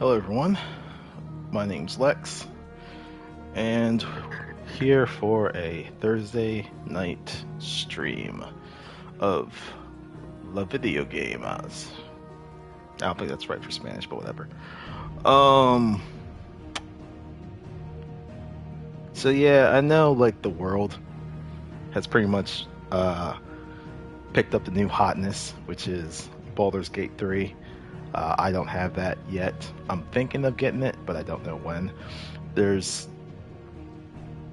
Hello everyone, my name's Lex, and here for a Thursday night stream of La Video Gamas. I don't think that's right for Spanish, but whatever. So yeah, I know like the world has pretty much picked up the new hotness, which is Baldur's Gate 3. I don't have that yet. I'm thinking of getting it, but I don't know when. There's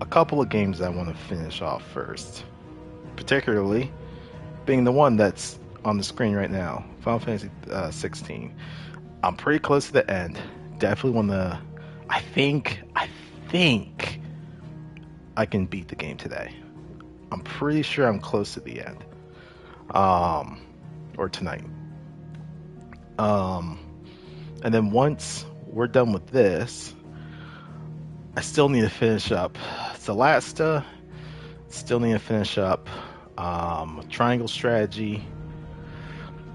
a couple of games I want to finish off first, particularly being the one that's on the screen right now, Final Fantasy XVI. I'm pretty close to the end. Definitely want to. I think I can beat the game today. I'm pretty sure I'm close to the end. Or tonight. And then once we're done with this, I still need to finish up Celasta. Still need to finish up Triangle Strategy.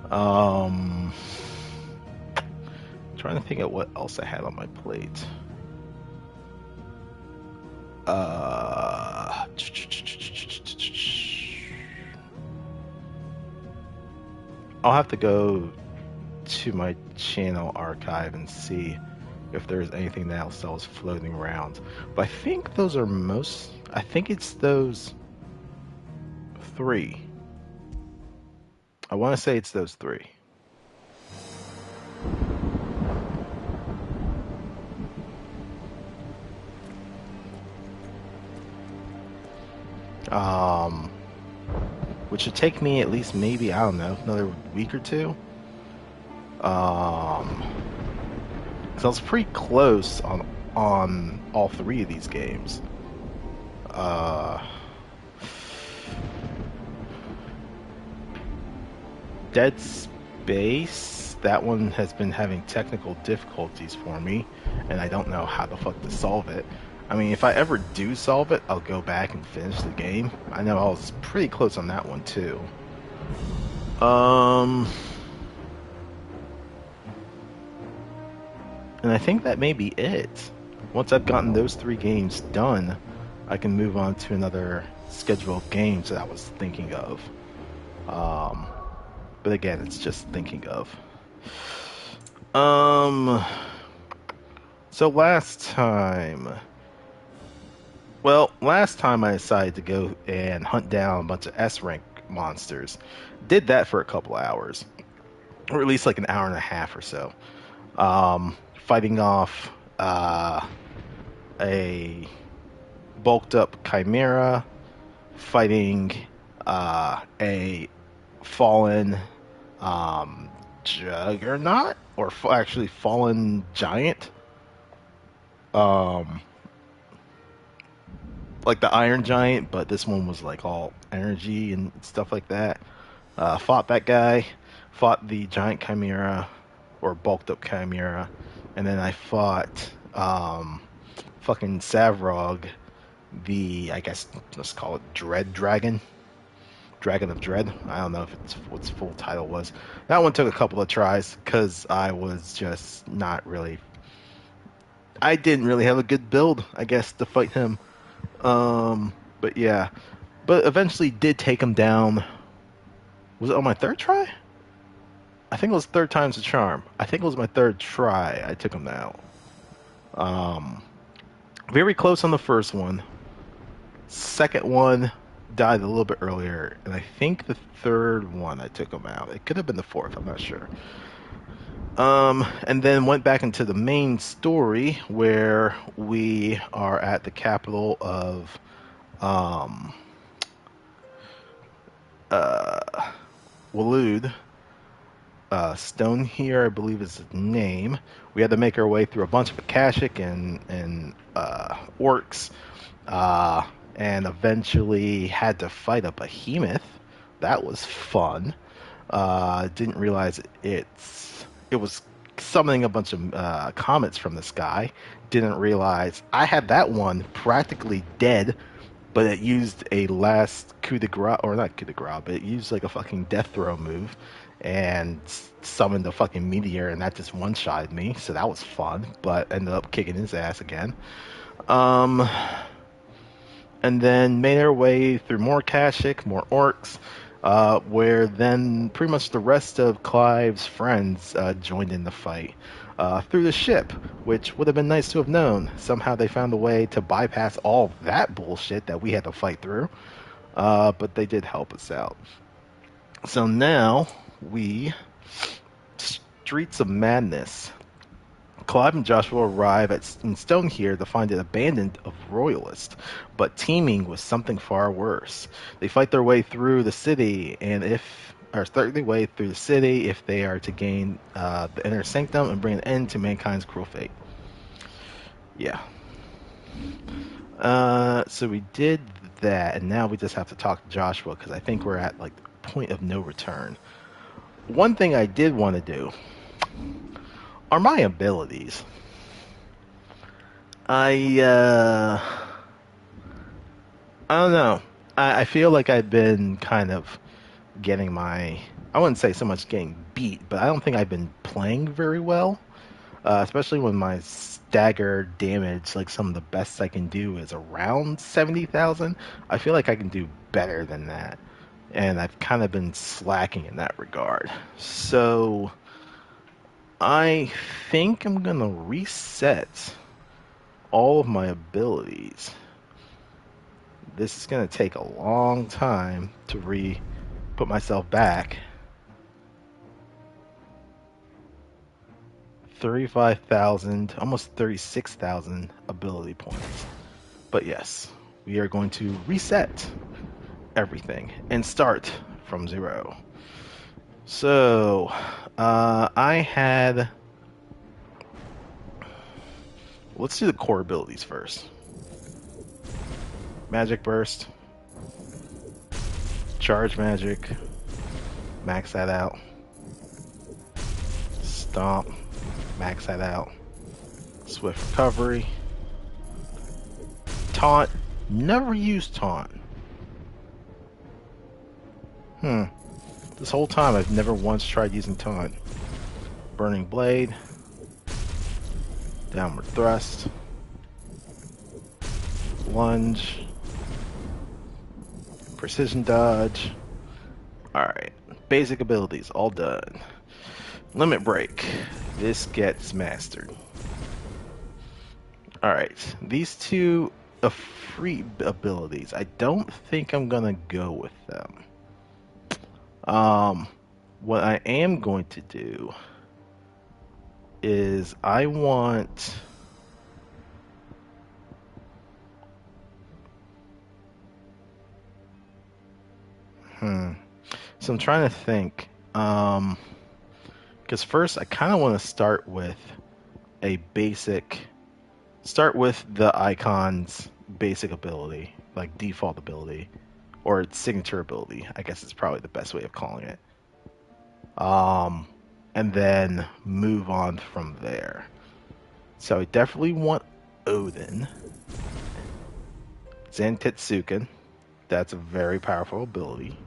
Trying to think of what else I had on my plate. I'll have to go to my channel archive and see if there's anything else that was floating around. But I think those are I think it's those three. I want to say it's those three. Which should take me at least maybe, I don't know, another week or two. So I was pretty close on all three of these games. Dead Space, that one has been having technical difficulties for me, and I don't know how the fuck to solve it. I mean, if I ever do solve it, I'll go back and finish the game. I know I was pretty close on that one too. And I think that may be it. Once I've gotten those three games done, I can move on to another schedule of games that I was thinking of. But again, it's just thinking of. So last time I decided to go and hunt down a bunch of S-rank monsters. Did that for a couple hours. Or at least like an hour and a half or so. Fighting off a bulked up chimera, fighting a fallen juggernaut, or actually fallen giant. Like the Iron Giant, but this one was like all energy and stuff like that. Fought that guy, fought the giant chimera, or bulked up chimera, and then I fought fucking Savrog, I guess let's call it Dread Dragon. Dragon of Dread. I don't know if it's what its full title was. That one took a couple of tries because I was just not really. I didn't really have a good build, I guess, to fight him. But yeah, but eventually did take him down. Was it on my third try? I think it was third time's the charm. I think it was my third try. I took him out. Very close on the first one. Second one died a little bit earlier, and I think the third one I took him out. It could have been the fourth. I'm not sure. And then went back into the main story where we are at the capital of Waloed. Stone here, I believe, is his name. We had to make our way through a bunch of Akashic and orcs, and eventually had to fight a behemoth. That was fun. Didn't realize it was summoning a bunch of comets from the sky. Didn't realize I had that one practically dead, but it used a last coup de grace, or not coup de grace, but it used like a fucking death throw move, and summoned a fucking meteor, and that just one-shotted me, so that was fun, but ended up kicking his ass again. Um, and then made our way through more Kashyyyk, more orcs, where then pretty much the rest of Clive's friends joined in the fight through the ship, which would have been nice to have known. Somehow they found a way to bypass all that bullshit that we had to fight through, but they did help us out. So now we Streets of Madness. Clive and Joshua arrive in Stonehere to find it abandoned of royalists, but teeming with something far worse. They fight their way through the city, start their way through the city if they are to gain the inner sanctum and bring an end to mankind's cruel fate. Yeah. So we did that, and now we just have to talk to Joshua because I think we're at like the point of no return. One thing I did want to do are my abilities. I don't know. I feel like I've been kind of getting I wouldn't say so much getting beat, but I don't think I've been playing very well. Especially when my stagger damage, like some of the best I can do is around 70,000. I feel like I can do better than that. And I've kind of been slacking in that regard. So I think I'm going to reset all of my abilities. This is going to take a long time to put myself back. 35,000, almost 36,000 ability points. But yes, we are going to reset everything and start from 0. So, let's do the core abilities first. Magic Burst, Charge Magic, max that out. Stomp, max that out. Swift Recovery. Taunt, never used Taunt. This whole time I've never once tried using Taunt. Burning Blade. Downward Thrust. Lunge. Precision Dodge. Alright. Basic abilities, all done. Limit Break. This gets mastered. Alright. These two free abilities. I don't think I'm gonna go with them. What I am going to do is I want So I'm trying to think. Because first I kind of want to start with start with the icon's basic ability, like default ability, or its signature ability. I guess it's probably the best way of calling it. And then move on from there. So I definitely want Odin. Zantetsuken. That's a very powerful ability.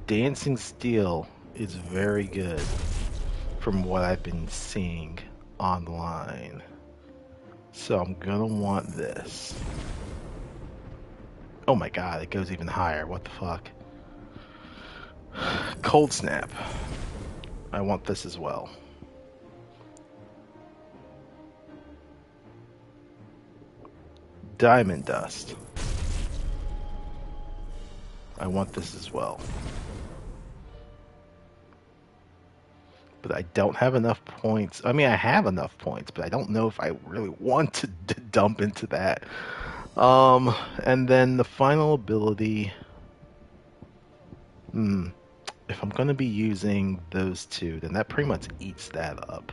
Dancing Steel is very good from what I've been seeing online. So I'm gonna want this. Oh my god, it goes even higher. What the fuck? Cold Snap. I want this as well. Diamond Dust. I want this as well. But I don't have enough points. I mean, I have enough points, but I don't know if I really want to dump into that. And then the final ability. If I'm going to be using those two, then that pretty much eats that up.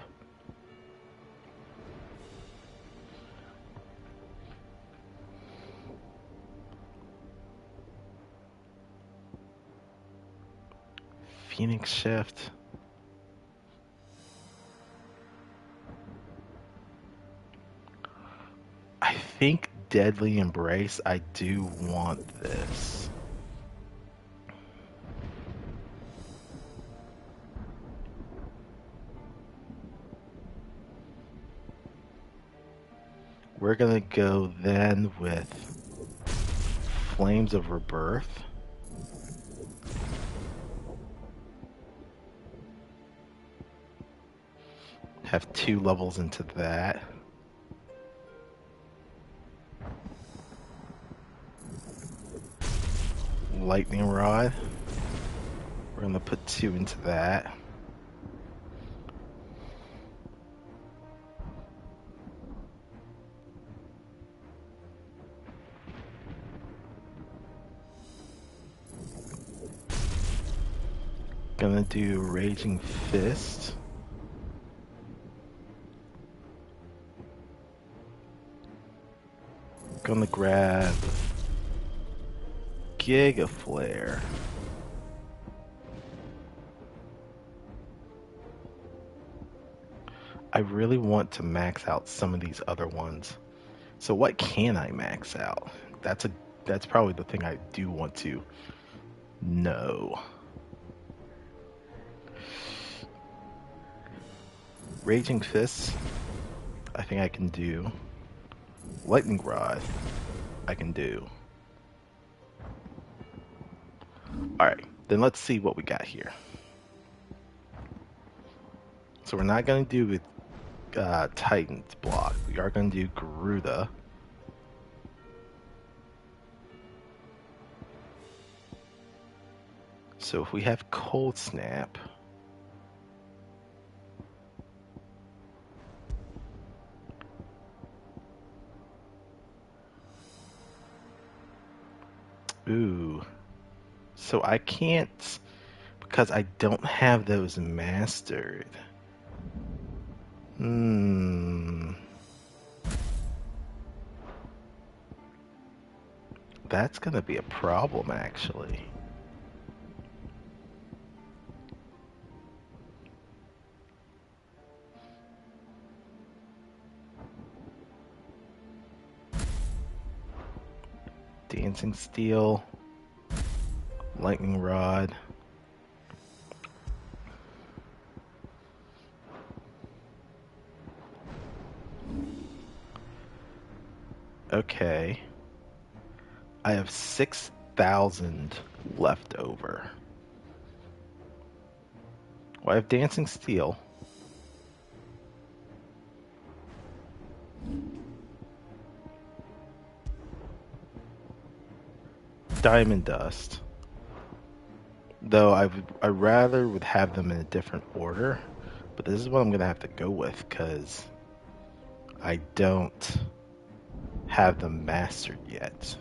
Phoenix Shift. I think Deadly Embrace, I do want this. We're gonna go then with Flames of Rebirth. Have 2 levels into that. Lightning Rod. We're gonna put 2 into that. Gonna do Raging Fist. Gonna grab Giga Flare. I really want to max out some of these other ones. So what can I max out? That's probably the thing I do want to know. Raging Fist, I think I can do. Lightning Rod, I can do. Alright, then let's see what we got here. So we're not going to do with Titan's block. We are going to do Garuda. So if we have Cold Snap, ooh, so I can't, because I don't have those mastered. That's gonna be a problem, actually. Dancing Steel, Lightning Rod. Okay. I have 6,000 left over. Well, I have Dancing Steel. Diamond Dust. Though I rather would have them in a different order, but this is what I'm gonna have to go with because I don't have them mastered yet.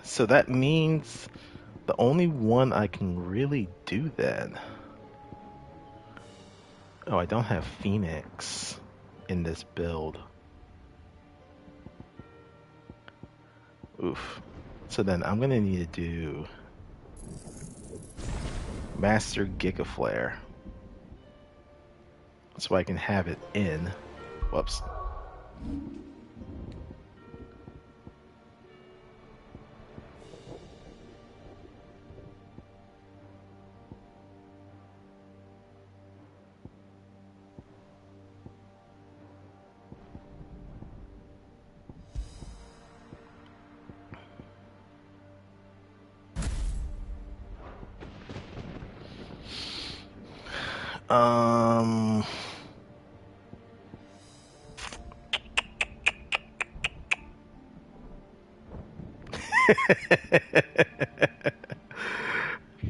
So that means the only one I can really do then. Oh, I don't have Phoenix in this build. Oof. So then I'm gonna need to do Master Giga Flare so I can have it in. Whoops.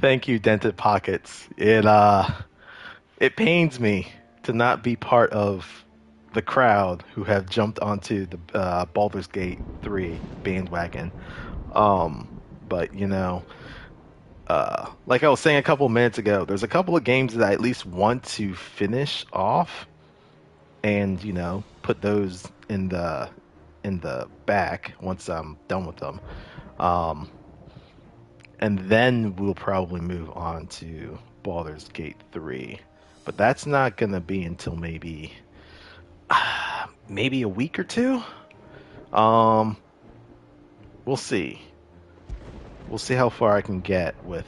Thank you, Dented Pockets. It pains me to not be part of the crowd who have jumped onto the Baldur's Gate 3 bandwagon. But you know, like I was saying a couple minutes ago, there's a couple of games that I at least want to finish off and, you know, put those in the in the back once I'm done with them. Um, and then we'll probably move on to Baldur's Gate 3. But that's not gonna be until maybe a week or two. Um, we'll see. We'll see how far I can get with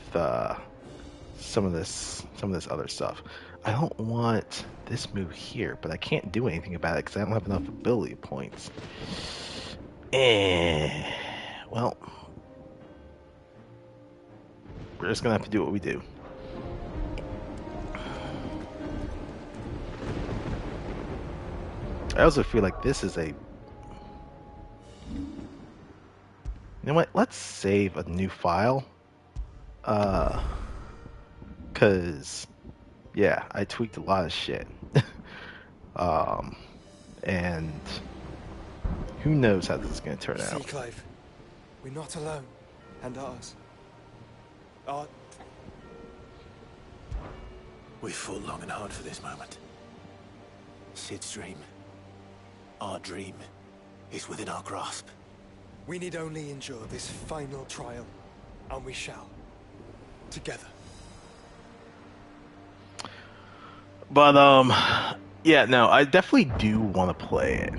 some of this other stuff. I don't want this move here, but I can't do anything about it because I don't have enough ability points. Well, we're just gonna have to do what we do. I also feel like this is a... You know what? Let's save a new file. Cause yeah, I tweaked a lot of shit. And who knows how this is gonna turn See, out. Clive, we're not alone, and ours. We've fought long and hard for this moment. Sid's dream, our dream, is within our grasp. We need only endure this final trial, and we shall. Together. But yeah, no, I definitely do want to play it.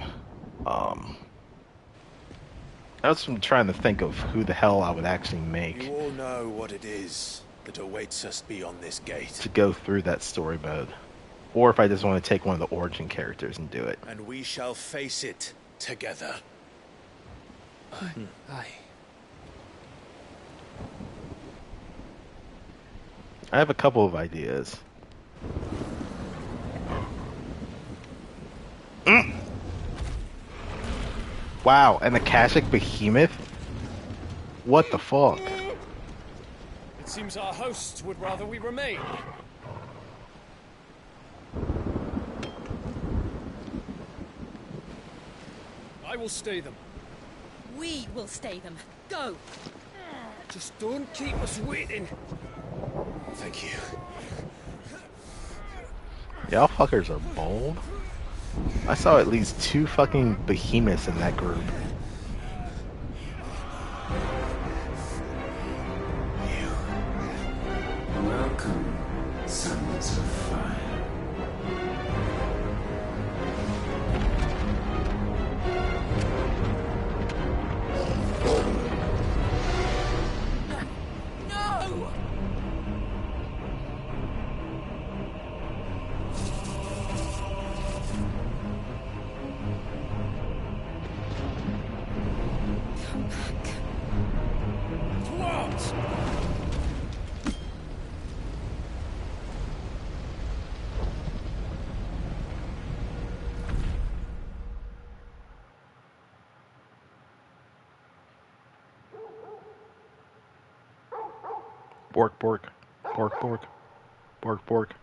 I was trying to think of who the hell I would actually make You all know what it is that awaits us beyond this gate. to go through that story mode. Or if I just want to take one of the origin characters and do it. And we shall face it together. Aye. I have a couple of ideas. Wow, an Akashic Behemoth? What the fuck? It seems our hosts would rather we remain. I will stay them. We will stay them. Go! Just don't keep us waiting. Thank you. Y'all fuckers are bold. I saw at least 2 fucking behemoths in that group. Welcome, sons of fire. No! Come back. What? Bork, bork. Bork, bork. Bork, bork.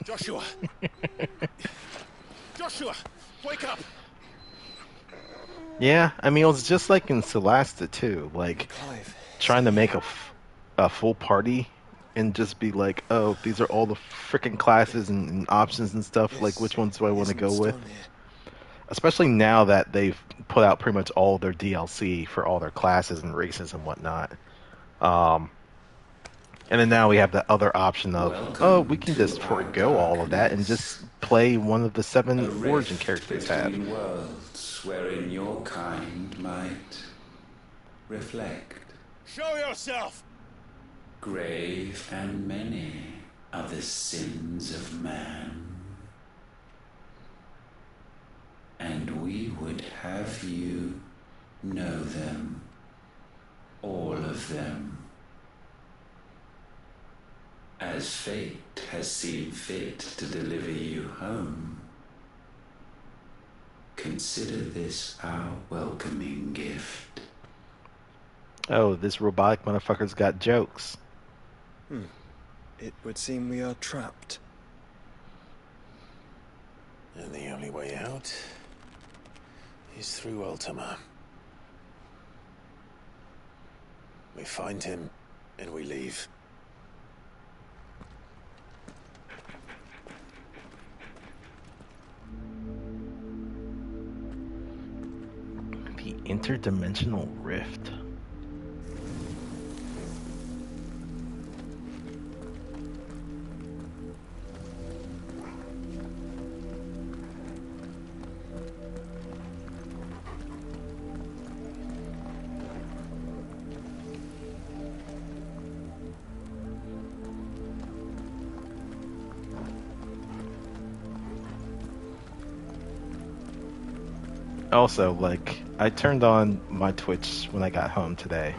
Joshua! Joshua! Wake up! Yeah, I mean, it was just like in Celesta too. Like, Clive. trying to make a full party and just be like, oh, these are all the freaking classes and options and stuff. Like, which ones do I want to go with? Especially now that they've put out pretty much all their DLC for all their classes and races and whatnot. And then now we have the other option of, oh, we can just forego all of that and just play one of the 7 origin characters have. Between worlds wherein your kind might reflect. Show yourself! Grave and many are the sins of man. And we would have you know them, all of them. As fate has seen fit to deliver you home, consider this our welcoming gift. Oh, this robotic motherfucker's got jokes. It would seem we are trapped. And the only way out is through Ultima. We find him, and we leave. The interdimensional rift. Also, like, I turned on my Twitch when I got home today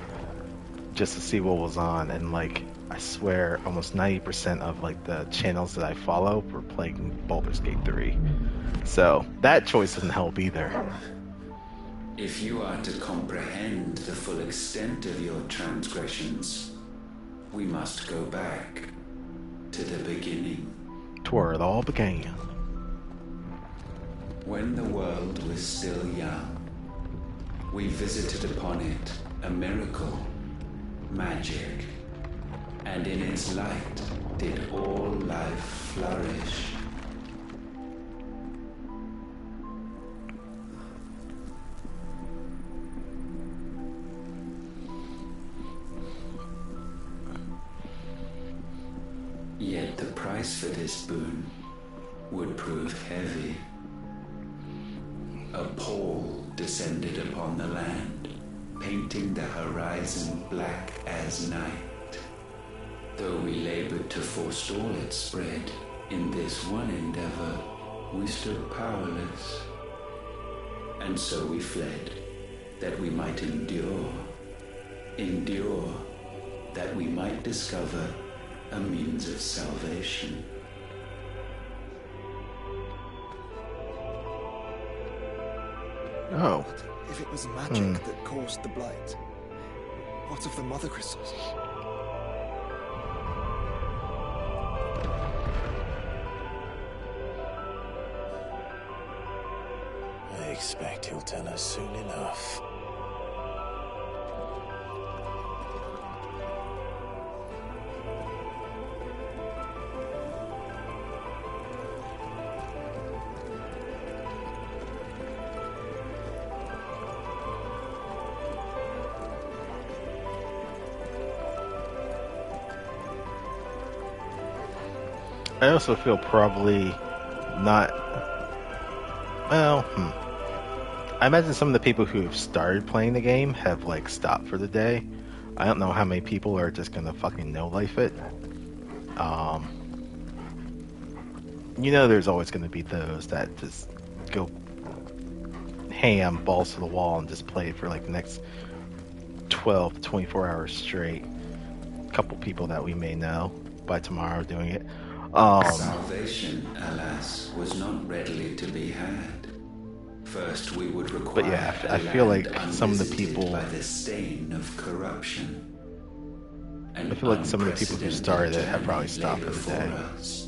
just to see what was on, and like, I swear almost 90% of like the channels that I follow were playing Baldur's Gate 3. So that choice didn't help either. If you are to comprehend the full extent of your transgressions, we must go back to the beginning. To where it all began. When the world was still young, we visited upon it a miracle, magic, and in its light did all life flourish. Yet the price for this boon would prove heavy. A pall descended upon the land, painting the horizon black as night. Though we labored to forestall its spread, in this one endeavor we stood powerless. And so we fled, that we might endure, that we might discover a means of salvation. Oh. But if it was magic that caused the blight, what of the mother crystals? I expect he'll tell us soon enough. I also feel probably not. Well, I imagine some of the people who have started playing the game have like stopped for the day. I don't know how many people are just gonna fucking no-life it. You know, there's always gonna be those that just go ham, balls to the wall, and just play it for like the next 12 to 24 hours straight. A couple people that we may know by tomorrow doing it. Salvation, alas, was not readily to be had. First, we would require. But yeah, I feel like some of the people. By the stain of corruption. I feel like some of the people who started it have probably stopped for the day. Us,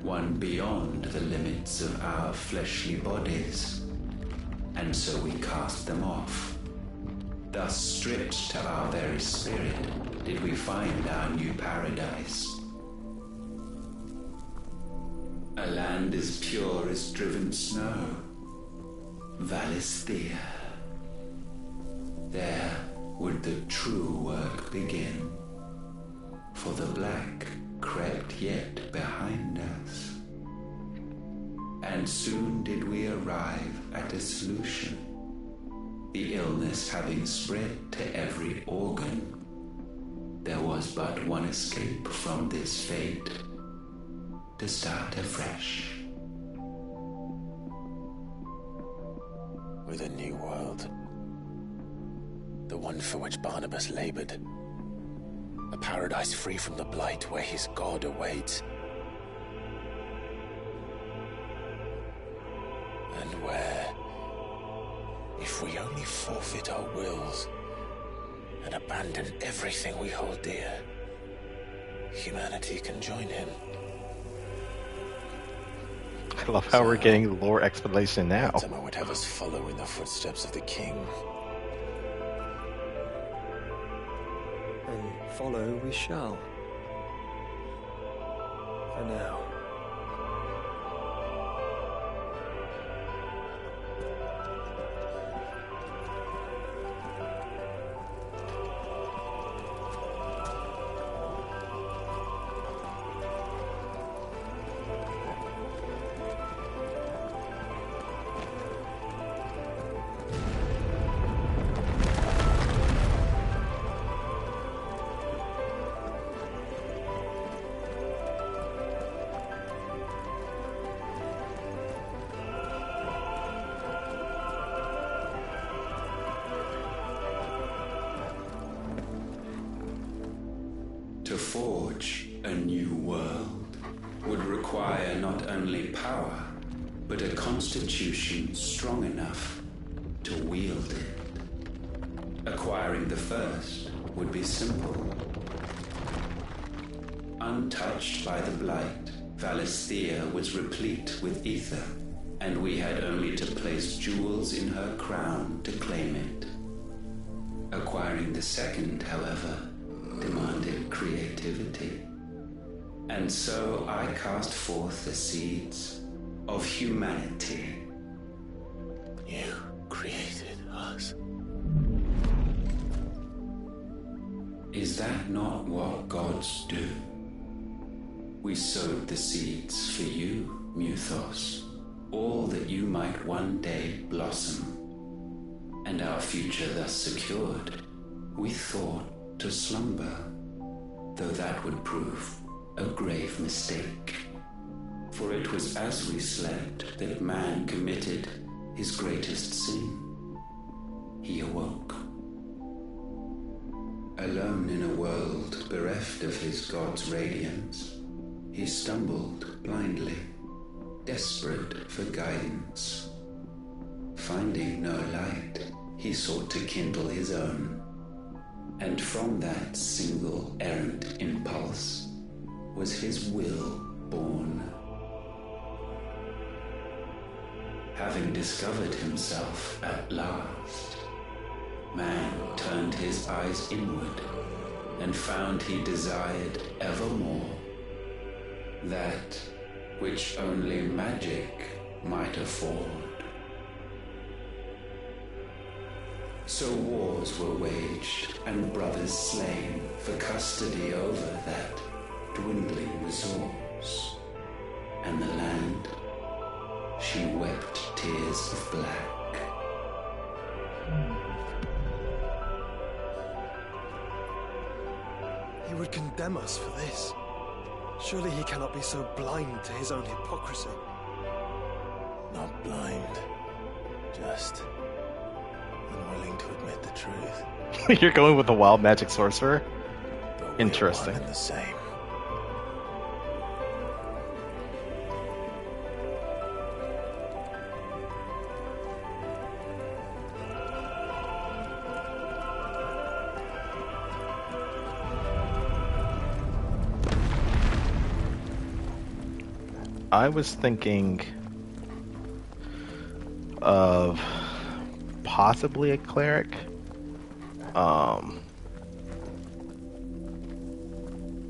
one beyond the limits of our fleshly bodies, and so we cast them off. Thus, stripped to our very spirit, did we find our new paradise. A land as pure as driven snow. Valisthea. There would the true work begin. For the black crept yet behind us. And soon did we arrive at a solution. The illness having spread to every organ, there was but one escape from this fate. To start afresh. With a new world. The one for which Barnabas labored. A paradise free from the blight where his God awaits. And where, if we only forfeit our wills and abandon everything we hold dear, humanity can join him. I love how we're getting lore explanation now. Somehow would have us follow in the footsteps of the king. And follow we shall. For now. To forge a new world would require not only power, but a constitution strong enough to wield it. Acquiring the first would be simple. Untouched by the blight, Valisthea was replete with ether, and we had only to place jewels in her crown to claim it. Acquiring the second, however, demanded creativity. And so I cast forth the seeds of humanity. You created us. Is that not what gods do? We sowed the seeds for you, Muthos, all that you might one day blossom. And our future thus secured, we thought to slumber, though that would prove a grave mistake. For it was as we slept that man committed his greatest sin. He awoke. Alone in a world bereft of his god's radiance, he stumbled blindly, desperate for guidance. Finding no light, he sought to kindle his own. And from that single errant impulse was his will born. Having discovered himself at last, man turned his eyes inward and found he desired evermore that which only magic might afford. So wars were waged and brothers slain for custody over that dwindling resource. And the land, she wept tears of black. He would condemn us for this. Surely he cannot be so blind to his own hypocrisy. Not blind, just unwilling to admit the truth. You're going with the wild magic sorcerer? But Interesting. we're one and the same. I was thinking of possibly a cleric.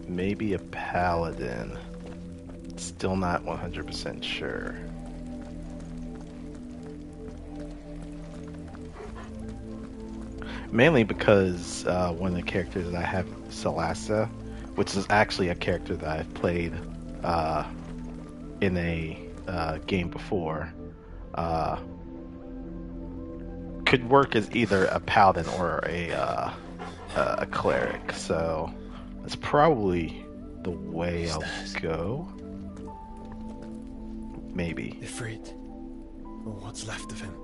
Maybe a paladin. Still not 100% sure. Mainly because one of the characters that I have, Celasta, which is actually a character that I've played in a game before, could work as either a paladin or a cleric. So that's probably the way I'll go. Maybe. Ifrit, or what's left of him.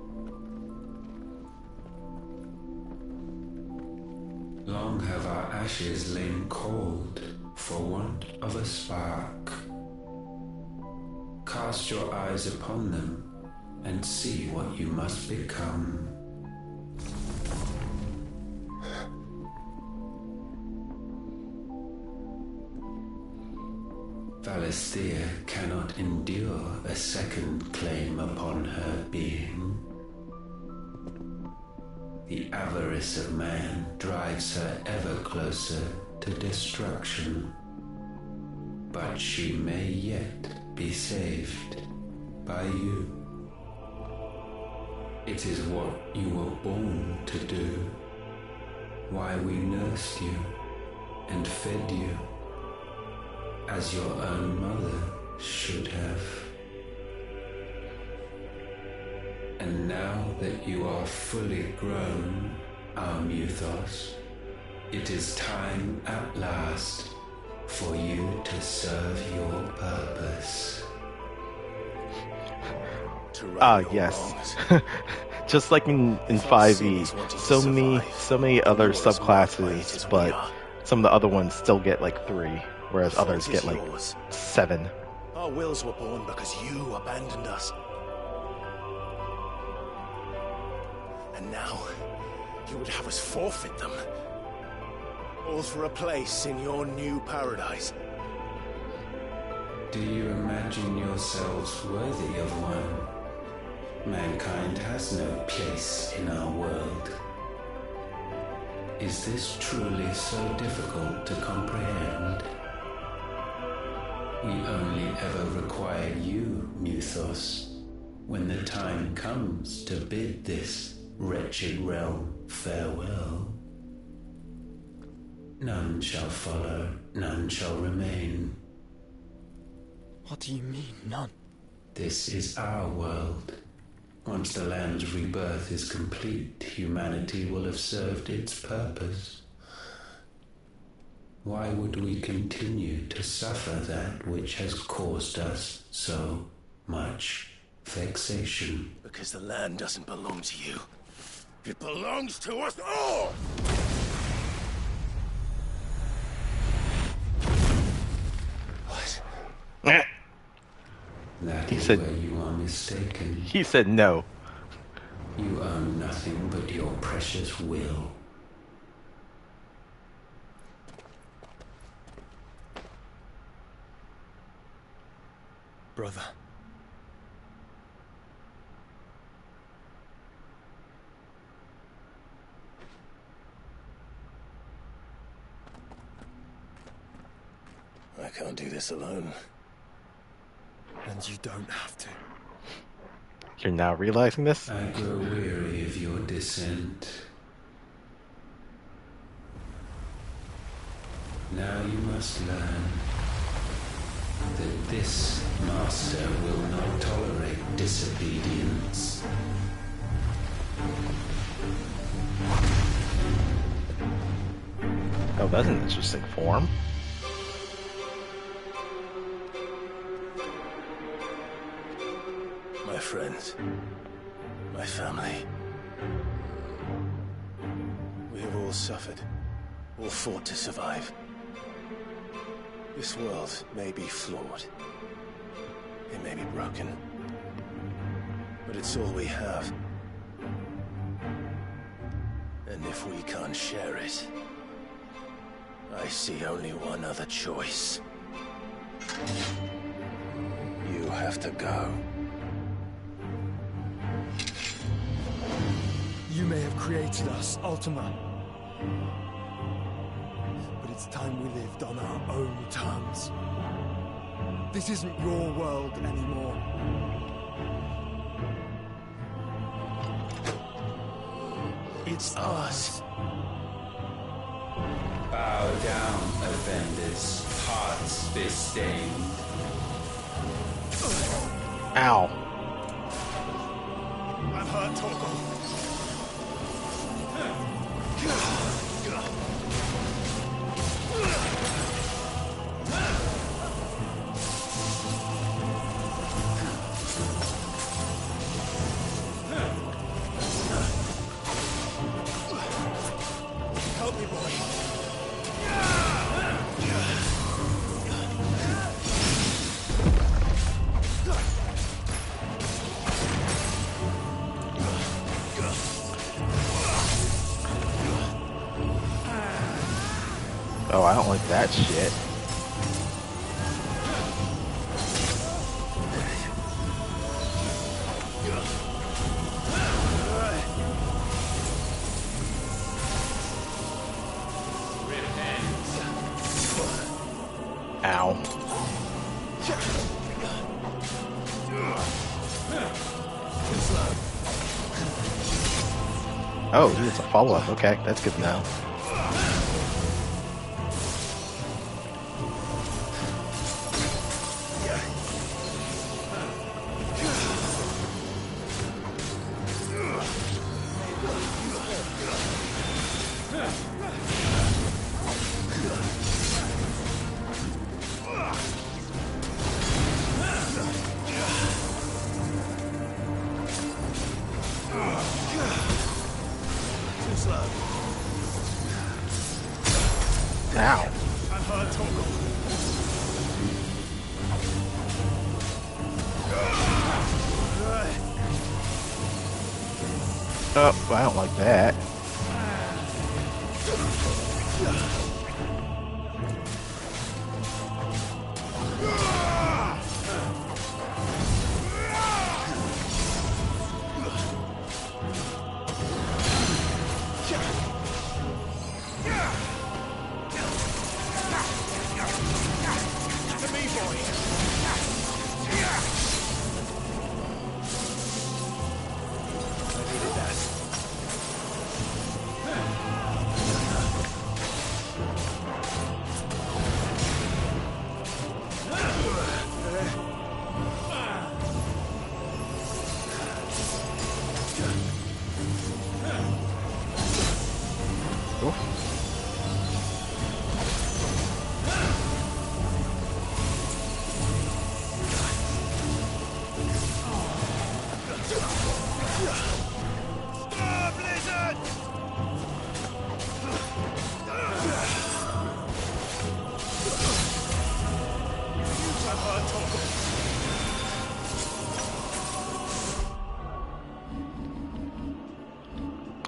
Long have our ashes lain cold for want of a spark. Cast your eyes upon them and see what you must become. Alesthea cannot endure a second claim upon her being. The avarice of man drives her ever closer to destruction. But she may yet be saved by you. It is what you were born to do, why we nursed you and fed you, as your own mother should have. And now that you are fully grown, our Muthos, it is time at last for you to serve your purpose. Yes. Just like in 5e, so many other subclasses, but some of the other ones still get like 3, whereas others get like 7. Our wills were born because you abandoned us. And now, you would have us forfeit them. All for a place in your new paradise. Do you imagine yourselves worthy of one? Mankind has no place in our world. Is this truly so difficult to comprehend? We only ever require you, Muthos, when the time comes to bid this wretched realm farewell. None shall follow, none shall remain. What do you mean, none? This is our world. Once the land's rebirth is complete, humanity will have served its purpose. Why would we continue to suffer that which has caused us so much vexation? Because the land doesn't belong to you. It belongs to us all! What? That He is said- where you are mistaken. He said no. You own nothing but your precious will. Brother. I can't do this alone. And you don't have to. You're now realizing this? I grow weary of your dissent. Now you must learn that this master will not tolerate disobedience. Oh, that's an interesting form. My friends, my family. We have all suffered, all fought to survive. This world may be flawed. It may be broken. But it's all we have. And if we can't share it, I see only one other choice. You have to go. You may have created us, Ultima. But it's time we lived on our own terms. This isn't your world anymore. It's ours. Bow down, offenders, hearts disdained. Ow. I'm hurt, Torgal. Help me, boy. Oh, I don't like that shit. Oh, dude, it's a follow-up. Okay, that's good to know. Ow. Oh, I don't like that.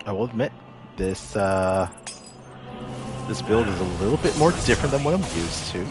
I will admit, this build is a little bit more different than what I'm used to.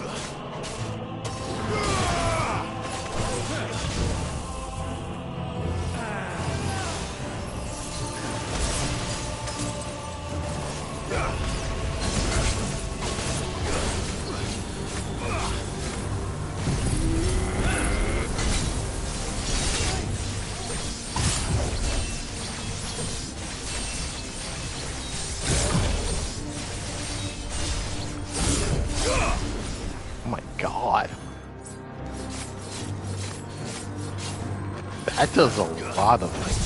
That does a lot of things.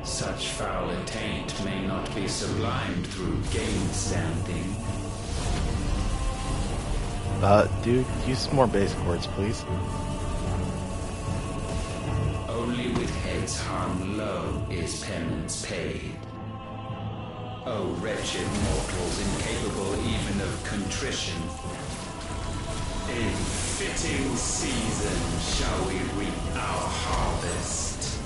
Such foul attaint may not be sublimed through game standing. Dude, use more basic words, please. Only with heads hung low is penance paid. O wretched mortals incapable even of contrition. In fitting season shall we reap our harvest.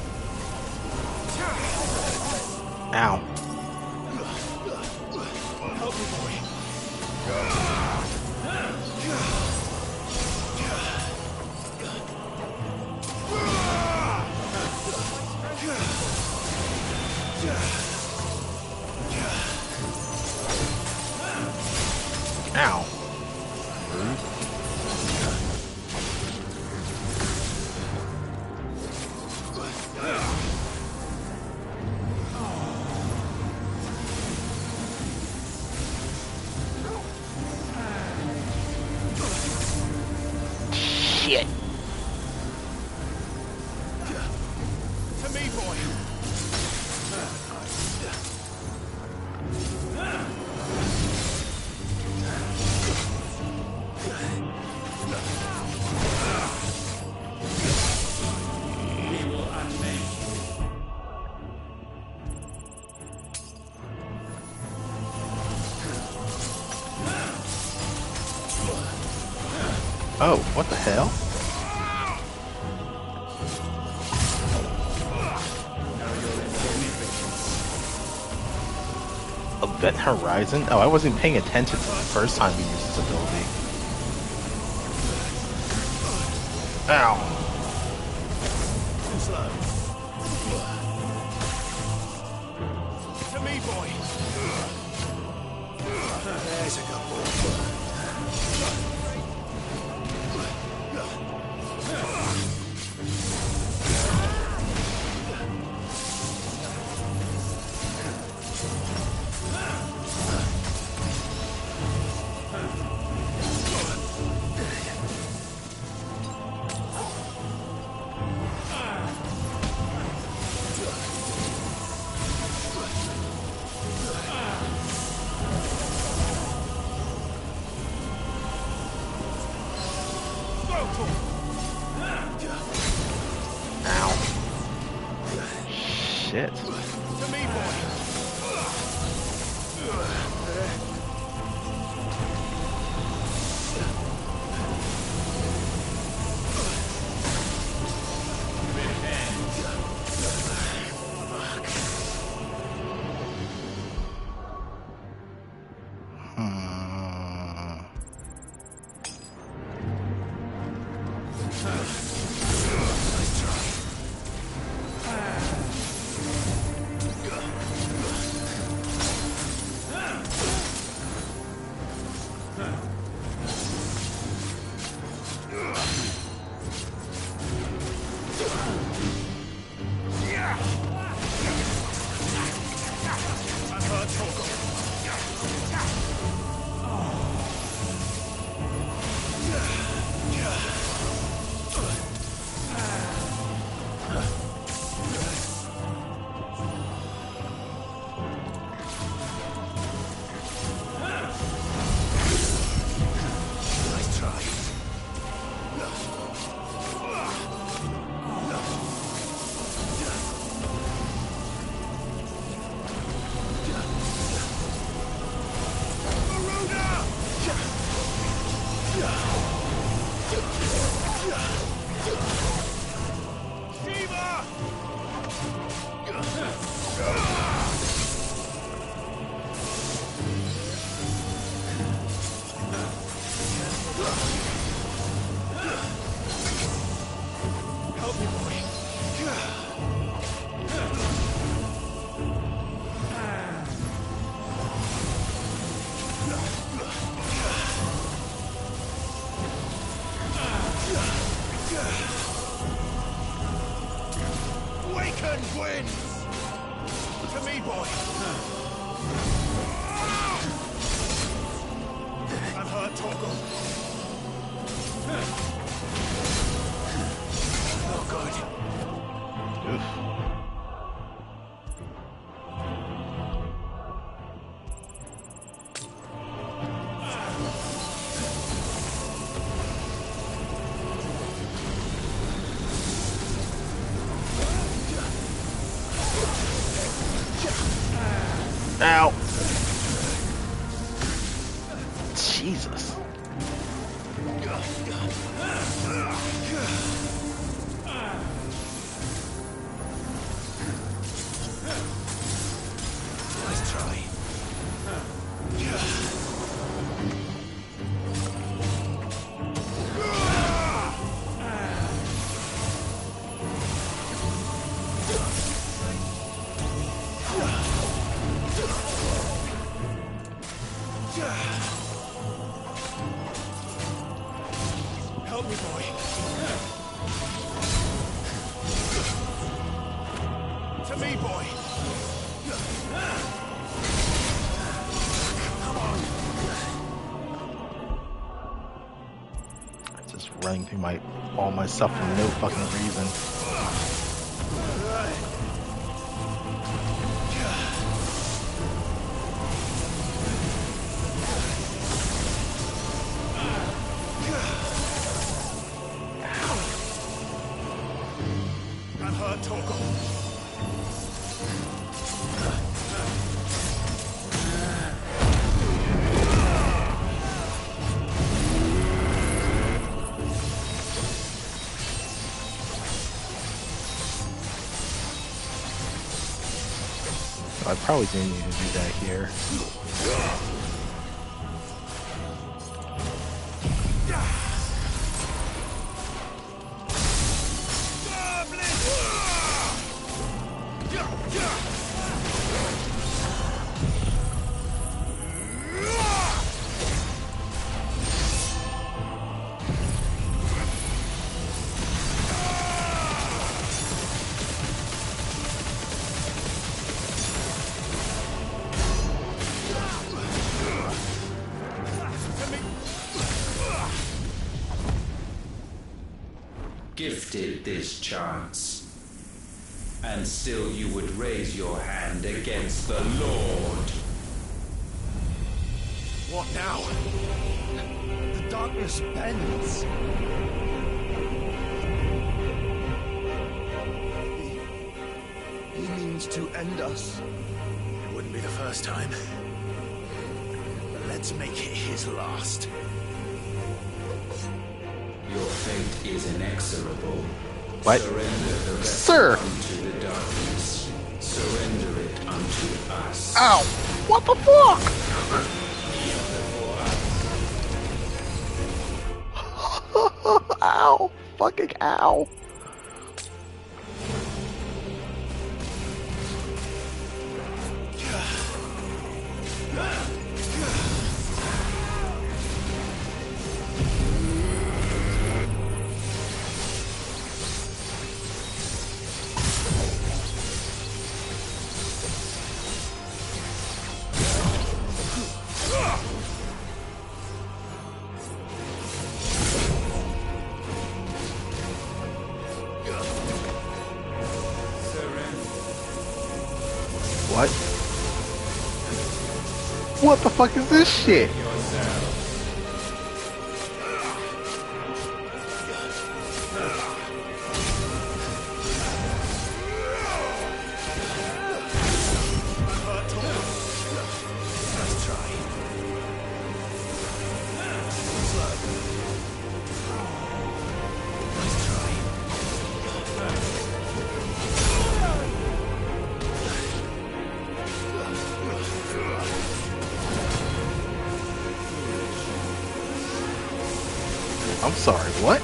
Ow. Help me, boy. Ow. Shit. To me, boy. Oh, what the hell? Event Horizon? Oh, I wasn't paying attention to the first time we used this ability. Ow! Too slow. To me, boy. There's a good boy. Shit. To me, boy. Ow! Jesus. Nice try. Help me, boy. To me, boy. Come on. Just running through all my stuff for no fucking reason. I'm hurt, Torgal. I probably didn't need to do that here. Gifted this chance, and still you would raise your hand against the Lord. What now? The darkness bends. He means to end us. It wouldn't be the first time. But let's make it his last. Your fate is inexorable. What? Surrender the vessel Sir! unto the darkness. Surrender it unto us. Ow! What the fuck? Ow! Fucking ow! What? What the fuck is this shit? I'm sorry, what?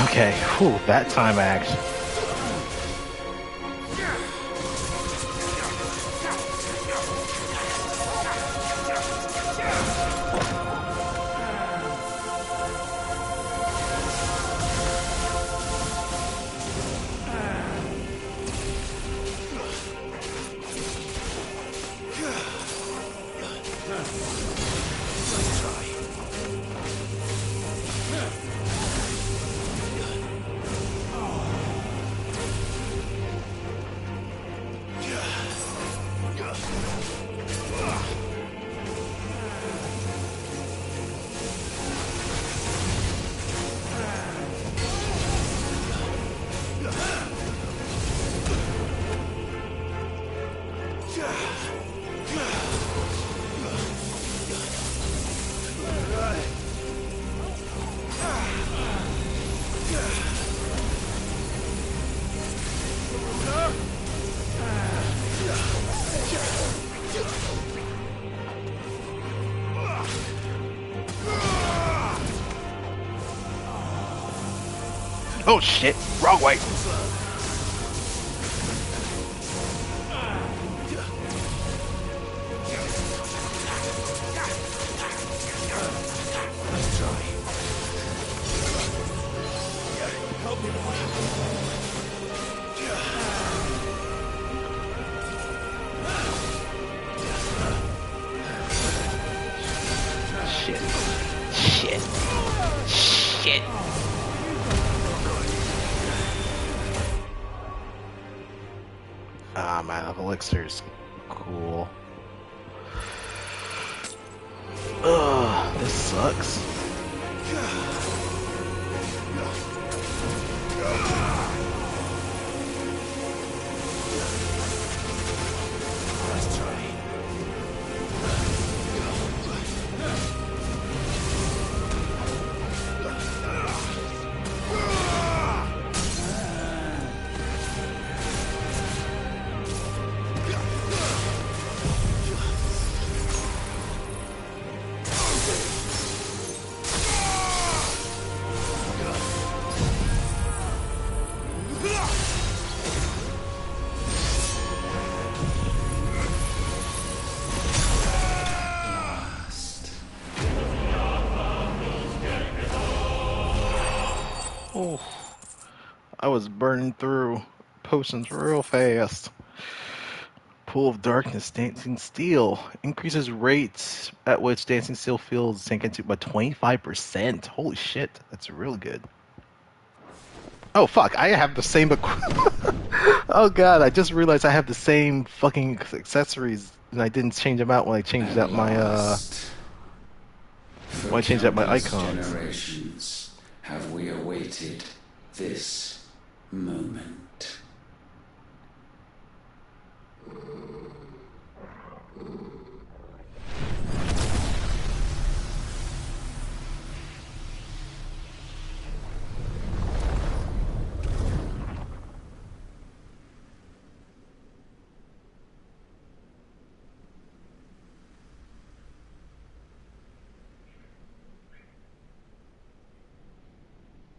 Okay, whew, that time action. Oh shit, wrong way. shit. Ah, man, elixir's cool. Ugh, this sucks. Oh, I was burning through potions real fast. Pool of Darkness, Dancing Steel. Increases rates at which Dancing Steel fields sink into by 25%. Holy shit, that's really good. Oh fuck, I have the same Oh god, I just realized I have the same fucking accessories and I didn't change them out when I changed out my when I changed out my icons. Generations have we awaited this moment.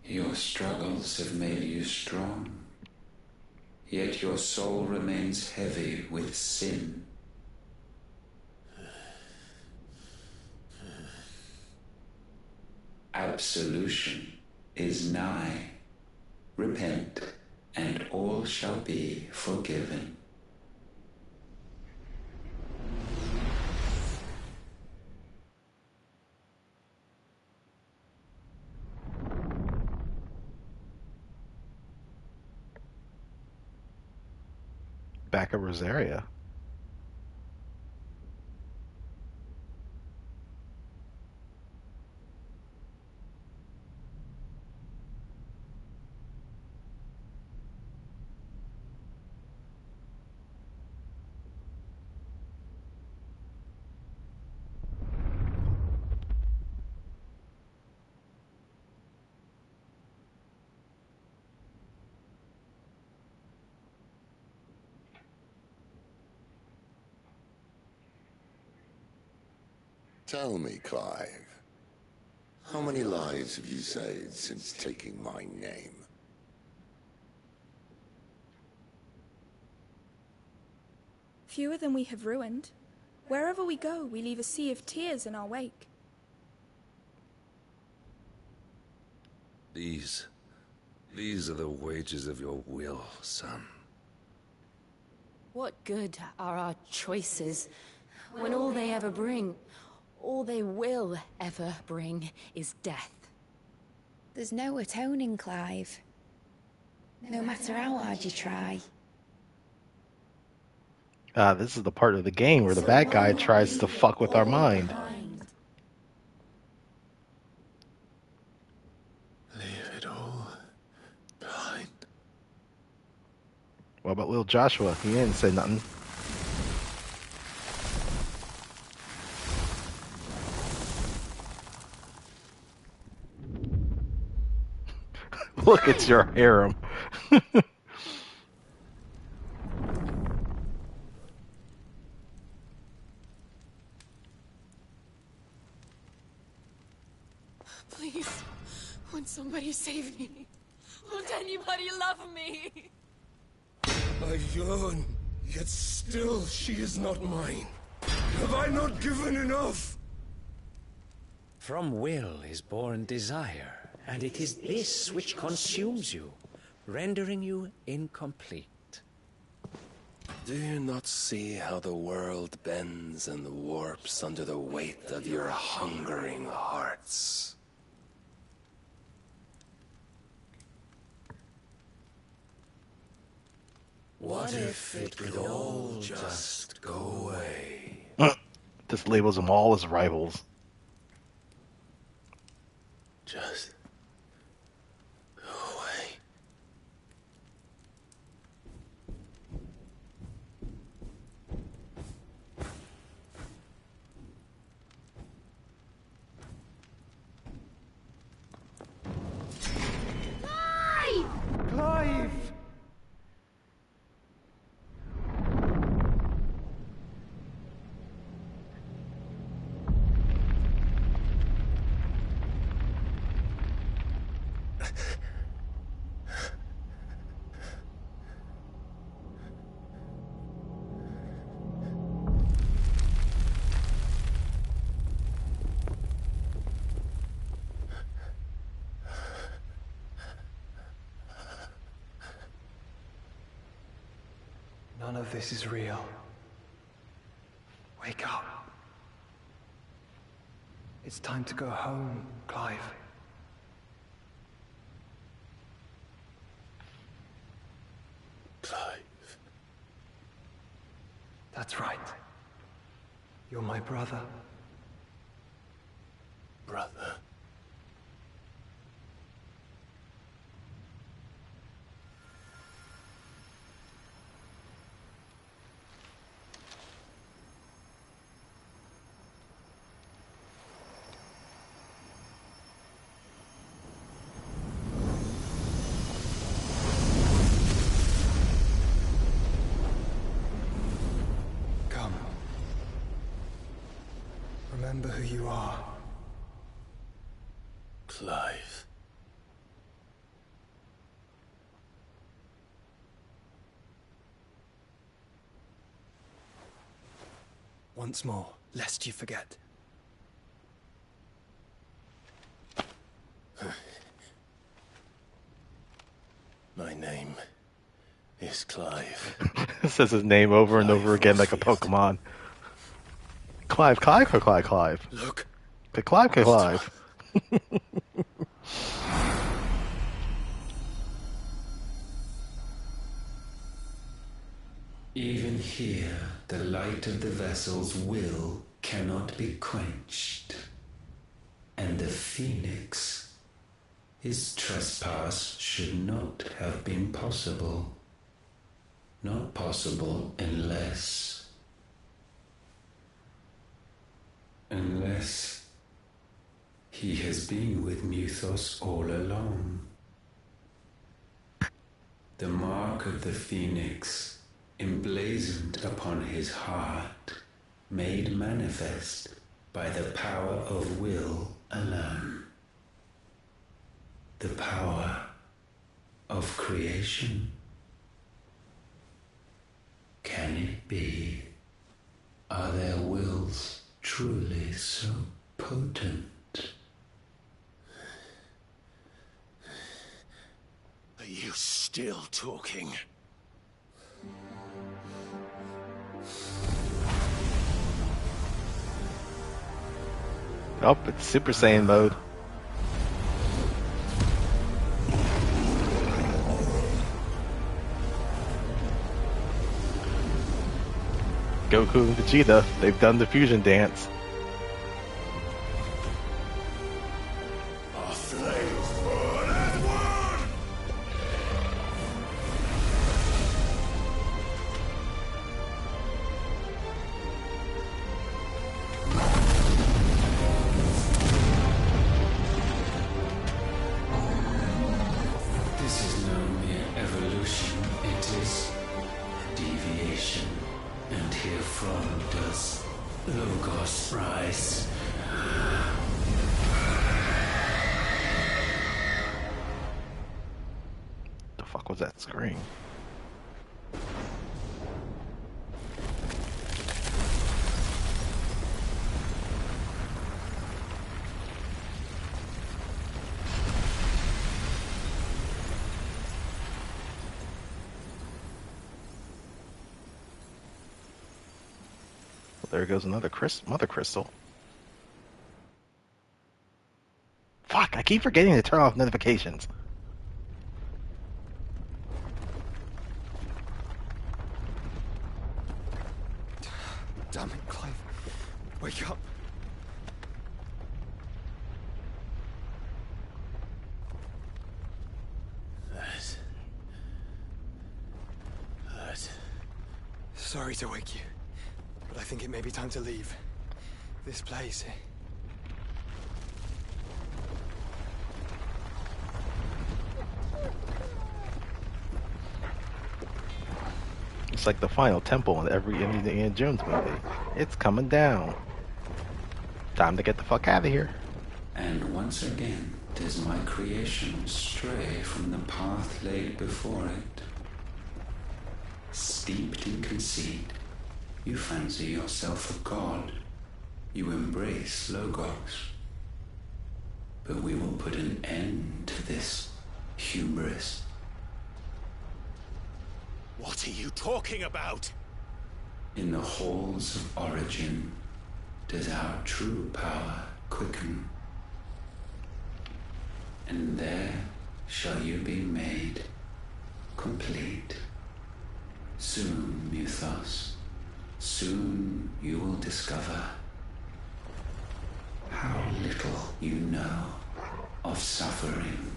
Your struggles have made you strong, yet your soul remains heavy with sin. Absolution is nigh. Repent, and all shall be forgiven. Back of Rosaria. Tell me, Clive, how many lives have you saved since taking my name? Fewer than we have ruined. Wherever we go, we leave a sea of tears in our wake. These are the wages of your will, son. What good are our choices when all they ever bring, all they will ever bring, is death? There's no atoning, Clive. No matter how hard you try. This is the part of the game where the bad guy tries to fuck with our mind. Leave it all behind. What about little Joshua? He didn't say nothing. Look, it's your harem. Please, won't somebody save me? Won't anybody love me? I yearn, yet still she is not mine. Have I not given enough? From will is born desire, and it is this which consumes you, rendering you incomplete. Do you not see how the world bends and warps under the weight of your hungering hearts? What if it could all just go away? This labels them all as rivals. Just go away. Clive! None of this is real. Wake up. It's time to go home, Clive. Clive. That's right. You're my brother. Brother. Come. Remember who you are. Clive. Once more, lest you forget. My name is Clive. Says his name over and over again like a Pokemon. Clive, Clive, Clive, Clive. Look. Clive, Clive. Even here, the light of the vessel's will cannot be quenched. And the Phoenix, his trespass should not have been possible. Not possible unless he has been with Muthos all along. The mark of the Phoenix, emblazoned upon his heart, made manifest by the power of will alone. The power of creation. Can it be? Are their wills truly so potent? Are you still talking? Oh, it's Super Saiyan mode. Goku and Vegeta, they've done the fusion dance. A flame burn as one! This is no mere evolution, it is deviation. And herefrom does Logos rise. The fuck was that scream? There goes another mother crystal. Fuck, I keep forgetting to turn off notifications. Wake up. That. Sorry to wake you, but I think it may be time to leave. This place. It's like the final temple in every Indiana Jones movie. It's coming down. Time to get the fuck out of here. And once again, does my creation stray from the path laid before it? Steeped in conceit, you fancy yourself a god. You embrace Logos. But we will put an end to this hubris. What are you talking about? In the halls of origin, does our true power quicken. And there shall you be made complete. Soon, Mythos, soon you will discover how little you know of suffering.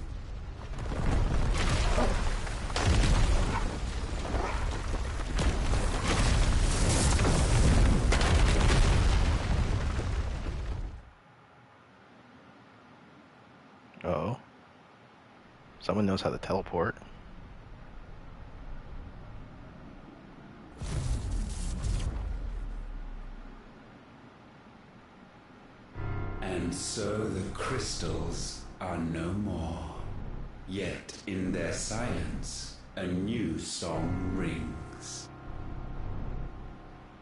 Uh-oh. Someone knows how to teleport. And so the crystals are no more. Yet in their silence, a new song rings.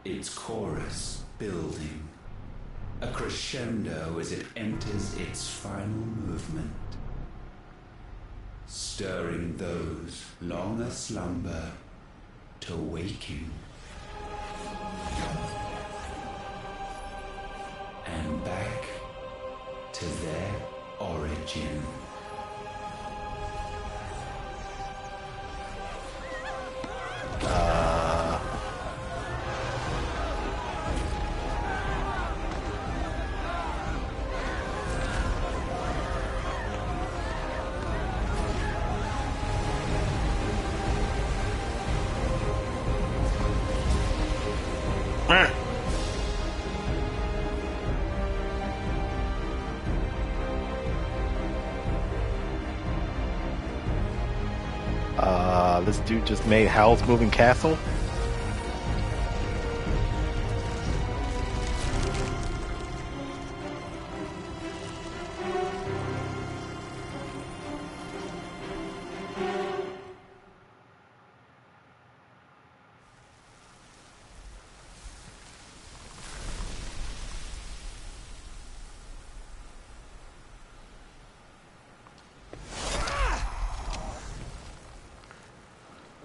Its chorus building, a crescendo as it enters its final movement, stirring those long aslumber to waking. And back to their origin. This dude just made Howl's Moving Castle.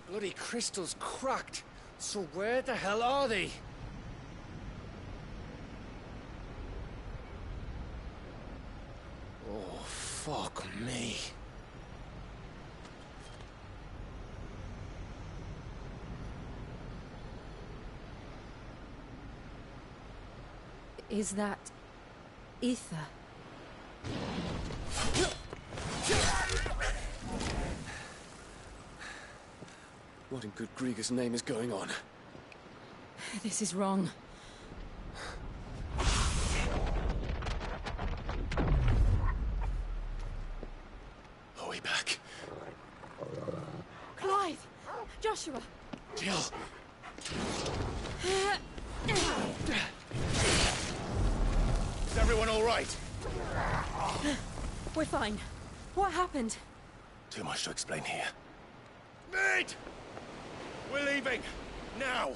Bloody crystal's cracked. So where the hell are they? Oh, fuck me. Is that ether? What in good Grieger's name is going on? This is wrong. Are we back? Clive! Joshua! Jill! Is everyone all right? We're fine. What happened? Too much to explain here. Mate! We're leaving! Now!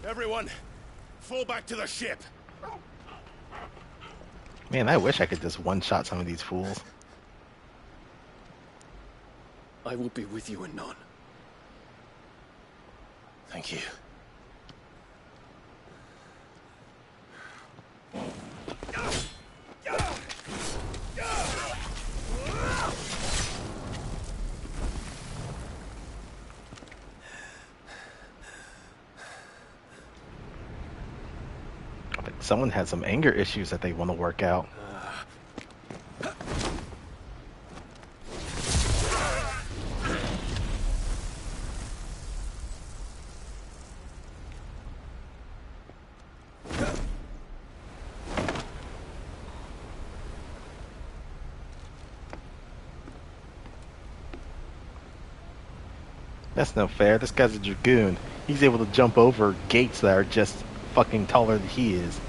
Everyone, fall back to the ship! Man, I wish I could just one-shot some of these fools. I will be with you, Anon. Thank you. Someone has some anger issues that they want to work out. That's no fair. This guy's a dragoon. He's able to jump over gates that are just fucking taller than he is.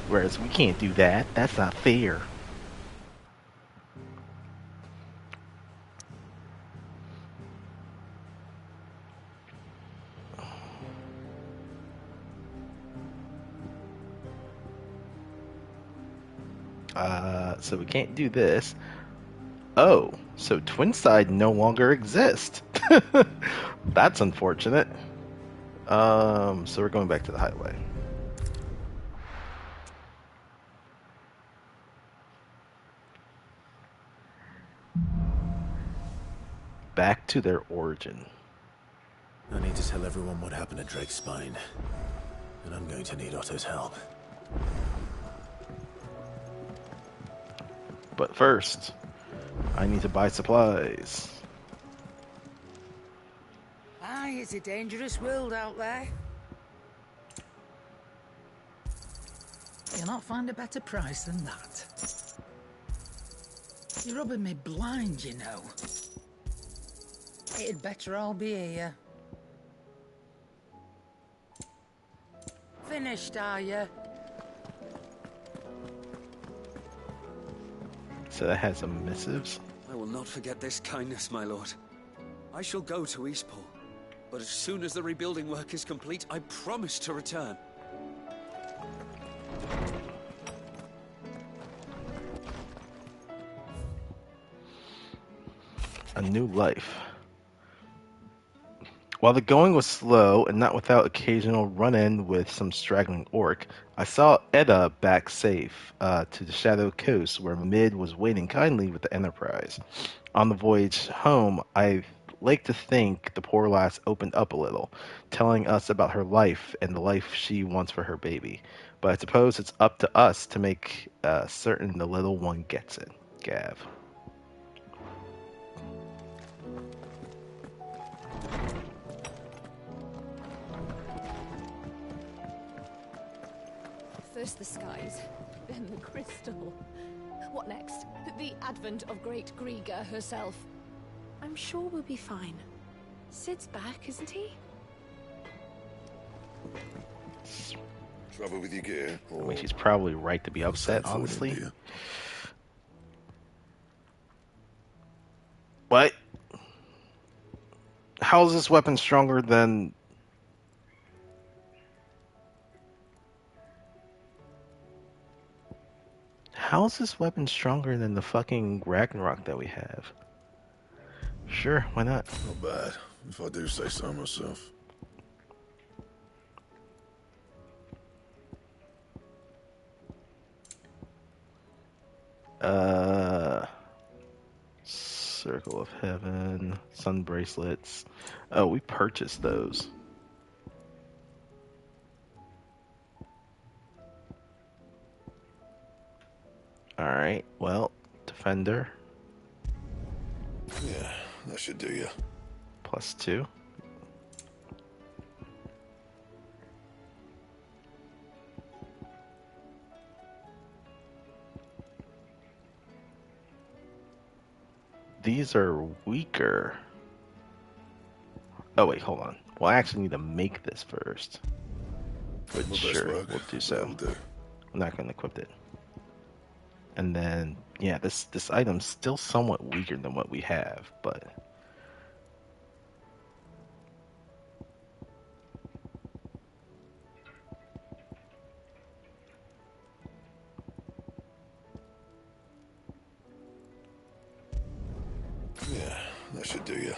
Whereas we can't do that. That's not fair. So we can't do this. Oh, so Twinside no longer exists. That's unfortunate. So we're going back to the highway. Back to their origin. I need to tell everyone what happened at Drake's Spine. And I'm going to need Otto's help. But first, I need to buy supplies. Aye, it's a dangerous world out there. You'll not find a better price than that. You're rubbing me blind, you know. It'd better all be here. Finished, are you? So that has some missives. I will not forget this kindness, my lord. I shall go to Eastport, but as soon as the rebuilding work is complete, I promise to return. A new life. While the going was slow and not without occasional run-in with some straggling orc, I saw Edda back safe to the Shadow Coast, where Mid was waiting kindly with the Enterprise. On the voyage home, I like to think the poor lass opened up a little, telling us about her life and the life she wants for her baby. But I suppose it's up to us to make certain the little one gets it. Gav. First the skies, then the crystal. What next? The advent of Great Griga herself. I'm sure we'll be fine. Sid's back, isn't he? Trouble with your gear? I mean, she's probably right to be upset, honestly. What? How is this weapon stronger than... How is this weapon stronger than the fucking Ragnarok that we have? Sure, why not? Not bad, if I do say so myself. Circle of Heaven, Sun Bracelets. Oh, we purchased those. Alright, well, Defender. Yeah, that should do you. +2. These are weaker. Oh wait, hold on. Well, I actually need to make this first. But sure, we'll do so. I'm not going to equip it. And then, yeah, this item's still somewhat weaker than what we have, but... Yeah, that should do you.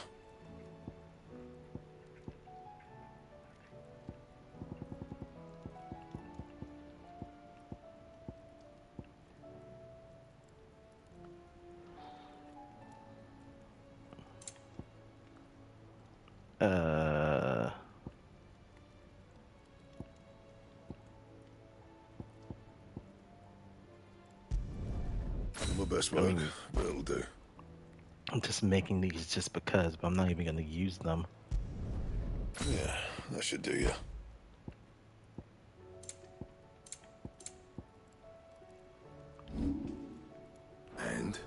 My best I work, mean, but it'll do. I'm just making these just because, but I'm not even going to use them. Yeah, that should do you. And?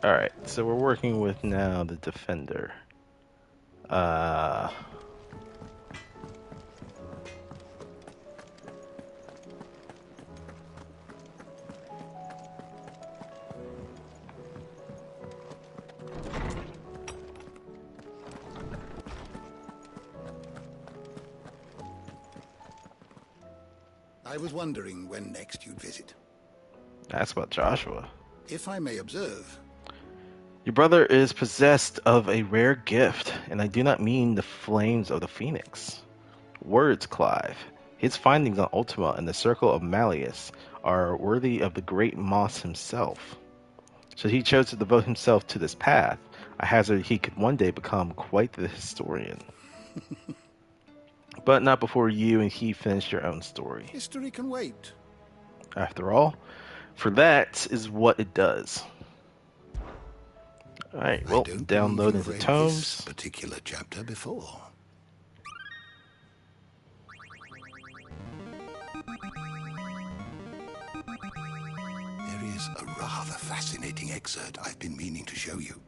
Alright, so we're working with now the Defender. I was wondering when next you'd visit. Ask about Joshua. If I may observe. Your brother is possessed of a rare gift, and I do not mean the flames of the Phoenix. Words, Clive. His findings on Ultima and the Circle of Malleus are worthy of the great Moss himself. Should he chose to devote himself to this path, I hazard he could one day become quite the historian. But not before you and he finish your own story. History can wait. After all, for that is what it does. Alright, well, download into tomes. This particular chapter before. There is a rather fascinating excerpt I've been meaning to show you.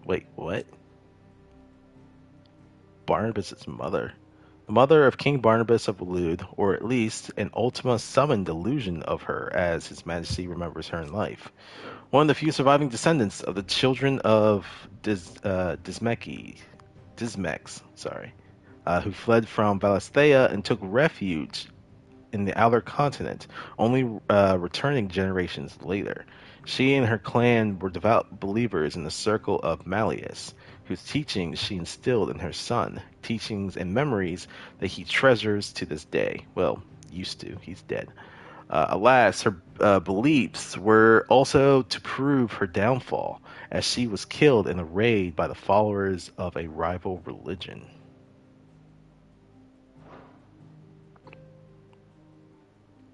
Wait, what? Barnabas' mother. The mother of King Barnabas of Lude, or at least an Ultima summoned illusion of her as His Majesty remembers her in life. One of the few surviving descendants of the children of Dismex, who fled from Valisthea and took refuge in the outer continent, only returning generations later. She and her clan were devout believers in the Circle of Malleus, whose teachings she instilled in her son, teachings and memories that he treasures to this day. Well, used to. He's dead. Alas, her beliefs were also to prove her downfall, as she was killed in a raid by the followers of a rival religion.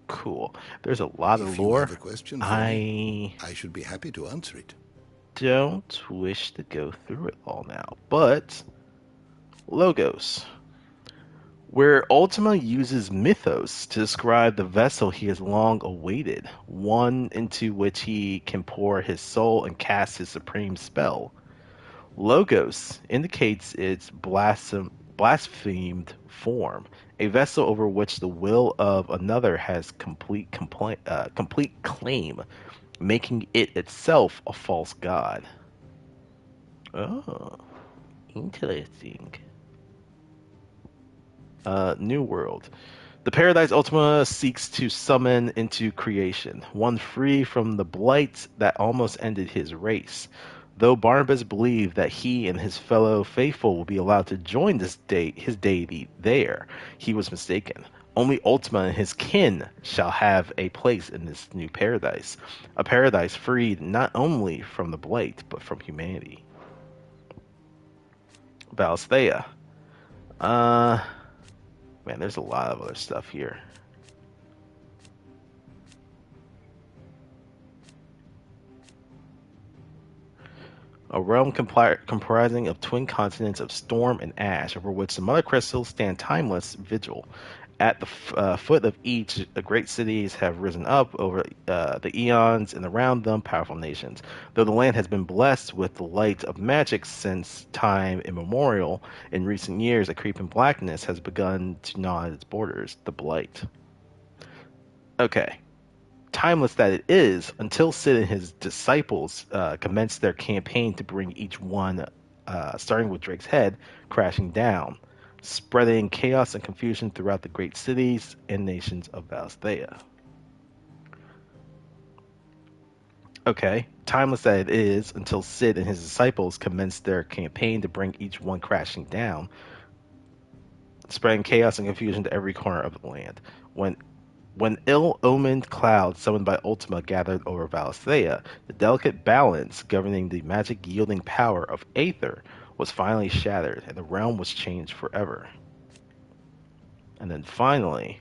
Cool. There's a lot of lore. If you have a question for me, I should be happy to answer it. Don't wish to go through it all now, but Logos, where Ultima uses mythos to describe the vessel he has long awaited, one into which he can pour his soul and cast his supreme spell. Logos indicates its blasphemed form, a vessel over which the will of another has complete claim, making it itself a false god. Oh, interesting. New World. The Paradise Ultima seeks to summon into creation, one free from the blight that almost ended his race. Though Barnabas believed that he and his fellow faithful will be allowed to join his deity there, he was mistaken. Only Ultima and his kin shall have a place in this new paradise, a paradise freed not only from the blight, but from humanity. Valisthea. Man, there's a lot of other stuff here. A realm comprising of twin continents of storm and ash, over which the mother crystals stand timeless vigil. At the foot of each, the great cities have risen up over the eons, and around them powerful nations. Though the land has been blessed with the light of magic since time immemorial, in recent years a creeping blackness has begun to gnaw at its borders, the blight. Okay. Timeless that it is, until Sid and his disciples commenced their campaign to bring each one, starting with Drake's head, crashing down, spreading chaos and confusion throughout the great cities and nations of Valisthea. Okay, timeless that it is, until Sid and his disciples commenced their campaign to bring each one crashing down, spreading chaos and confusion to every corner of the land. When ill-omened clouds summoned by Ultima gathered over Valisthea, the delicate balance governing the magic-yielding power of Aether was finally shattered, and the realm was changed forever. And then finally,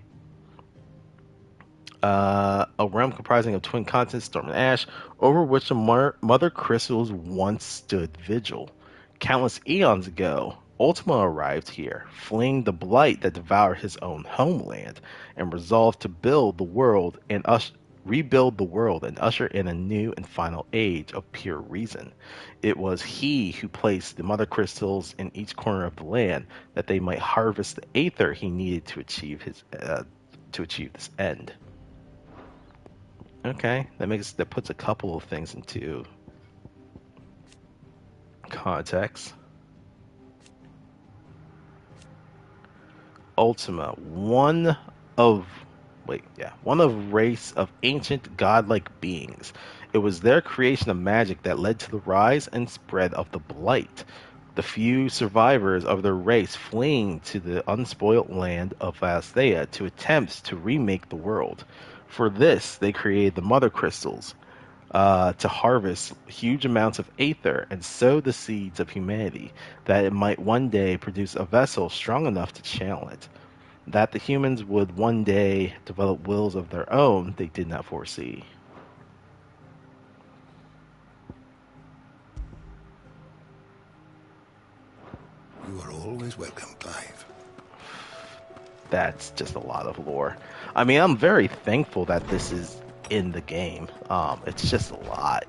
a realm comprising of twin continents, Storm and Ash, over which the Mother Crystals once stood vigil. Countless eons ago, Ultima arrived here, fleeing the blight that devoured his own homeland, and resolved to rebuild the world and usher in a new and final age of pure reason. It was he who placed the Mother Crystals in each corner of the land that they might harvest the aether he needed to achieve this end. Okay, that puts a couple of things into context. Ultima, one of race of ancient godlike beings. It was their creation of magic that led to the rise and spread of the Blight. The few survivors of their race fleeing to the unspoilt land of Althea to attempt to remake the world. For this, they created the Mother Crystals, to harvest huge amounts of aether and sow the seeds of humanity, that it might one day produce a vessel strong enough to channel it. That the humans would one day develop wills of their own, they did not foresee. You are always welcome, Clive. That's just a lot of lore. I mean, I'm very thankful that this is in the game. It's just a lot.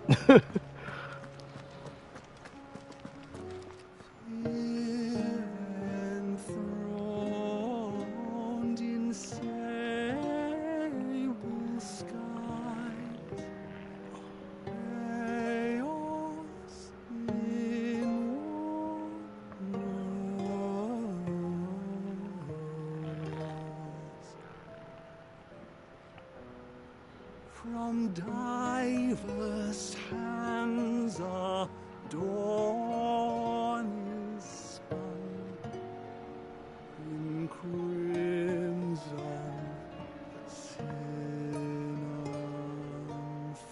From diverse hands a dawn is spun in crimson sin unfolds.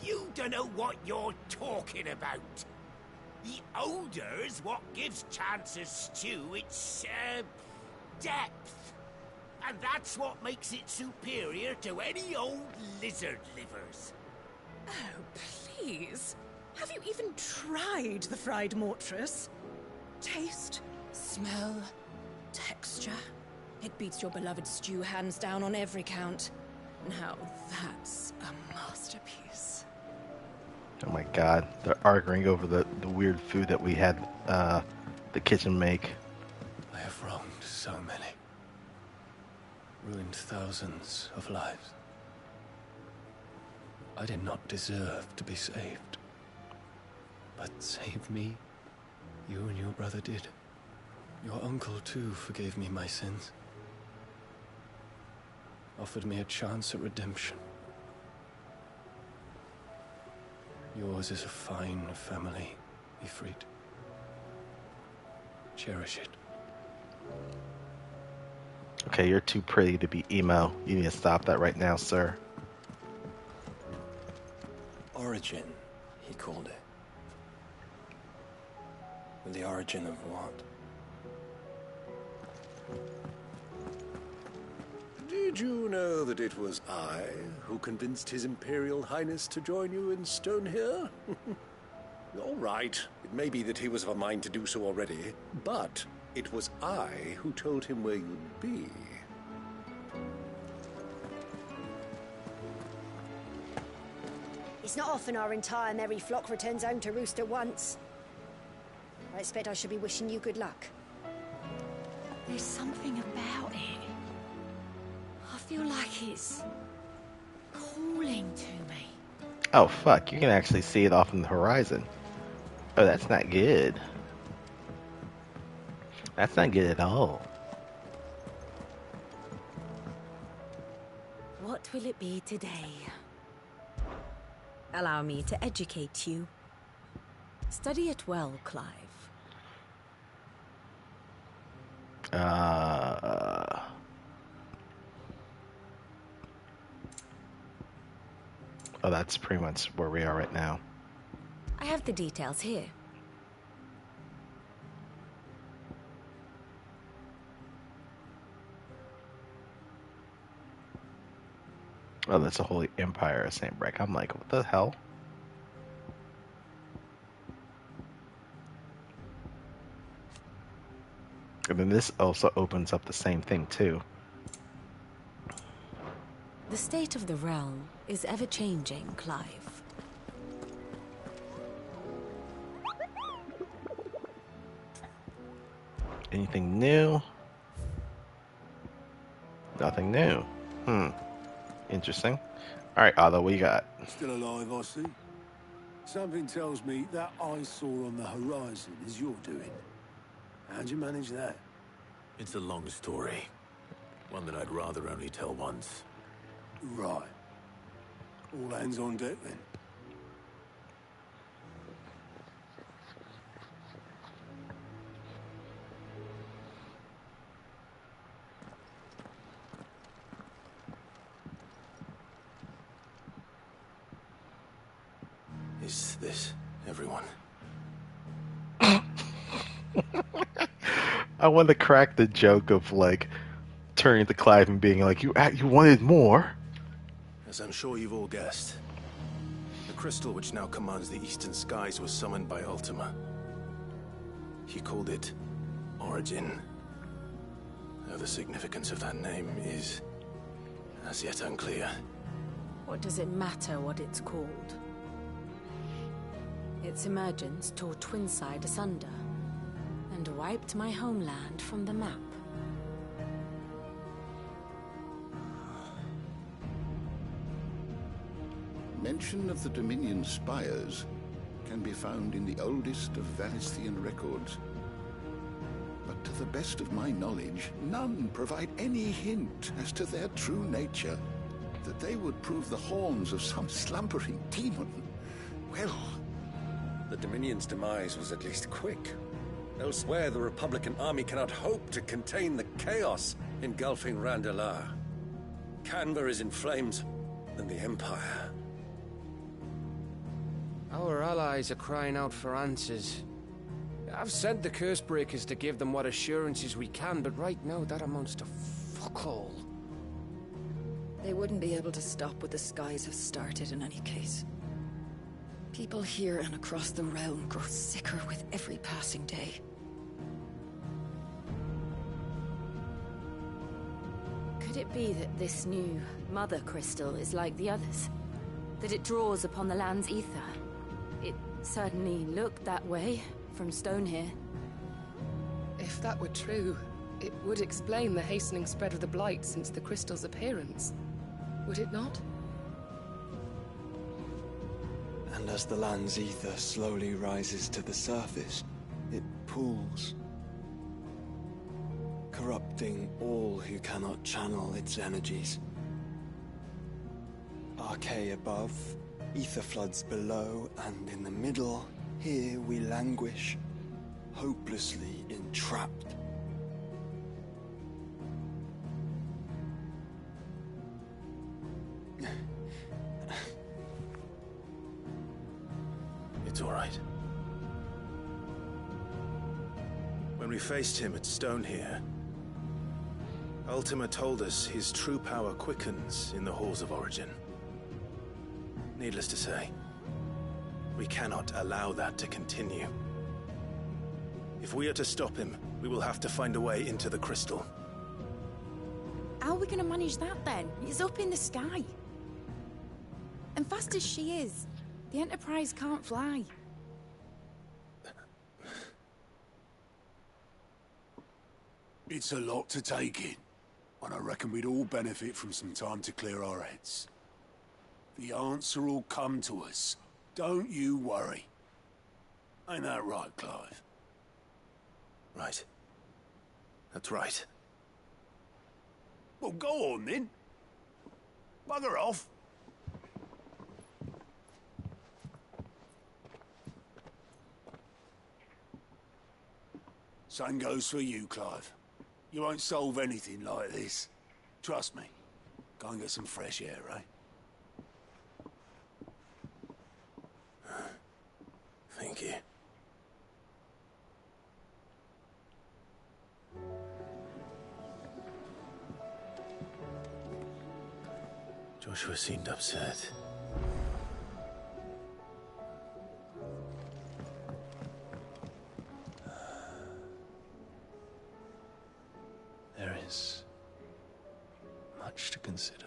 You don't know what you're talking about. The odor's what gives Chance's stew its, depth. And that's what makes it superior to any old lizard livers. Oh, please. Have you even tried the fried mortress? Taste, smell, texture. It beats your beloved stew hands down on every count. Now that's a masterpiece. Oh my god, they're arguing over the weird food that we had the kitchen make. I have wronged so many. Ruined thousands of lives. I did not deserve to be saved. But save me, you and your brother did. Your uncle too forgave me my sins. Offered me a chance at redemption. Yours is a fine family, Ifrit. Cherish it. Okay, you're too pretty to be emo. You need to stop that right now, sir. Origin, he called it. But the origin of what? Did you know that it was I who convinced His Imperial Highness to join you in Stone here? All right, it may be that he was of a mind to do so already, but it was I who told him where you'd be. It's not often our entire merry flock returns home to roost at once. I expect I should be wishing you good luck. There's something about it. I feel like it's calling to me. Oh fuck, you can actually see it off in the horizon. Oh, that's not good. That's not good at all. What will it be today? Allow me to educate you. Study it well, Clive. Oh, that's pretty much where we are right now. I have the details here. Oh, that's the Holy Empire of St. Breck. I'm like, what the hell? And then this also opens up the same thing, too. The state of the realm is ever-changing, Clive. Anything new? Nothing new. Interesting. Alright, Otto, what you got? Still alive, I see. Something tells me that eyesore on the horizon is your doing. How'd you manage that? It's a long story. One that I'd rather only tell once. Right. All hands on deck, then. Is this everyone? I want to crack the joke of, like, turning to Clive and being like, you wanted more? As I'm sure you've all guessed, the crystal which now commands the eastern skies was summoned by Ultima. He called it Origin. Though the significance of that name is as yet unclear. What does it matter what it's called? Its emergence tore Twinside asunder and wiped my homeland from the map. Mention of the Dominion spires can be found in the oldest of Valisthian records. But to the best of my knowledge, none provide any hint as to their true nature. That they would prove the horns of some slumbering demon. Well, the Dominion's demise was at least quick. Elsewhere, the Republican army cannot hope to contain the chaos engulfing Randalar. Canberra is in flames, and the Empire. Our allies are crying out for answers. I've sent the Cursebreakers to give them what assurances we can, but right now that amounts to fuck all. They wouldn't be able to stop what the skies have started in any case. People here and across the realm grow sicker with every passing day. Could it be that this new Mother Crystal is like the others? That it draws upon the land's ether? It certainly looked that way from stone here. If that were true, it would explain the hastening spread of the Blight since the crystal's appearance. Would it not? And as the land's ether slowly rises to the surface, it pools, corrupting all who cannot channel its energies. Archae above, ether floods below, and in the middle, here we languish, hopelessly entrapped. It's all right. When we faced him at Stone here, Ultima told us his true power quickens in the halls of Origin. Needless to say, we cannot allow that to continue. If we are to stop him, we will have to find a way into the crystal. How are we going to manage that then? It's up in the sky. And fast as she is, the Enterprise can't fly. It's a lot to take in, and I reckon we'd all benefit from some time to clear our heads. The answer will come to us. Don't you worry. Ain't that right, Clive? Right. That's right. Well, go on then. Bugger off. Same goes for you, Clive. You won't solve anything like this. Trust me. Go and get some fresh air, eh? Joshua seemed upset. There is much to consider.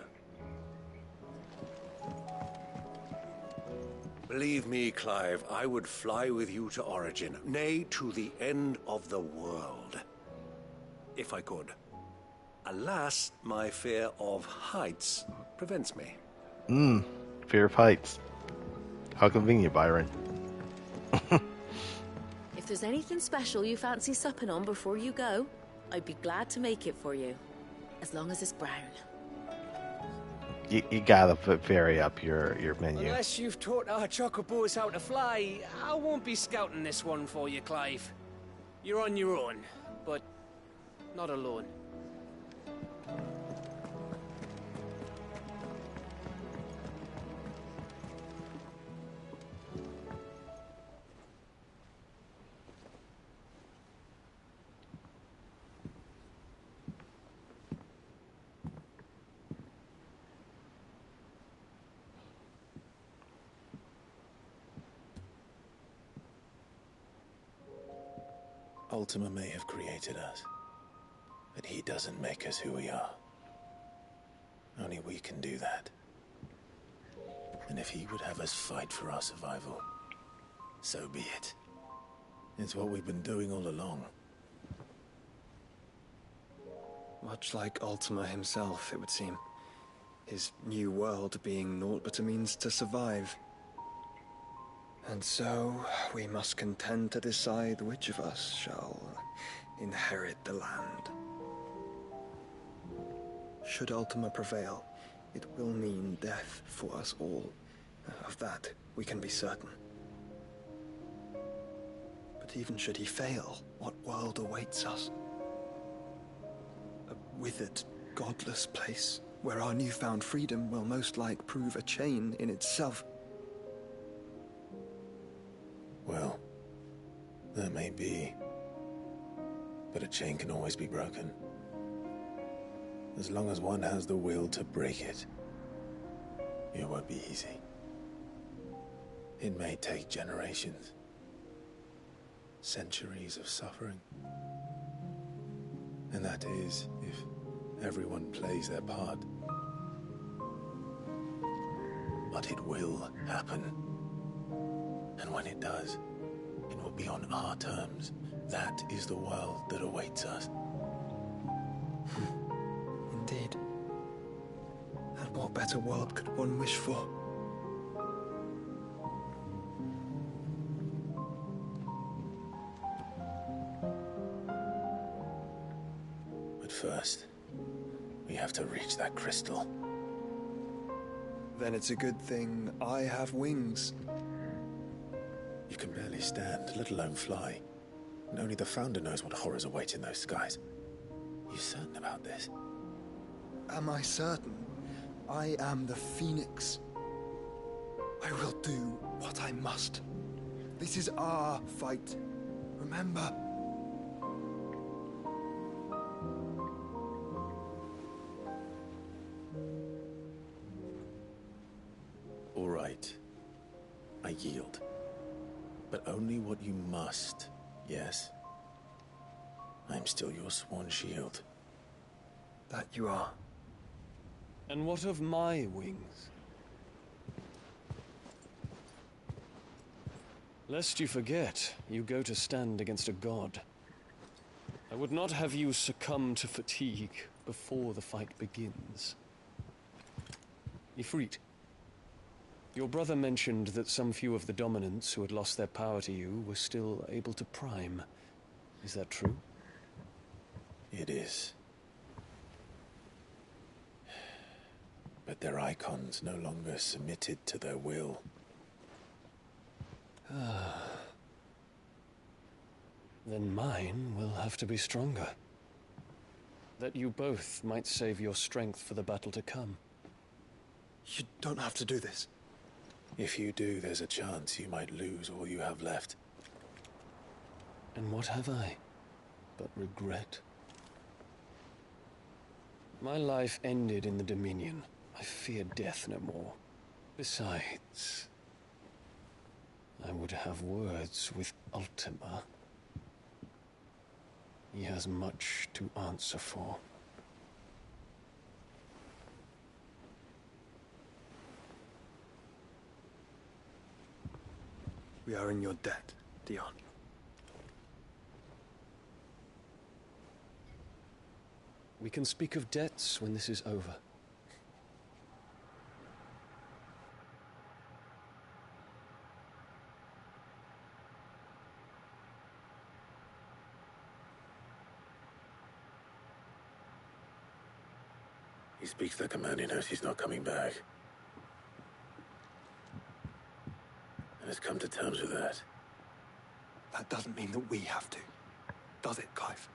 Believe me, Clive, I would fly with you to Origin, nay, to the end of the world. If I could. Alas, my fear of heights prevents me. Fear of heights. How convenient, Byron. If there's anything special you fancy supping on before you go, I'd be glad to make it for you. As long as it's brown. You gotta vary up your menu. Unless you've taught our chocobos how to fly, I won't be scouting this one for you, Clive. You're on your own, but not alone. Ultima may have created us, but he doesn't make us who we are. Only we can do that. And if he would have us fight for our survival, so be it. It's what we've been doing all along. Much like Ultima himself, it would seem. His new world being naught but a means to survive. And so, we must contend to decide which of us shall inherit the land. Should Ultima prevail, it will mean death for us all. Of that, we can be certain. But even should he fail, what world awaits us? A withered, godless place, where our newfound freedom will most like prove a chain in itself. Well, that may be. But a chain can always be broken. As long as one has the will to break it. It won't be easy. It may take generations. Centuries of suffering. And that is, if everyone plays their part. But it will happen. And when it does, it will be on our terms. That is the world that awaits us. Indeed. And what better world could one wish for? But first, we have to reach that crystal. Then it's a good thing I have wings. You can barely stand, let alone fly. And only the Founder knows what horrors await in those skies. Are you certain about this? Am I certain? I am the Phoenix. I will do what I must. This is our fight. Remember? All right. I yield. But only what you must, yes? I'm still your sworn shield. That you are. And what of my wings? Lest you forget, you go to stand against a god. I would not have you succumb to fatigue before the fight begins. Ifrit, your brother mentioned that some few of the dominants who had lost their power to you were still able to prime. Is that true? It is. But their icons no longer submitted to their will. Then mine will have to be stronger. That you both might save your strength for the battle to come. You don't have to do this. If you do, there's a chance you might lose all you have left. And what have I but regret? My life ended in the Dominion, I fear death no more. Besides, I would have words with Ultima. He has much to answer for. We are in your debt, Dion. We can speak of debts when this is over. He speaks like a man who knows he's not coming back. And has come to terms with that. That doesn't mean that we have to, does it, Clive?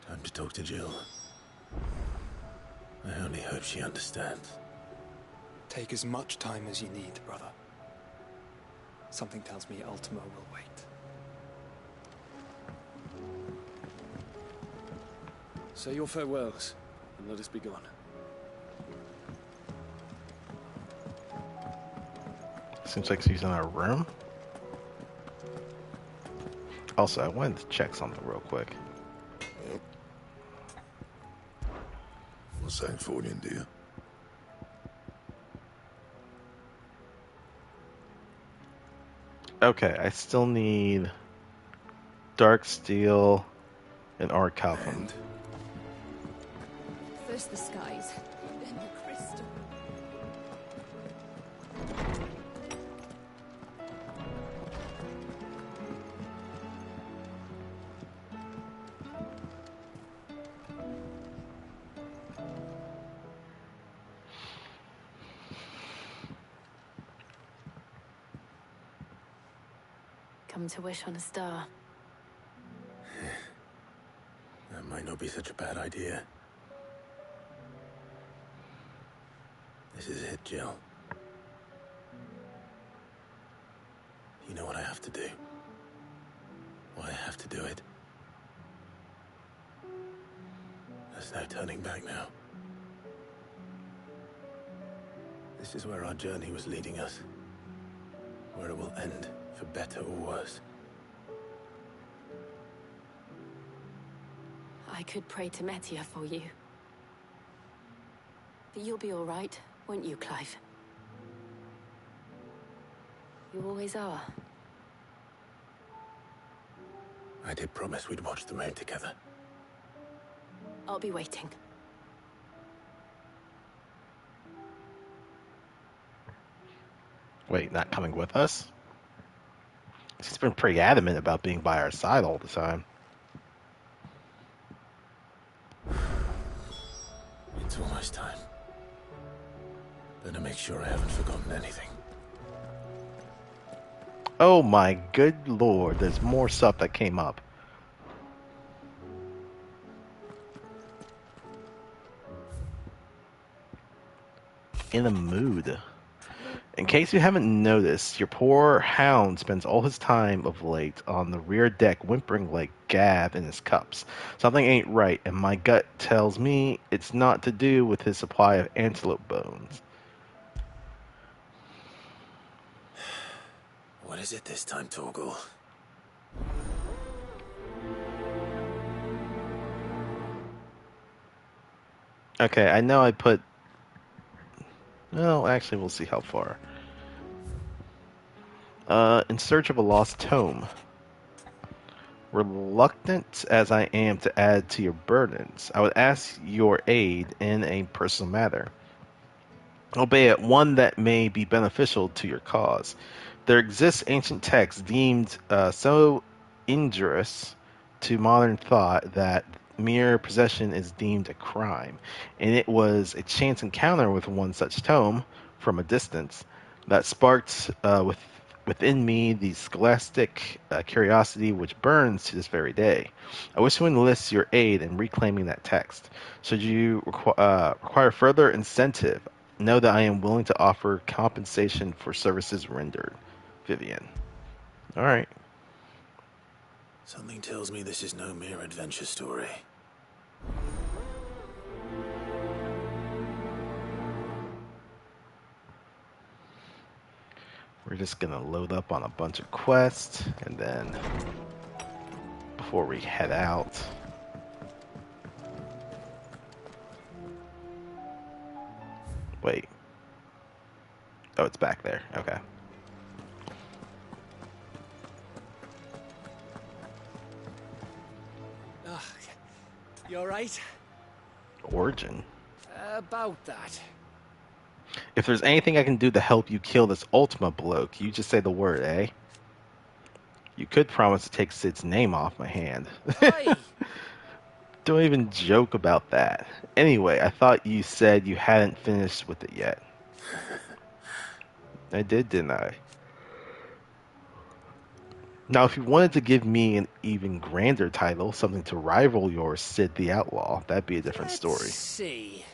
Time to talk to Jill. I only hope she understands. Take as much time as you need, brother. Something tells me Ultima will wait. Say your farewells, and let us be gone. Seems like she's in our room. Also, I wanted to check something real quick. What's that for, dear? Okay, I still need Dark Steel and Orichalcum. First the skies, then the crystal. Come to wish on a star. That might not be such a bad idea. This is it, Jill. You know what I have to do. Why I have to do it. There's no turning back now. This is where our journey was leading us. Where it will end, for better or worse. I could pray to Metia for you. But you'll be all right, won't you, Clive? You always are. I did promise we'd watch the moon together. I'll be waiting. Wait, not coming with us? She's been pretty adamant about being by our side all the time. It's almost time. Better make sure I haven't forgotten anything. Oh my good lord, there's more stuff that came up. In a mood. In case you haven't noticed, your poor hound spends all his time of late on the rear deck whimpering like Gav in his cups. Something ain't right, and my gut tells me it's not to do with his supply of antelope bones. What is it this time, Torgal? Okay, I know I put... Well, actually, we'll see how far. In search of a lost tome. Reluctant as I am to add to your burdens, I would ask your aid in a personal matter, albeit one that may be beneficial to your cause. There exists ancient texts deemed so injurious to modern thought that mere possession is deemed a crime, and it was a chance encounter with one such tome from a distance that sparked within me the scholastic curiosity which burns to this very day. I wish to enlist your aid in reclaiming that text. Should you require further incentive, know that I am willing to offer compensation for services rendered. Vivian. Alright. Something tells me this is no mere adventure story. We're just gonna load up on a bunch of quests, and then before we head out, wait. Oh, it's back there. Okay. You alright? Origin. About that. If there's anything I can do to help you kill this Ultima bloke, you just say the word, eh? You could promise to take Sid's name off my hand. Don't even joke about that. Anyway, I thought you said you hadn't finished with it yet. I did, didn't I? Now, if you wanted to give me an even grander title, something to rival your Sid the Outlaw, that'd be a different story. Let's see.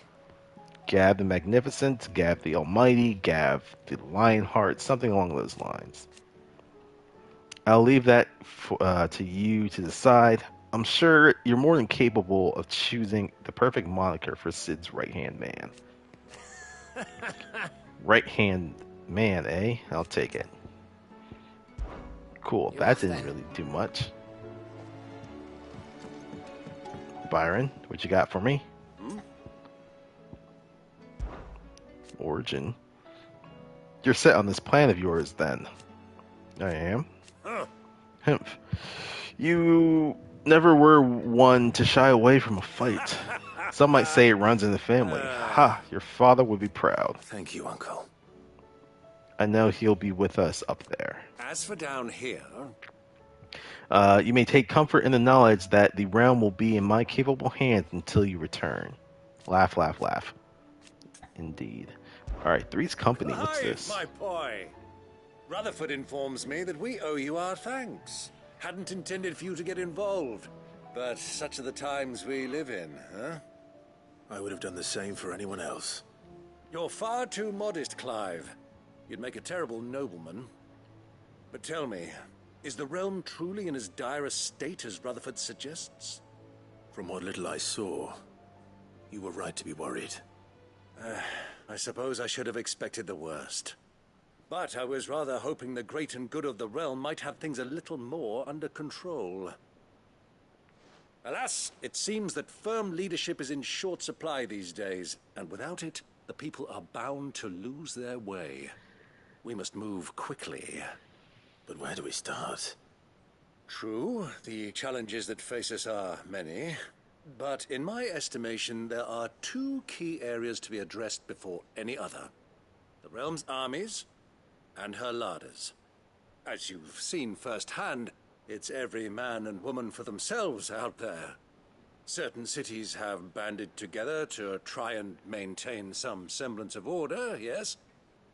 Gav the Magnificent, Gav the Almighty, Gav the Lionheart, something along those lines. I'll leave that to you to decide. I'm sure you're more than capable of choosing the perfect moniker for Sid's right-hand man. Right-hand man, eh? I'll take it. Cool, that didn't really do much. Byron, what you got for me? Origin. You're set on this plan of yours, then. I am. Hemp. You never were one to shy away from a fight. Some might say it runs in the family. Ha! Your father would be proud. Thank you, Uncle. I know he'll be with us up there. As for down here... you may take comfort in the knowledge that the realm will be in my capable hands until you return. Laugh, laugh, laugh. Indeed. Alright, Three's Company, what's this? My boy. Rutherford informs me that we owe you our thanks. Hadn't intended for you to get involved, but such are the times we live in, huh? I would have done the same for anyone else. You're far too modest, Clive. You'd make a terrible nobleman. But tell me, is the realm truly in as dire a state as Rutherford suggests? From what little I saw, you were right to be worried. I suppose I should have expected the worst. But I was rather hoping the great and good of the realm might have things a little more under control. Alas, it seems that firm leadership is in short supply these days, and without it, the people are bound to lose their way. We must move quickly. But where do we start? True, the challenges that face us are many. But in my estimation, there are two key areas to be addressed before any other. The realm's armies and her larders. As you've seen firsthand, it's every man and woman for themselves out there. Certain cities have banded together to try and maintain some semblance of order, yes,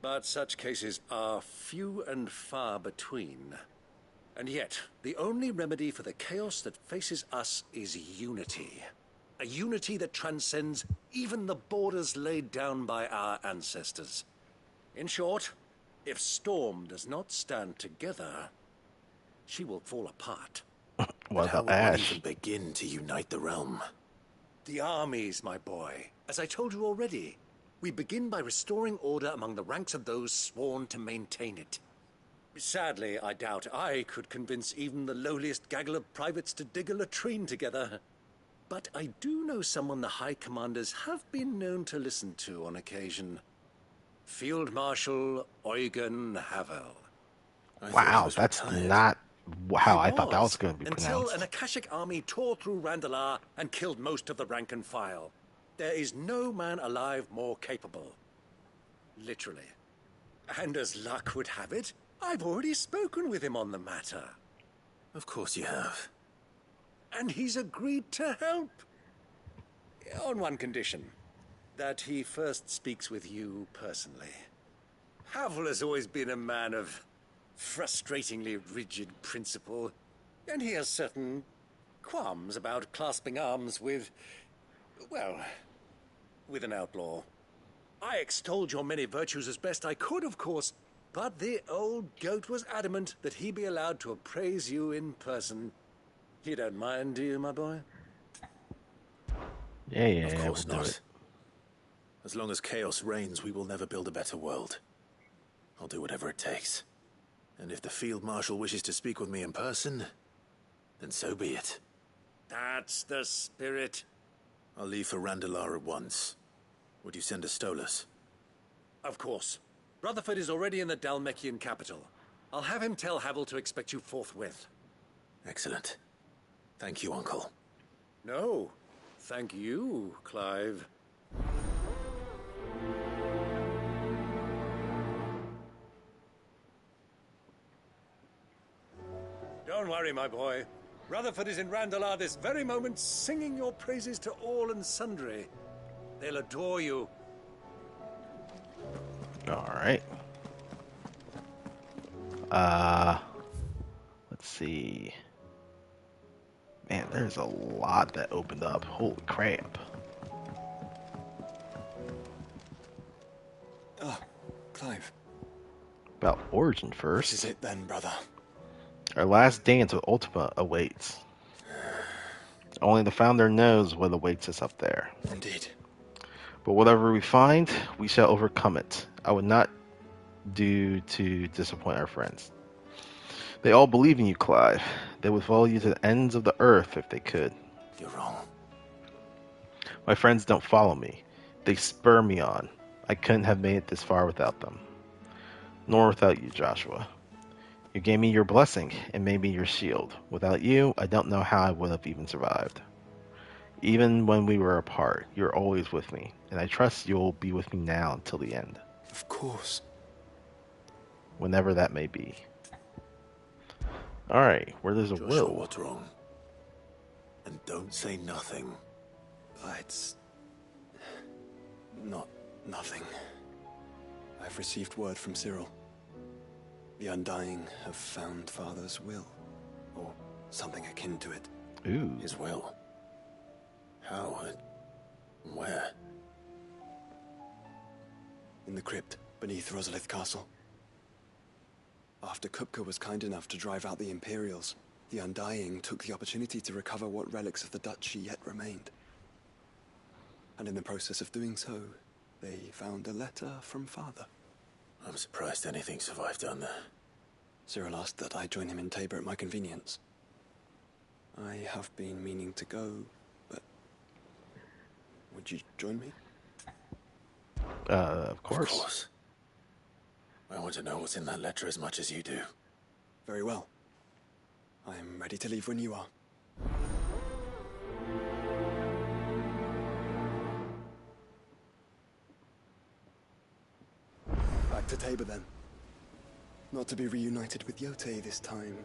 but such cases are few and far between. And yet, the only remedy for the chaos that faces us is unity. A unity that transcends even the borders laid down by our ancestors. In short, if Storm does not stand together, she will fall apart. Well, how will Ash. one even begin to unite the realm? The armies, my boy. As I told you already, we begin by restoring order among the ranks of those sworn to maintain it. Sadly, I doubt I could convince even the lowliest gaggle of privates to dig a latrine together. But I do know someone the High Commanders have been known to listen to on occasion. Field Marshal Eugen Havel. Wow, that's not how I thought that was going to be Until pronounced. an Akashic army tore through Randalar and killed most of the rank and file. There is no man alive more capable. Literally. And as luck would have it, I've already spoken with him on the matter. Of course you have. And he's agreed to help. On one condition. That he first speaks with you personally. Havel has always been a man of frustratingly rigid principle, and he has certain qualms about clasping arms with, well, with an outlaw. I extolled your many virtues as best I could, of course, but the old goat was adamant that he be allowed to appraise you in person. You don't mind, do you, my boy? Yeah, Of course we'll do not. it. As long as chaos reigns, we will never build a better world. I'll do whatever it takes. And if the Field Marshal wishes to speak with me in person, then so be it. That's the spirit. I'll leave for Randalar at once. Would you send a Stolas? Of course. Rutherford is already in the Dalmekian capital. I'll have him tell Havel to expect you forthwith. Excellent. Thank you, Uncle. No, thank you, Clive. Don't worry, my boy. Rutherford is in Randalar this very moment, singing your praises to all and sundry. They'll adore you. Alright. Let's see. Man, there's a lot that opened up. Holy crap. Ah, Clive. About Origin first. This is it then, brother. Our last dance with Ultima awaits. Only the Founder knows what awaits us up there. Indeed. But whatever we find, we shall overcome it. I would not do to disappoint our friends. They all believe in you, Clive. They would follow you to the ends of the earth if they could. You're wrong. My friends don't follow me. They spur me on. I couldn't have made it this far without them. Nor without you, Joshua. You gave me your blessing and made me your shield. Without you, I don't know how I would have even survived. Even when we were apart, you're always with me, and I trust you'll be with me now until the end. Of course. Whenever that may be. Alright, where there's a Joshua, will. what's wrong? And don't say nothing. It's... nothing. I've received word from Cyril. The Undying have found Father's will. Or something akin to it. Ooh. His will? How? Where? In the crypt beneath Rosalith Castle. After Kupka was kind enough to drive out the Imperials, the Undying took the opportunity to recover what relics of the duchy yet remained. And in the process of doing so, they found a letter from Father. I'm surprised anything survived down there. Cyril asked that I join him in Tabor at my convenience. I have been meaning to go, but... would you join me? Of course. Of course. I want to know what's in that letter as much as you do. Very well. I'm ready to leave when you are. Back to Tabor then. Not to be reunited with Yote this time,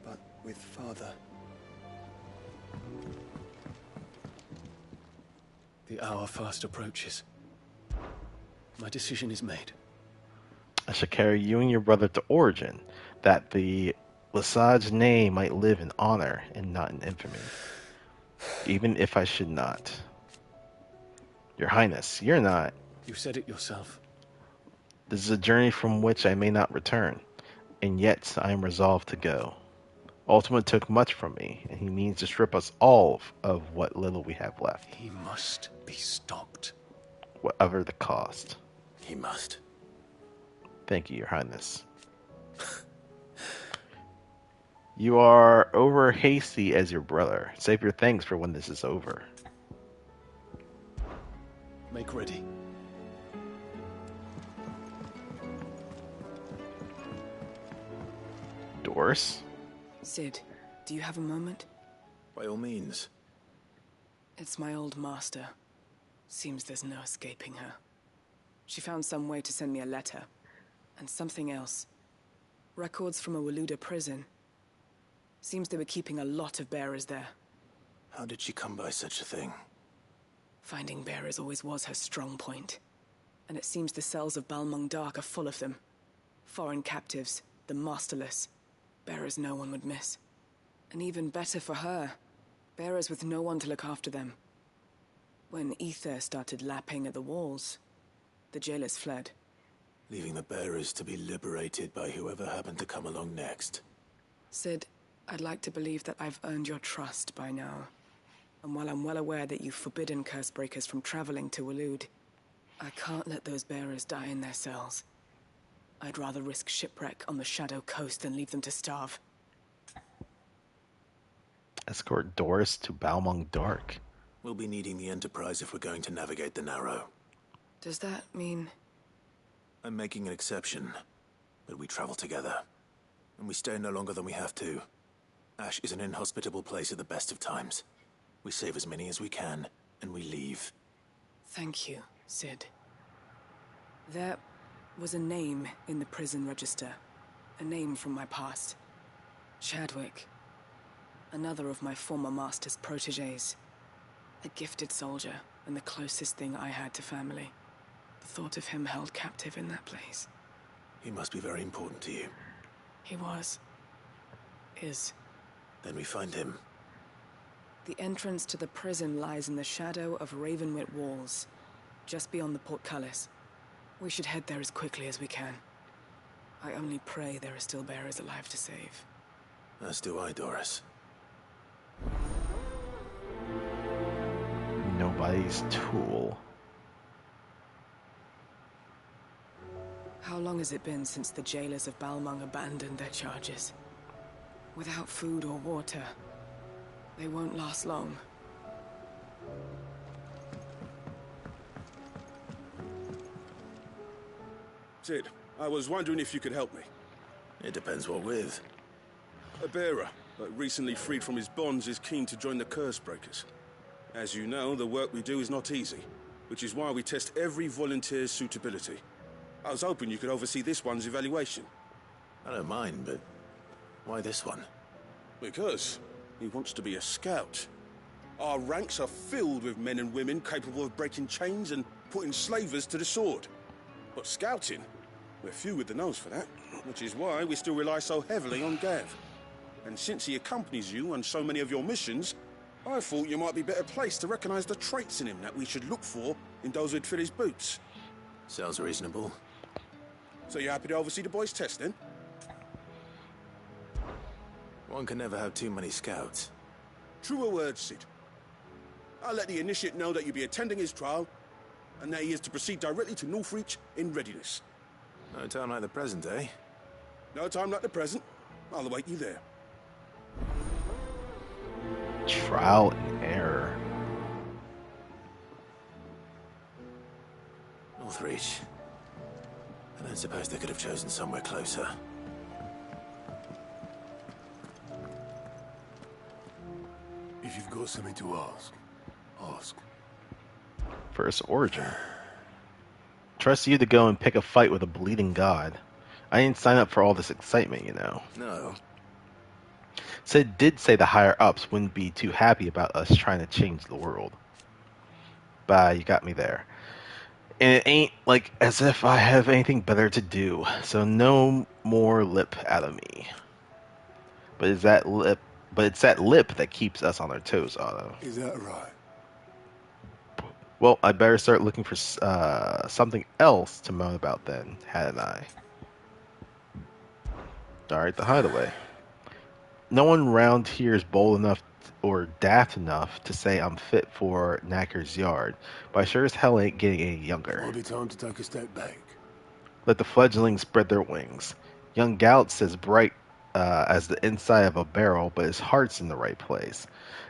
but with Father. The hour fast approaches. My decision is made. I shall carry you and your brother to Origin, that the Lesage name might live in honor and not in infamy. Even if I should not. Your Highness, you're not. You said it yourself. This is a journey from which I may not return, and yet I am resolved to go. Ultima took much from me, and he means to strip us all of what little we have left. He must be stopped. Whatever the cost. He must. Thank you, Your Highness. You are over hasty as your brother. Save your thanks for when this is over. Make ready. Doris? Sid, do you have a moment? By all means. It's my old master. Seems there's no escaping her. She found some way to send me a letter. And something else. Records from a Waluda prison. Seems they were keeping a lot of bearers there. How did she come by such a thing? Finding bearers always was her strong point. And it seems the cells of Balmung Dark are full of them. Foreign captives, the masterless. Bearers no one would miss. And even better for her, bearers with no one to look after them. When ether started lapping at the walls, the jailers fled. Leaving the bearers to be liberated by whoever happened to come along next. Sid, I'd like to believe that I've earned your trust by now. And while I'm well aware that you've forbidden Cursebreakers from traveling to Waloed, I can't let those bearers die in their cells. I'd rather risk shipwreck on the Shadow Coast than leave them to starve. Escort Doris to Balmung Dark. We'll be needing the Enterprise if we're going to navigate the Narrow. Does that mean... I'm making an exception, but we travel together. And we stay no longer than we have to. Ash is an inhospitable place at the best of times. We save as many as we can, and we leave. Thank you, Sid. There was a name in the prison register. A name from my past. Chadwick. Another of my former master's protégés. A gifted soldier, and the closest thing I had to family. The thought of him held captive in that place. He must be very important to you. He was. Is. Then we find him. The entrance to the prison lies in the shadow of Ravenwit Walls, just beyond the portcullis. We should head there as quickly as we can. I only pray there are still bearers alive to save. As do I, Doris. Nobody's tool. How long has it been since the jailers of Balmung abandoned their charges? Without food or water, they won't last long. Sid, I was wondering if you could help me. It depends what with. A bearer, but recently freed from his bonds, is keen to join the Curse Breakers. As you know, the work we do is not easy, which is why we test every volunteer's suitability. I was hoping you could oversee this one's evaluation. I don't mind, but why this one? Because he wants to be a scout. Our ranks are filled with men and women capable of breaking chains and putting slavers to the sword. But scouting, we're few with the nose for that, which is why we still rely so heavily on Gav. And since he accompanies you on so many of your missions, I thought you might be better placed to recognize the traits in him that we should look for in those who'd fill his boots. Sounds reasonable. So you happy to oversee the boys' test, then? One can never have too many scouts. Truer words, Sid. I'll let the initiate know that you'll be attending his trial, and that he is to proceed directly to Northreach in readiness. No time like the present, eh? No time like the present. I'll await you there. Trial and error. Northreach. I don't suppose they could have chosen somewhere closer. If you've got something to ask, ask. First origin. Trust you to go and pick a fight with a bleeding god. I didn't sign up for all this excitement, you know. No. Sid did say the higher-ups wouldn't be too happy about us trying to change the world. Bah, you got me there. And it ain't like as if I have anything better to do, so no more lip out of me. But it's that lip that keeps us on our toes, Otto. Is that right? Well, I better start looking for something else to moan about then, hadn't I? Alright, the hideaway. No one round here is bold enough or daft enough to say I'm fit for Knacker's yard, but I sure as hell ain't getting any younger. Might be time to take a step back. Let the fledglings spread their wings. Young Gout's as bright as the inside of a barrel, but his heart's in the right place,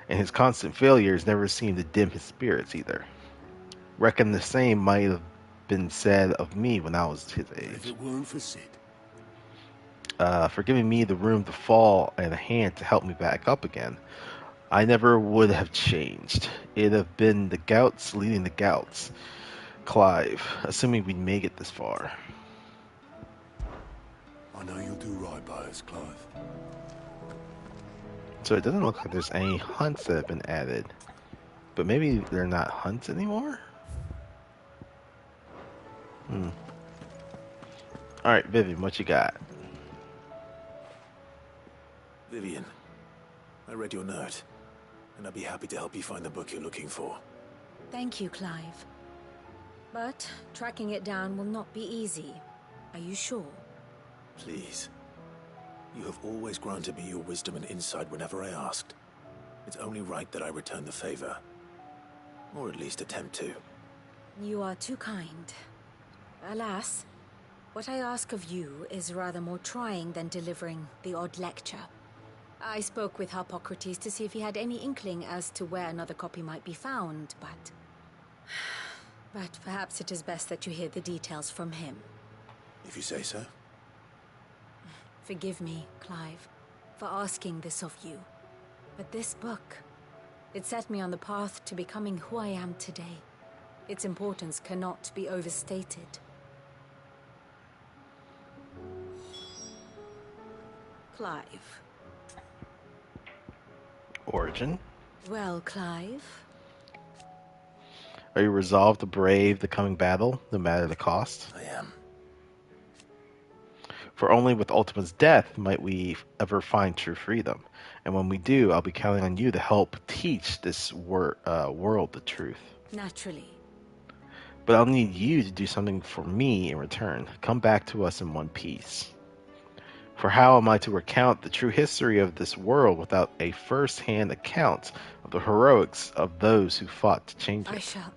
and his constant failures never seem to dim his spirits either. Reckon the same might have been said of me when I was his age. If it weren't for Sid. For giving me the room to fall and a hand to help me back up again, I never would have changed. It'd have been the Gouts leading the Gouts. Clive, assuming we'd make it this far. I know you'll do right by us, Clive. So it doesn't look like there's any hunts that have been added. But maybe they're not hunts anymore? Alright, Vivian, what you got? Vivian, I read your note, and I'd be happy to help you find the book you're looking for. Thank you, Clive. But tracking it down will not be easy. Are you sure? Please. You have always granted me your wisdom and insight whenever I asked. It's only right that I return the favor. Or at least attempt to. You are too kind. Alas, What I ask of you is rather more trying than delivering the odd lecture. I spoke with Harpocrates to see if he had any inkling as to where another copy might be found, but... But perhaps it is best that you hear the details from him. If you say so. Forgive me, Clive, for asking this of you. But this book, it set me on the path to becoming who I am today. Its importance cannot be overstated. Clive. Origin? Well, Clive? Are you resolved to brave the coming battle, no matter the cost? I am. For only with Ultima's death might we ever find true freedom. And when we do, I'll be counting on you to help teach this world the truth. Naturally. But I'll need you to do something for me in return. Come back to us in one piece. For how am I to recount the true history of this world without a first-hand account of the heroics of those who fought to change it? I shall.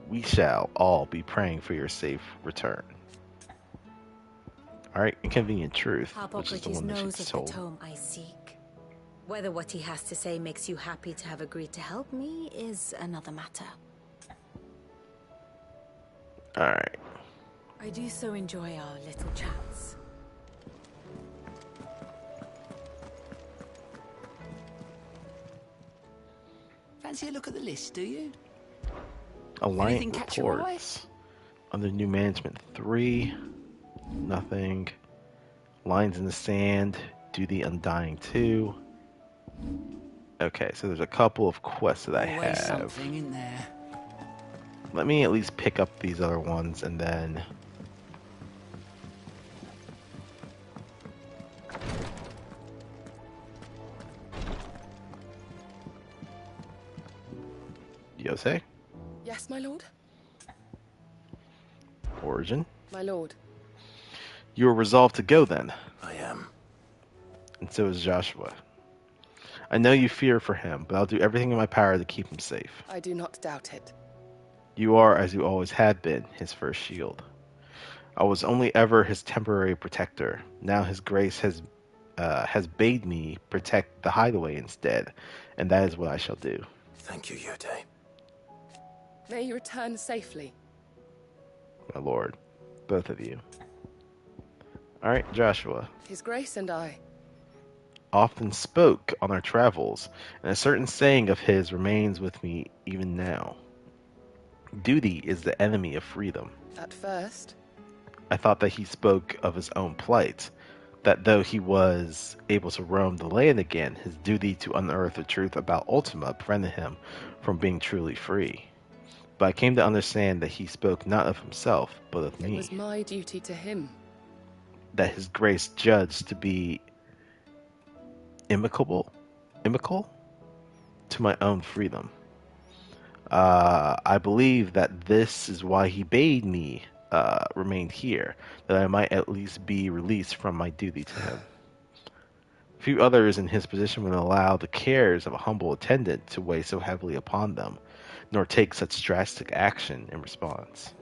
We shall all be praying for your safe return. Alright, Inconvenient Truth, which is the Harpocrates one that knows she's of told. the tome I seek. Whether what he has to say makes you happy to have agreed to help me is another matter. Alright. I do so enjoy our little chats. Fancy a look at the list, do you? Alliant Anything catch your eye? reports. Under new management 3. Nothing. Lines in the Sand. Do the Undying 2. Okay, so there's a couple of quests that I Always have. something in there. Let me at least pick up these other ones and then... Yosei? Yes, my lord? Origin? My lord. You are resolved to go then. I am. And so is Joshua. I know you fear for him, but I'll do everything in my power to keep him safe. I do not doubt it. You are, as you always have been, his first shield. I was only ever his temporary protector. Now his grace has bade me protect the hideaway instead, and that is what I shall do. Thank you, Yotei. May you return safely. My lord, both of you. Alright, Joshua. His grace and I. Often spoke on our travels, and a certain saying of his remains with me even now. Duty is the enemy of freedom. At first. I thought that he spoke of his own plight, that though he was able to roam the land again, his duty to unearth the truth about Ultima prevented him from being truly free. But I came to understand that he spoke not of himself, but of me. It was my duty to him. That his grace judged to be inimical to my own freedom. I believe that this is why he bade me remain here, that I might at least be released from my duty to him. Few others in his position would allow the cares of a humble attendant to weigh so heavily upon them, nor take such drastic action in response.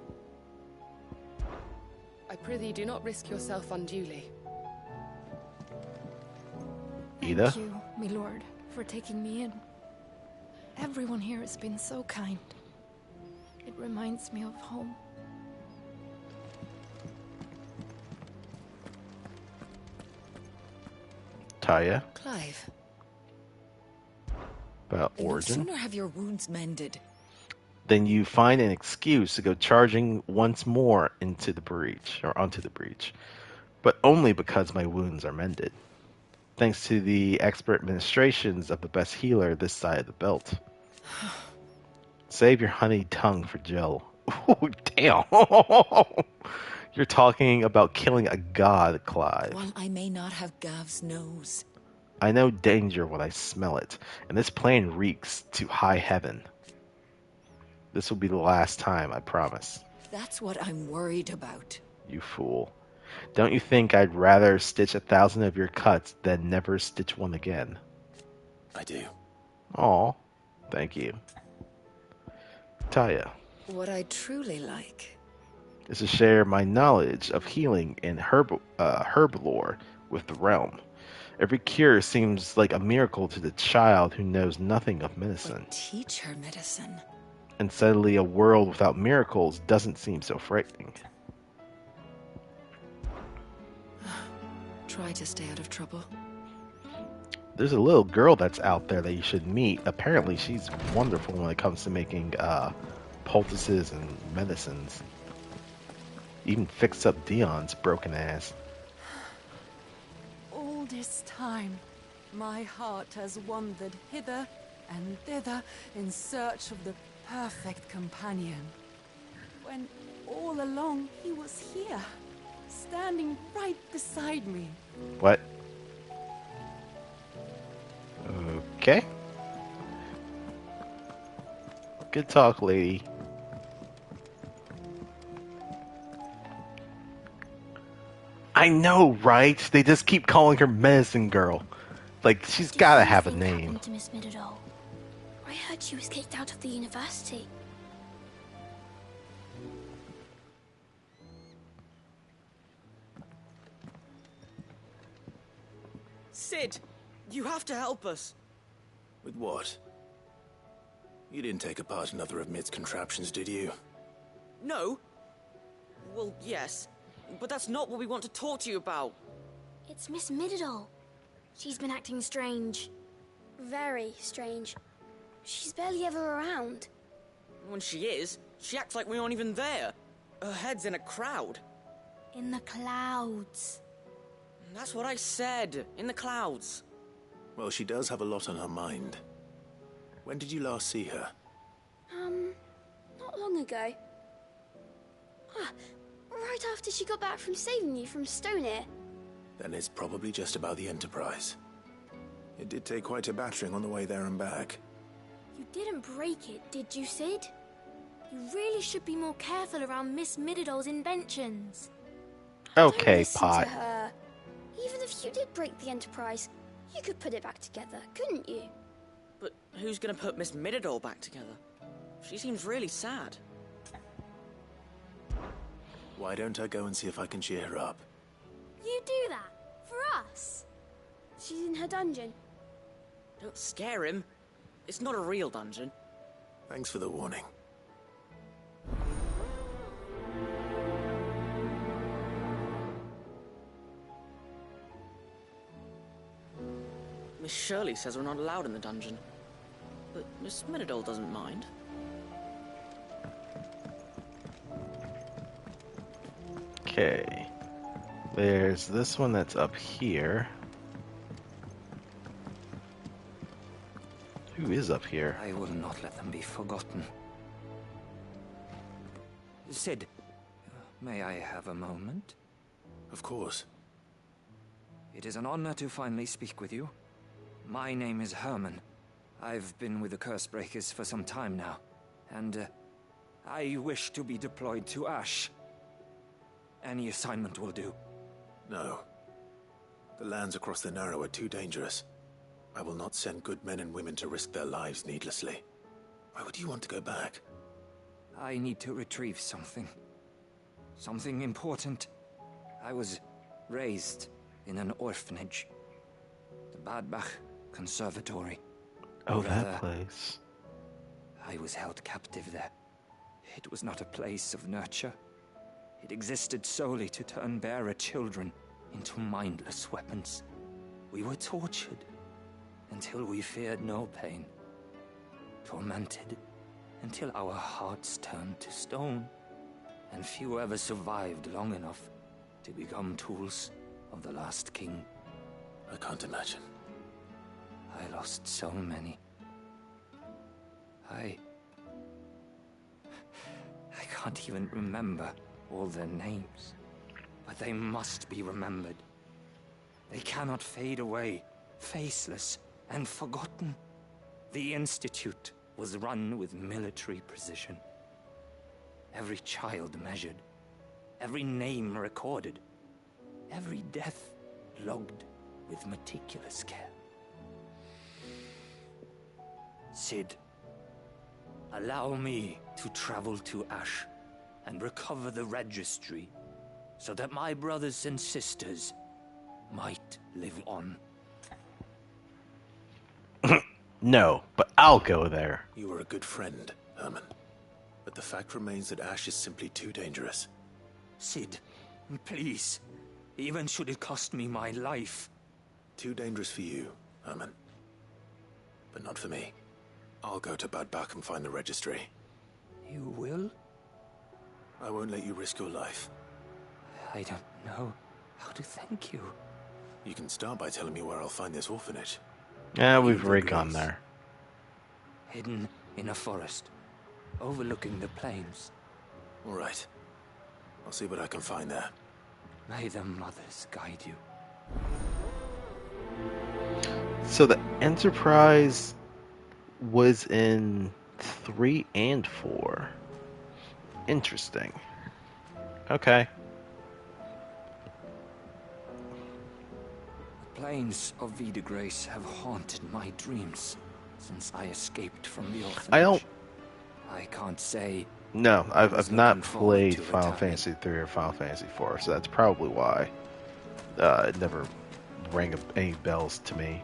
I prithee do not risk yourself unduly. Ida? Thank you, my lord, for taking me in. Everyone here has been so kind. It reminds me of home. Taya? Clive. About You'd Origin? sooner have your wounds mended. Then you find an excuse to go charging once more into the breach, or onto the breach, but only because my wounds are mended. Thanks to the expert administrations of the best healer this side of the belt. Save your honeyed tongue for Jill. Ooh, damn. You're talking about killing a god, Clive. While I may not have Gav's nose. I know danger when I smell it, and this plane reeks to high heaven. This will be the last time, I promise. That's what I'm worried about. You fool. Don't you think I'd rather stitch 1,000 of your cuts than never stitch one again? I do. Aw, thank you. Taya. What I truly like is to share my knowledge of healing and herb lore with the realm. Every cure seems like a miracle to the child who knows nothing of medicine. But teach her medicine. And suddenly a world without miracles doesn't seem so frightening. Try to stay out of trouble. There's a little girl that's out there that you should meet. Apparently she's wonderful when it comes to making poultices and medicines. Even fixed up Dion's broken ass. All this time, my heart has wandered hither and thither in search of the perfect companion. When all along he was here, standing right beside me. What? Okay. Good talk, lady. I know, right? They just keep calling her Medicine Girl. Like, she's gotta have a name. Happened to Miss Middledore? I heard she was kicked out of the university. Sid, you have to help us. With what? You didn't take apart another of Mid's contraptions, did you? No. Well, yes. But that's not what we want to talk to you about. It's Miss Middledore. She's been acting strange. Very strange. She's barely ever around. When she is, she acts like we aren't even there. Her head's in a crowd. In the clouds. That's what I said. In the clouds. Well, she does have a lot on her mind. When did you last see her? Not long ago. Right after she got back from saving you from Stoneir. Then it's probably just about the Enterprise. It did take quite a battering on the way there and back. You didn't break it, did you, Sid? You really should be more careful around Miss Middeldore's inventions. Okay, Don't listen Pot. to her. Even if you did break the Enterprise, you could put it back together, couldn't you? But who's gonna put Miss Middledore back together? She seems really sad. Why don't I go and see if I can cheer her up? You do that? For us? She's in her dungeon. Don't scare him. It's not a real dungeon. Thanks for the warning. Miss Shirley says we're not allowed in the dungeon. But Miss Middledore doesn't mind. Okay. There's this one that's up here. Who is up here? I will not let them be forgotten. Sid, may I have a moment? Of course. It is an honor to finally speak with you. My name is Herman. I've been with the Cursebreakers for some time now, and I wish to be deployed to Ash. Any assignment will do. No. The lands across the Narrow are too dangerous. I will not send good men and women to risk their lives needlessly. Why would you want to go back? I need to retrieve something. Something important. I was raised in an orphanage. The Badbach Conservatory. Oh, that place. I was held captive there. It was not a place of nurture. It existed solely to turn bearer children into mindless weapons. We were tortured until we feared no pain. Tormented until our hearts turned to stone. And few ever survived long enough to become tools of the last king. I can't imagine. I lost so many. I can't even remember all their names. But they must be remembered. They cannot fade away, faceless and forgotten. The Institute was run with military precision. Every child measured, every name recorded, every death logged with meticulous care. Sid, allow me to travel to Ash and recover the registry, so that my brothers and sisters might live on. No, but I'll go there. You were a good friend, Herman. But the fact remains that Ash is simply too dangerous. Sid, please. Even should it cost me my life. Too dangerous for you, Herman. But not for me. I'll go to Bad Bach and find the registry. You will? I won't let you risk your life. I don't know how to thank you. You can start by telling me where I'll find this orphanage. Yeah, we've already gone there. Hidden in a forest, overlooking the plains. All right. I'll see what I can find there. May the mothers guide you. So the Enterprise was in 3 and 4. Interesting. Okay. The plains of Vida Grace have haunted my dreams since I escaped from the orphanage. I can't say. No, I've not played Final Fantasy 3 or Final Fantasy 4, so that's probably why it never rang any bells to me.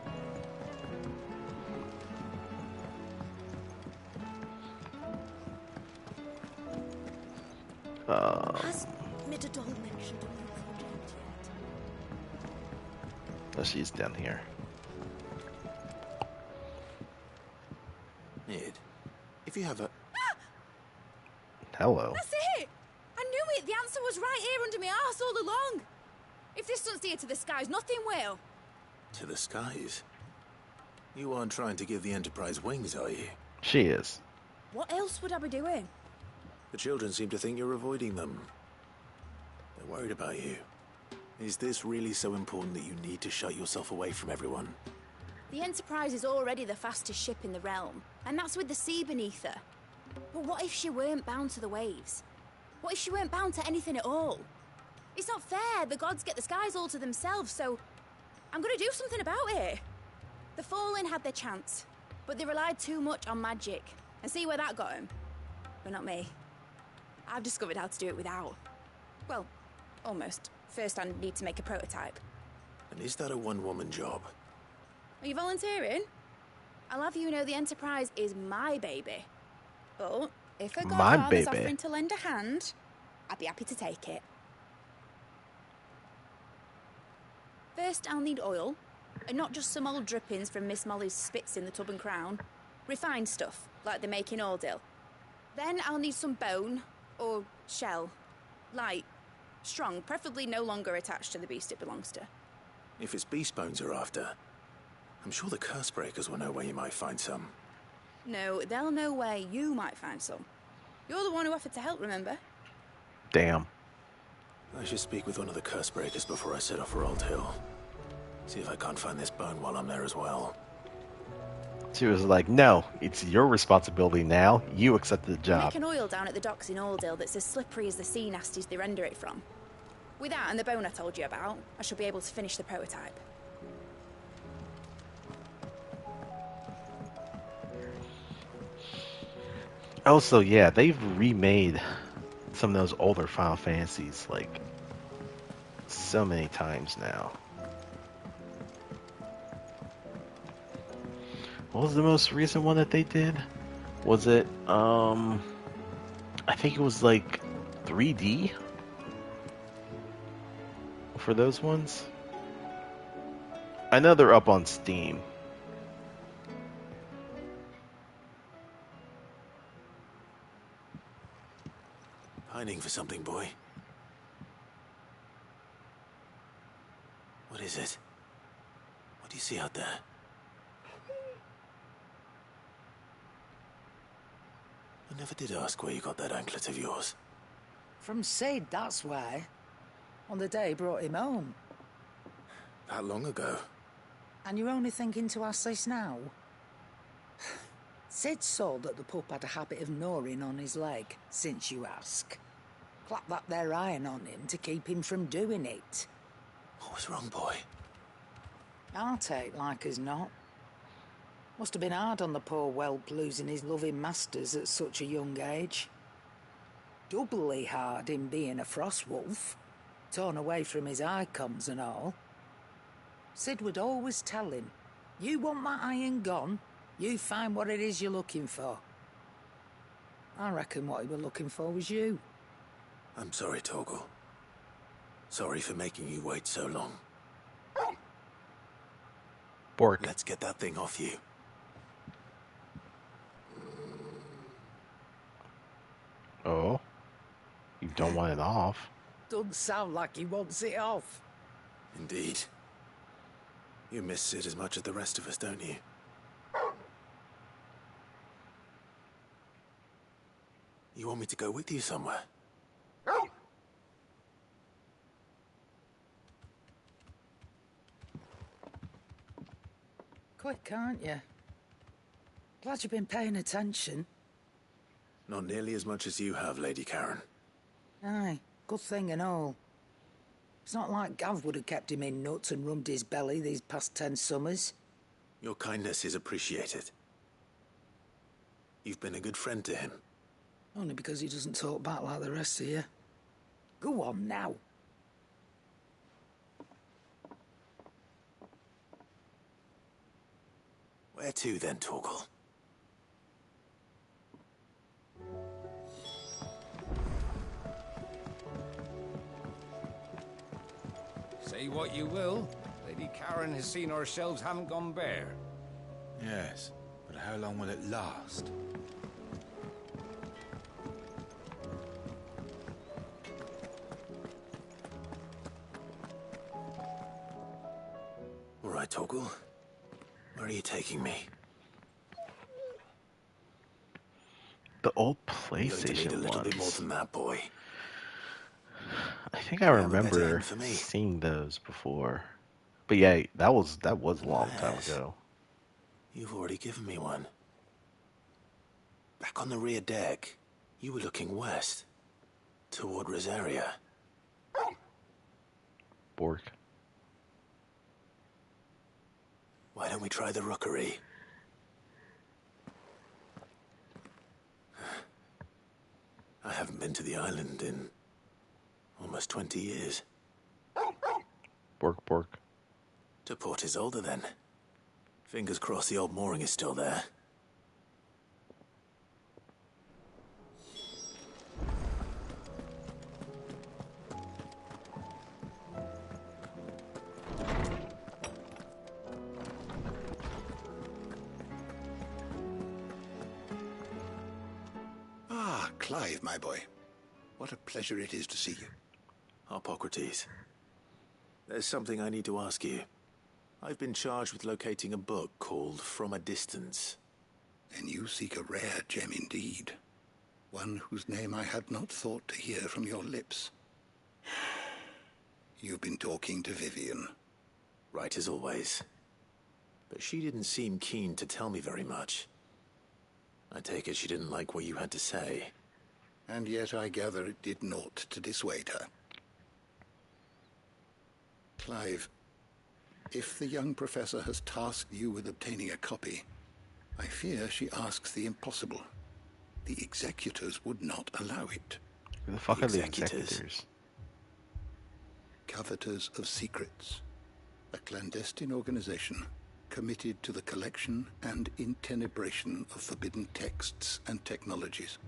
Has Midadol mentioned a new project yet? Oh, she's down here. Nid, if you have a... Hello. That's it! I knew it! The answer was right here under my arse all along! If this doesn't steer to the skies, nothing will! To the skies? You aren't trying to give the Enterprise wings, are you? She is. What else would I be doing? The children seem to think you're avoiding them. They're worried about you. Is this really so important that you need to shut yourself away from everyone? The Enterprise is already the fastest ship in the realm, and that's with the sea beneath her. But what if she weren't bound to the waves? What if she weren't bound to anything at all? It's not fair. The gods get the skies all to themselves, so I'm gonna do something about it. The Fallen had their chance, but they relied too much on magic. And see where that got them? But not me. I've discovered how to do it without. Well, almost. First, I need to make a prototype. And is that a one-woman job? Are you volunteering? I'll have you know the Enterprise is my baby. But if a godfather's offering to lend a hand, I'd be happy to take it. First, I'll need oil, and not just some old drippings from Miss Molly's spits in the Tub and Crown. Refined stuff, like they make in Ordil. Then I'll need some bone, or shell. Light, strong, preferably no longer attached to the beast it belongs to. If it's beast bones you're after, I'm sure the curse breakers will know where you might find some. No, they'll know where you might find some. You're the one who offered to help, remember? Damn. I should speak with one of the curse breakers before I set off for Old Hill. See if I can't find this bone while I'm there as well. She was like, no, it's your responsibility now. You accepted the job. Make an oil down at the docks in Aldale that's as slippery as the sea nasties they render it from. With that and the bone I told you about, I shall be able to finish the prototype. Also, yeah, they've remade some of those older Final Fantasies, like, so many times now. What was the most recent one that they did? Was it, I think it was like 3D for those ones? I know they're up on Steam. Pining for something, boy. What is it? What do you see out there? I never did ask where you got that anklet of yours. From Sid, that's why. On the day he brought him home. That long ago? And you're only thinking to ask this now? Sid saw that the pup had a habit of gnawing on his leg, since you ask. Clap that there iron on him to keep him from doing it. What was wrong, boy? Heartache, like as not. Must have been hard on the poor whelp losing his loving masters at such a young age. Doubly hard in being a frost wolf, torn away from his icons and all. Sid would always tell him, you want my iron gone, you find what it is you're looking for. I reckon what he was looking for was you. I'm sorry, Torgal. Sorry for making you wait so long. Bork. Let's get that thing off you. Oh? You don't want it off? Doesn't sound like he wants it off. Indeed. You miss Sid as much as the rest of us, don't you? You want me to go with you somewhere? Quick, aren't you? Glad you've been paying attention. Not nearly as much as you have, Lady Karen. Aye, good thing and all. It's not like Gav would have kept him in nuts and rubbed his belly these past 10 summers. Your kindness is appreciated. You've been a good friend to him. Only because he doesn't talk back like the rest of you. Go on now. Where to then, Torgal? Say what you will, Lady Karen has seen our shelves haven't gone bare. Yes, but how long will it last? All right, Torgal. Where are you taking me? The old You're going to need PlayStation a little bit more ones. than that, boy. I think I You have a better remember end for me. seeing those before. But yeah, that was a long time Yes. ago. You've already given me one. Back on the rear deck, you were looking west, toward Rosaria. Bork. Why don't we try the rookery? I haven't been to the island in almost 20 years. Bork, Bork. To Port Isolde, then. Fingers crossed the old mooring is still there. Ah, Clive, my boy. What a pleasure it is to see you. Hippocrates. There's something I need to ask you. I've been charged with locating a book called From a Distance. Then you seek a rare gem indeed. One whose name I had not thought to hear from your lips. You've been talking to Vivian. Right as always. But she didn't seem keen to tell me very much. I take it she didn't like what you had to say. And yet I gather it did naught to dissuade her. Clive, if the young professor has tasked you with obtaining a copy, I fear she asks the impossible. The executors would not allow it. Who the fuck are the executors? Coveters of Secrets. A clandestine organization committed to the collection and intenebration of forbidden texts and technologies.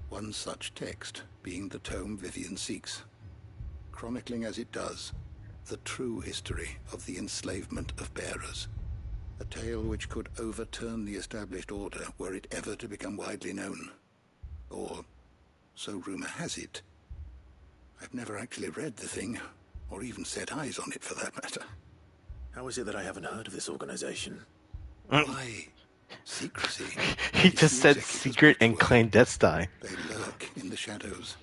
One such text being the tome Vivian seeks, chronicling as it does the true history of the enslavement of bearers, a tale which could overturn the established order were it ever to become widely known. Or, so rumor has it. I've never actually read the thing, or even set eyes on it for that matter. How is it that I haven't heard of this organization? Why, secrecy. He just said secret and clandestine. They lurk in the shadows,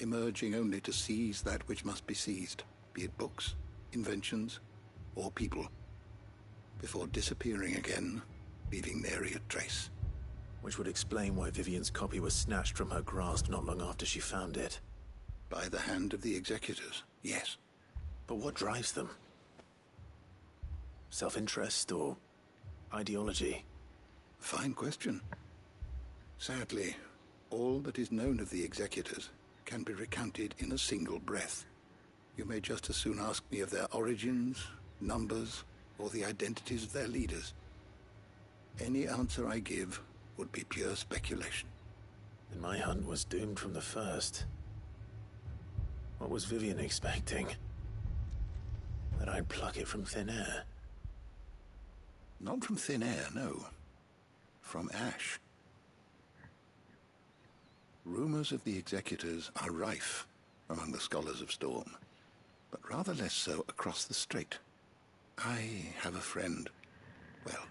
emerging only to seize that which must be seized, be it books, inventions, or people, before disappearing again, leaving nary a trace. Which would explain why Vivian's copy was snatched from her grasp not long after she found it. By the hand of the executors, yes. But what drives them? Self-interest or ideology? Fine question. Sadly, All that is known of the executors can be recounted in a single breath. You may just as soon ask me of their origins, numbers, or the identities of their leaders. Any answer I give would be pure speculation. Then my hunt was doomed from the first. What was Vivian expecting? That I'd pluck it from thin air? Not from thin air, no. From ash. Rumors of the executors are rife among the scholars of Storm, but rather less so across the strait. I have a friend. Well,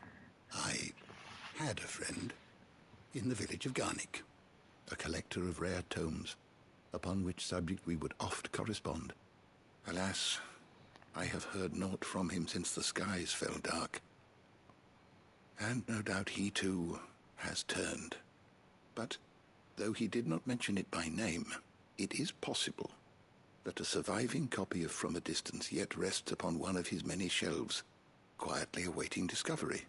I had a friend in the village of Garnick, a collector of rare tomes, upon which subject we would oft correspond. Alas, I have heard naught from him since the skies fell dark. And no doubt he too has turned. But though he did not mention it by name, it is possible that a surviving copy of From a Distance yet rests upon one of his many shelves, quietly awaiting discovery.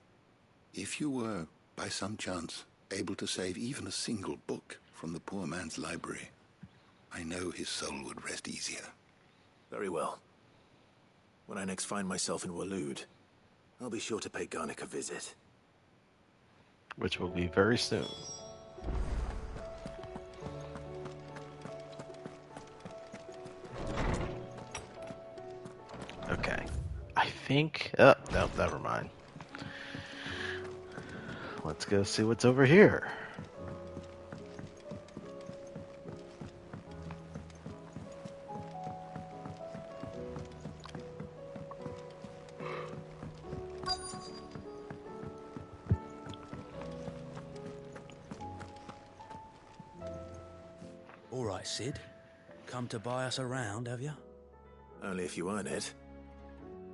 If you were, by some chance, able to save even a single book from the poor man's library, I know his soul would rest easier. Very well. When I next find myself in Waloed, I'll be sure to pay Garnick a visit. Which will be very soon. Okay. I think... Oh, no, never mind. Let's go see what's over here. All right, Sid. Come to buy us around, have you? Only if you earn it.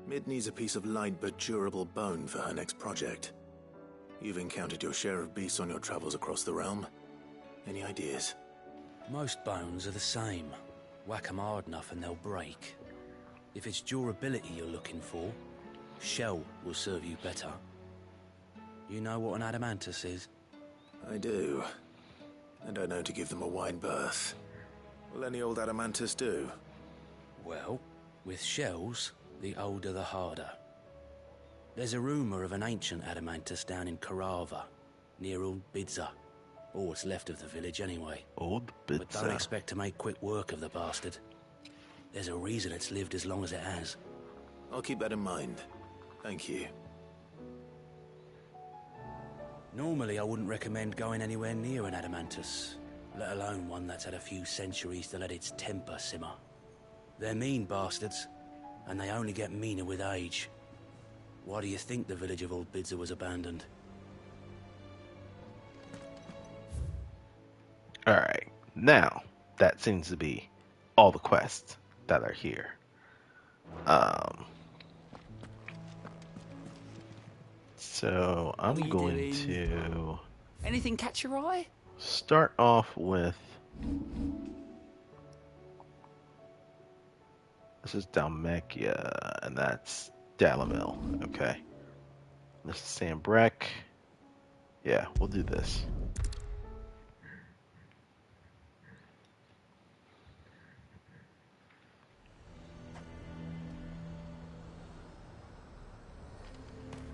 Mid needs a piece of light but durable bone for her next project. You've encountered your share of beasts on your travels across the realm. Any ideas? Most bones are the same. Whack 'em hard enough and they'll break. If it's durability you're looking for, shell will serve you better. You know what an adamantus is? I do. And I know to give them a wide berth. Will any old adamantus do? Well, with shells, the older the harder. There's a rumour of an ancient adamantus down in Karava, near Old Bidza. Or what's left of the village anyway. Old Bidza. But don't expect to make quick work of the bastard. There's a reason it's lived as long as it has. I'll keep that in mind. Thank you. Normally I wouldn't recommend going anywhere near an adamantus, let alone one that's had a few centuries to let its temper simmer. They're mean bastards, and they only get meaner with age. Why do you think the village of Old Bidza was abandoned? Alright, now, that seems to be all the quests that are here. So, I'm going to... Anything catch your eye? Start off with... This is Dalmekia, and that's Dalamil. Okay. This is Sambrek. Yeah, we'll do this.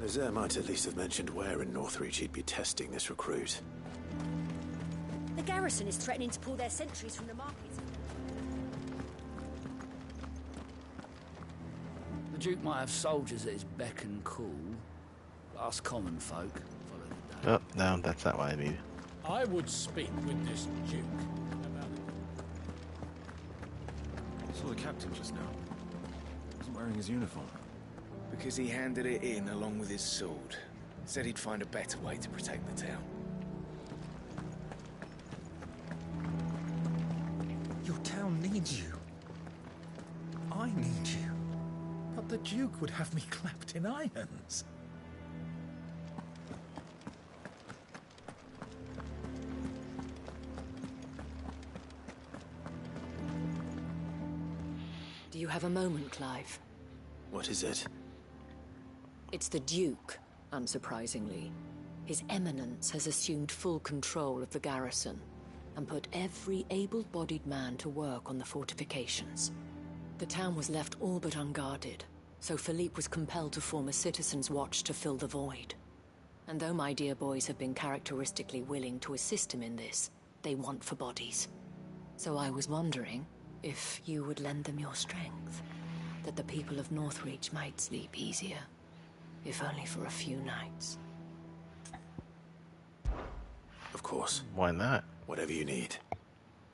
Nazaire might at least have mentioned where in Northreach he'd be testing this recruit. The garrison is threatening to pull their sentries from the markets. The Duke might have soldiers at his beck and call. Us common folk follow the Oh, no, that's not what I need. I would speak with this Duke about it. I saw the captain just now. He wasn't wearing his uniform. Because he handed it in along with his sword. Said he'd find a better way to protect the town. Your town needs you. I need you. But the Duke would have me clapped in irons. Do you have a moment, Clive? What is it? It's the Duke, unsurprisingly. His Eminence has assumed full control of the garrison, and put every able-bodied man to work on the fortifications. The town was left all but unguarded, so Philippe was compelled to form a citizens' watch to fill the void. And though my dear boys have been characteristically willing to assist him in this, they want for bodies. So I was wondering if you would lend them your strength, that the people of Northreach might sleep easier, if only for a few nights. Of course. Why not? Whatever you need.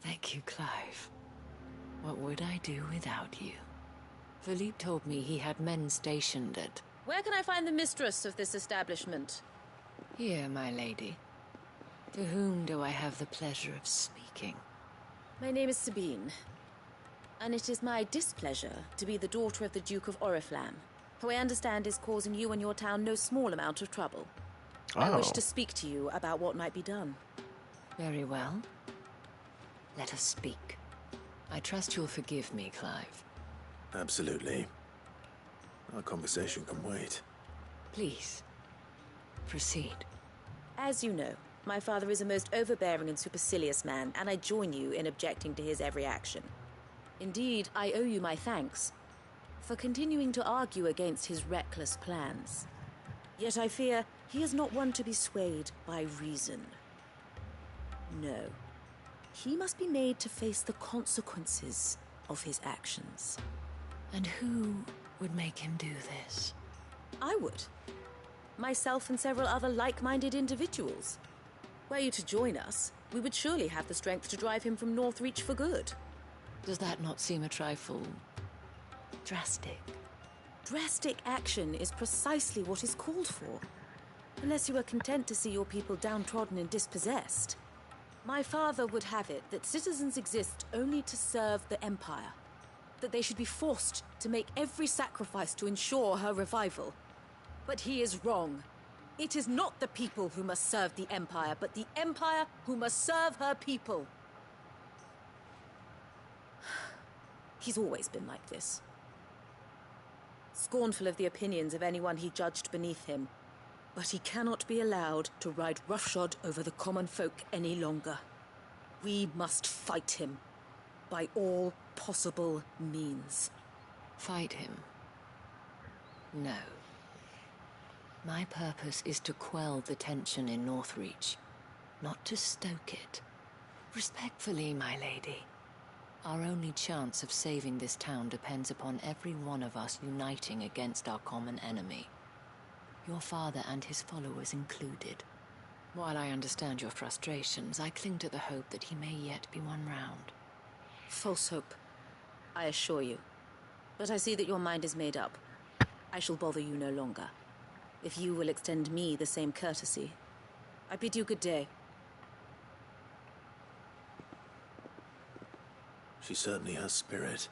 Thank you, Clive. What would I do without you? Philippe told me he had men stationed at... Where can I find the mistress of this establishment? Here, my lady. To whom do I have the pleasure of speaking? My name is Sabine, and it is my displeasure to be the daughter of the Duke of Oriflamme, who I understand is causing you and your town no small amount of trouble. I wish to speak to you about what might be done. Very well. Let us speak. I trust you'll forgive me, Clive. Absolutely. Our conversation can wait. Please, proceed. As you know, my father is a most overbearing and supercilious man, and I join you in objecting to his every action. Indeed, I owe you my thanks for continuing to argue against his reckless plans. Yet I fear he is not one to be swayed by reason. No. He must be made to face the consequences of his actions. And who would make him do this? I would. Myself and several other like-minded individuals. Were you to join us, we would surely have the strength to drive him from Northreach for good. Does that not seem a trifle... drastic? Drastic action is precisely what is called for. Unless you are content to see your people downtrodden and dispossessed. My father would have it that citizens exist only to serve the Empire. That they should be forced to make every sacrifice to ensure her revival. But he is wrong. It is not the people who must serve the Empire, but the Empire who must serve her people. He's always been like this. Scornful of the opinions of anyone he judged beneath him. But he cannot be allowed to ride roughshod over the common folk any longer. We must fight him by all possible means. Fight him? No. My purpose is to quell the tension in Northreach, not to stoke it. Respectfully, my lady. Our only chance of saving this town depends upon every one of us uniting against our common enemy. Your father and his followers included. While I understand your frustrations, I cling to the hope that he may yet be won round. False hope, I assure you. But I see that your mind is made up. I shall bother you no longer. If you will extend me the same courtesy, I bid you good day. She certainly has spirit.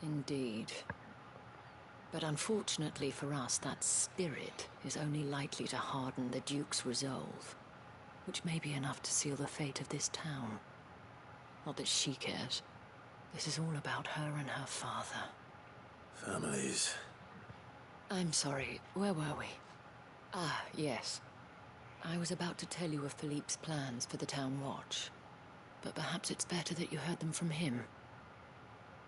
Indeed. But unfortunately for us, that spirit is only likely to harden the Duke's resolve, which may be enough to seal the fate of this town. Not that she cares. This is all about her and her father. Families. I'm sorry, where were we? Ah, yes. I was about to tell you of Philippe's plans for the town watch, but perhaps it's better that you heard them from him.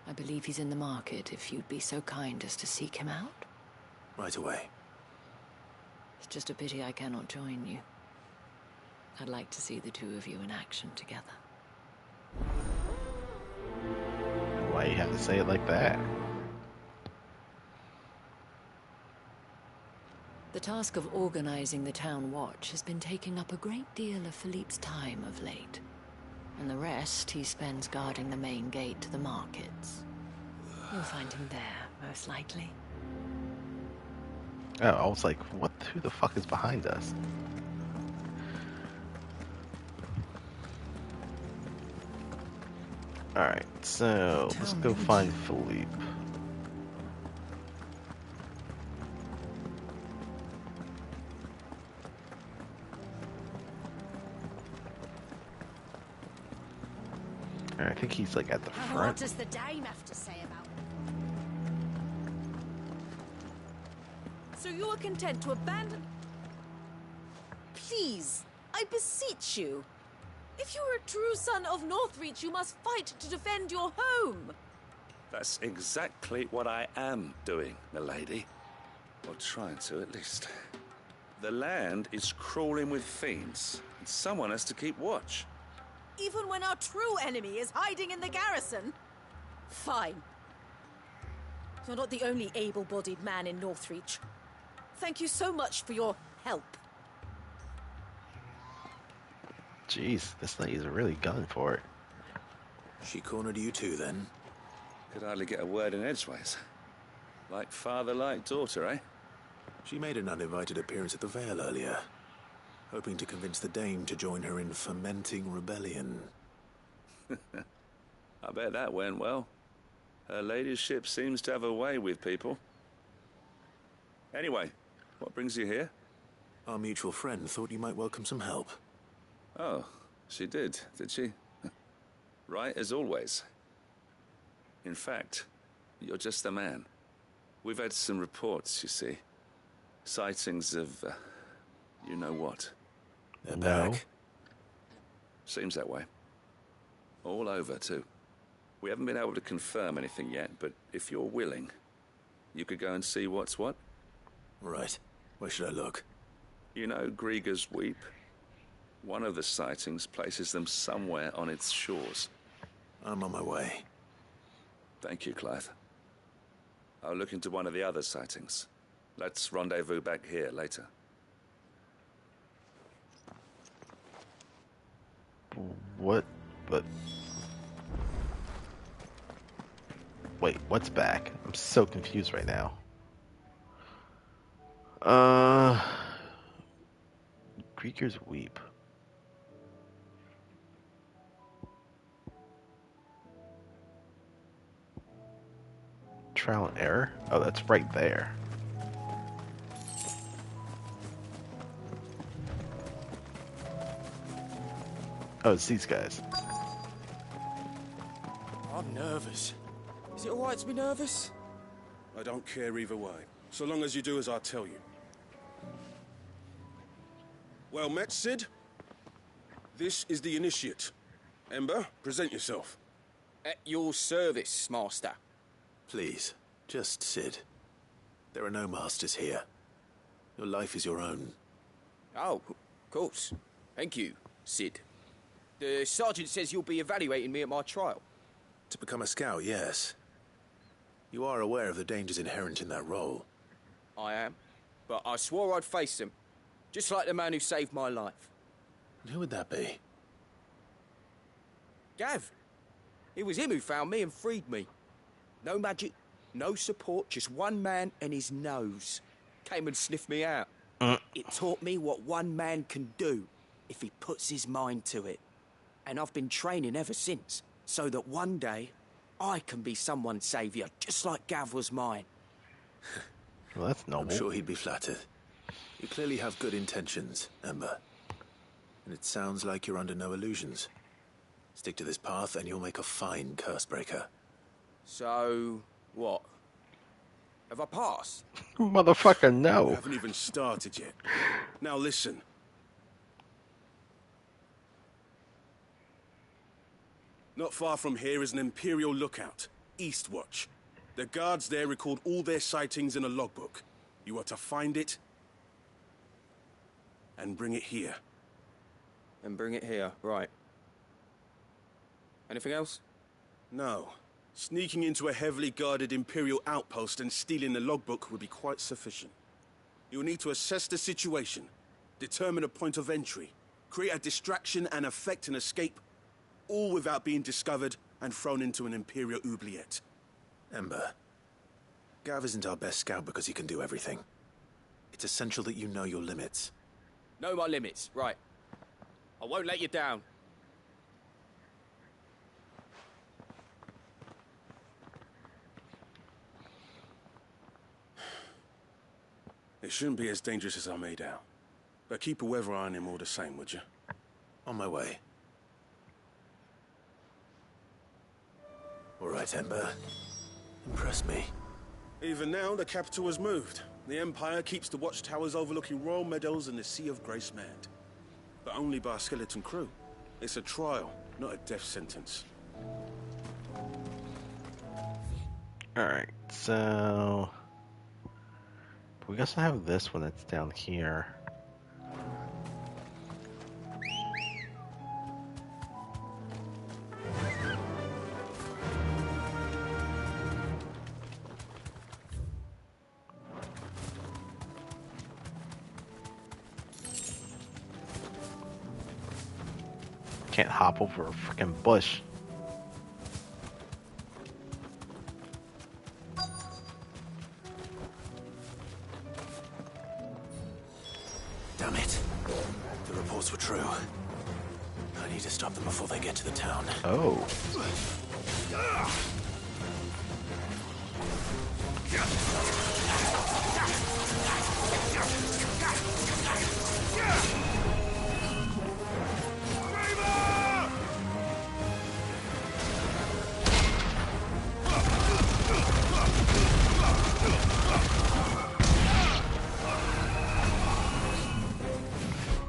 I believe he's in the market, if you'd be so kind as to seek him out. Right away. It's just a pity I cannot join you. I'd like to see the two of you in action together. Why you have to say it like that? The task of organizing the town watch has been taking up a great deal of Philippe's time of late. And the rest he spends guarding the main gate to the markets. You'll find him there, most likely. Oh, I was like, what? Who the fuck is behind us? Alright, so let's go find Philippe. I think he's like at the front. What does the dame have to say about it? So you are content to abandon... Please, I beseech you. If you're a true son of Northreach, you must fight to defend your home. That's exactly what I am doing, milady. Or trying to, at least. The land is crawling with fiends, and someone has to keep watch. Even when our true enemy is hiding in the garrison? Fine. You're not the only able-bodied man in Northreach. Thank you so much for your help. Jeez, this lady's really gunning for it. She cornered you too, then? Could hardly get a word in edgeways. Like father, like daughter, eh? She made an uninvited appearance at the Vale earlier, hoping to convince the Dame to join her in fomenting rebellion. I bet that went well. Her ladyship seems to have a way with people. Anyway, what brings you here? Our mutual friend thought you might welcome some help. Oh, she did she? Right as always. In fact, you're just the man. We've had some reports, you see. Sightings of, you know what. They're back. Seems that way. All over, too. We haven't been able to confirm anything yet, but if you're willing, you could go and see what's what. Right. Where should I look? You know Grieger's Weep? One of the sightings places them somewhere on its shores. I'm on my way. Thank you, Clive. I'll look into one of the other sightings. Let's rendezvous back here later. What? But... Wait, what's back? I'm so confused right now. Creatures Weep. Trial and error? Oh, that's right there. Oh, it's these guys. I'm nervous. Is it alright to be nervous? I don't care either way, so long as you do as I tell you. Well met, Sid. This is the Initiate. Ember, present yourself. At your service, Master. Please, just Sid. There are no masters here. Your life is your own. Oh, of course. Thank you, Sid. The Sergeant says you'll be evaluating me at my trial. To become a scout, yes. You are aware of the dangers inherent in that role. I am, but I swore I'd face them. Just like the man who saved my life. And who would that be? Gav. It was him who found me and freed me. No magic, no support, just one man and his nose. Came and sniffed me out. It taught me what one man can do if he puts his mind to it. And I've been training ever since, so that one day I can be someone's saviour, just like Gav was mine. Well, that's noble. I'm sure he'd be flattered. You clearly have good intentions, Ember. And it sounds like you're under no illusions. Stick to this path and you'll make a fine cursebreaker. So, what? Have I passed? Motherfucker, no. We haven't even started yet. Now listen. Not far from here is an Imperial lookout, Eastwatch. The guards there record all their sightings in a logbook. You are to find it and bring it here. And bring it here, right. Anything else? No. Sneaking into a heavily guarded Imperial outpost and stealing the logbook would be quite sufficient. You'll need to assess the situation, determine a point of entry, create a distraction and effect an escape, all without being discovered and thrown into an Imperial oubliette. Ember, Gav isn't our best scout because he can do everything. It's essential that you know your limits. Know my limits, right. I won't let you down. It shouldn't be as dangerous as I made out. But keep a weather eye on him all the same, would you? On my way. All right, Ember. Impress me. Even now, the capital has moved. The Empire keeps the watchtowers overlooking royal meadows and the Sea of Grace manned. But only by a skeleton crew. It's a trial, not a death sentence. Alright, so... we also have this one that's down here. Can't hop over a freaking bush. Damn it. The reports were true. I need to stop them before they get to the town. Oh.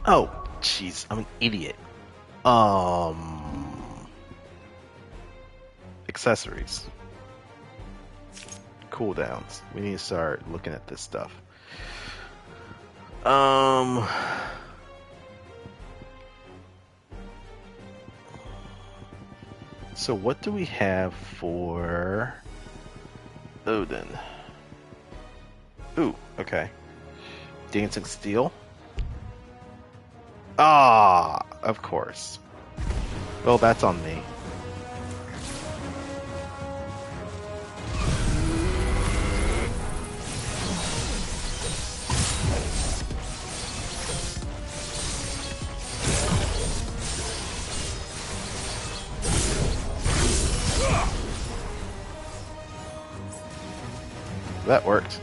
Oh, jeez, I'm an idiot. Accessories. Cooldowns. We need to start looking at this stuff. So what do we have for Odin? Ooh, okay. Dancing Steel. Ah, of course. Well, that's on me. That worked.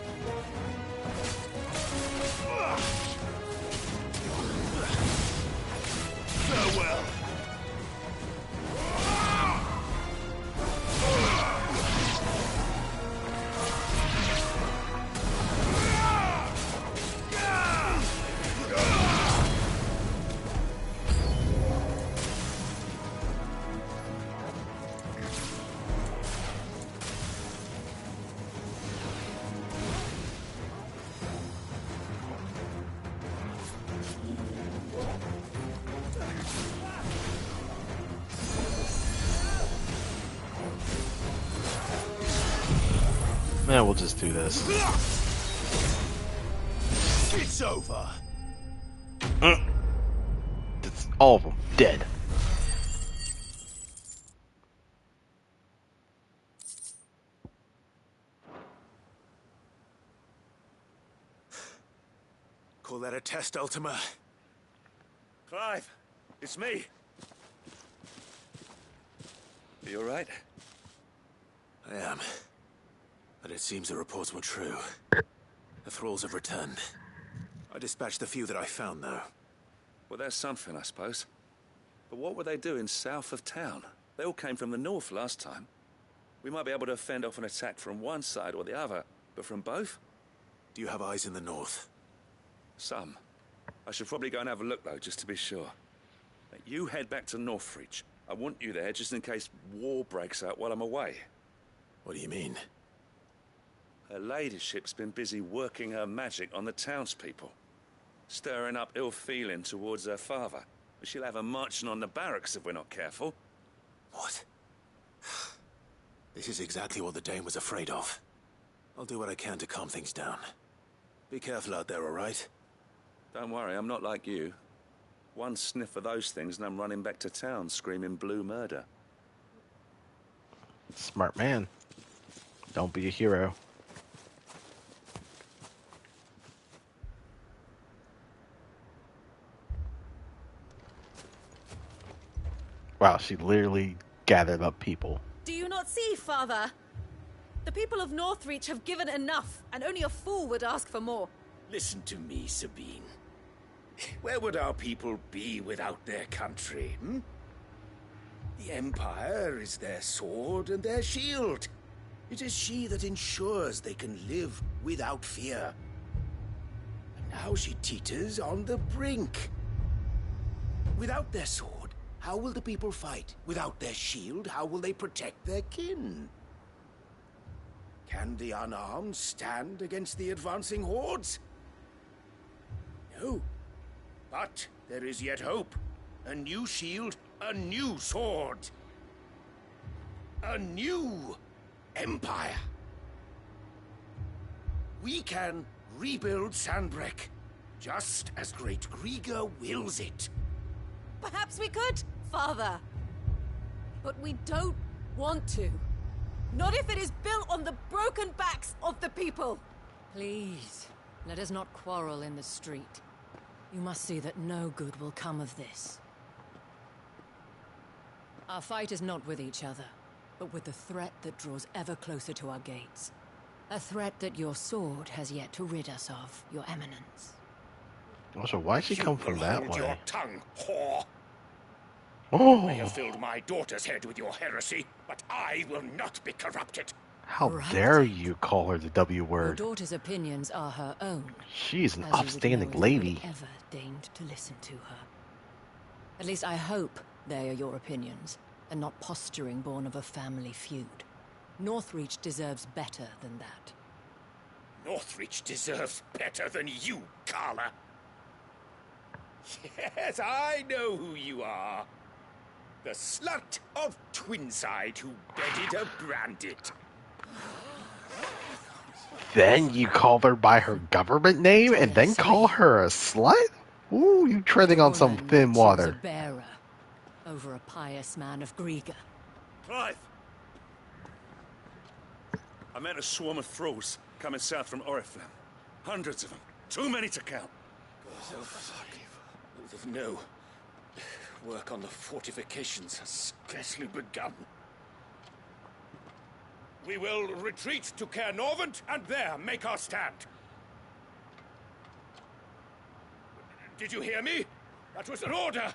Yeah, we'll just do this. It's over. It's all of them dead. Call that a test, Ultima? Clive, it's me. Are you alright? I am. But it seems the reports were true. The thralls have returned. I dispatched the few that I found, though. Well, that's something, I suppose. But what were they doing south of town? They all came from the north last time. We might be able to fend off an attack from one side or the other, but from both? Do you have eyes in the north? Some. I should probably go and have a look, though, just to be sure. You head back to Northreach. I want you there just in case war breaks out while I'm away. What do you mean? Her ladyship's been busy working her magic on the townspeople, stirring up ill feeling towards her father. She'll have her marching on the barracks if we're not careful. What? This is exactly what the Dane was afraid of. I'll do what I can to calm things down. Be careful out there, all right? Don't worry, I'm not like you. One sniff of those things and I'm running back to town screaming blue murder. Smart man. Don't be a hero. Wow, she literally gathered up people. Do you not see, Father? The people of Northreach have given enough, and only a fool would ask for more. Listen to me, Sabine. Where would our people be without their country, hmm? The Empire is their sword and their shield. It is she that ensures they can live without fear. And now she teeters on the brink. Without their sword, How will the people fight? Without their shield, how will they protect their kin? Can the unarmed stand against the advancing hordes? No. But there is yet hope. A new shield, a new sword. A new empire. We can rebuild Sandbreck, just as Great Grieger wills it. Perhaps we could, Father. But we don't want to. Not if it is built on the broken backs of the people. Please, let us not quarrel in the street. You must see that no good will come of this. Our fight is not with each other, but with the threat that draws ever closer to our gates. A threat that your sword has yet to rid us of, Your Eminence. Also, why'd she come from that Hold way? your tongue, whore. Oh. You may have filled my daughter's head with your heresy, but I will not be corrupted. How dare you call her the W Your word? daughter's opinions are her own. She's an as you would upstanding know if you lady. had ever deigned to listen to her. At least I hope they are your opinions, and not posturing born of a family feud. Northreach deserves better than that. Northreach deserves better than you, Carla. Yes, I know who you are. The slut of Twinside who bedded a Brandit. Then you call her by her government name and then call her a slut? Ooh, you treading on some thin Choose a water. bearer over a pious man of Grieger. Clive! I met a swarm of thralls coming south from Oriflamme. Hundreds of them. Too many to count. No. Work on the fortifications has scarcely begun. We will retreat to Caer Norvent and there make our stand. Did you hear me? That was an order.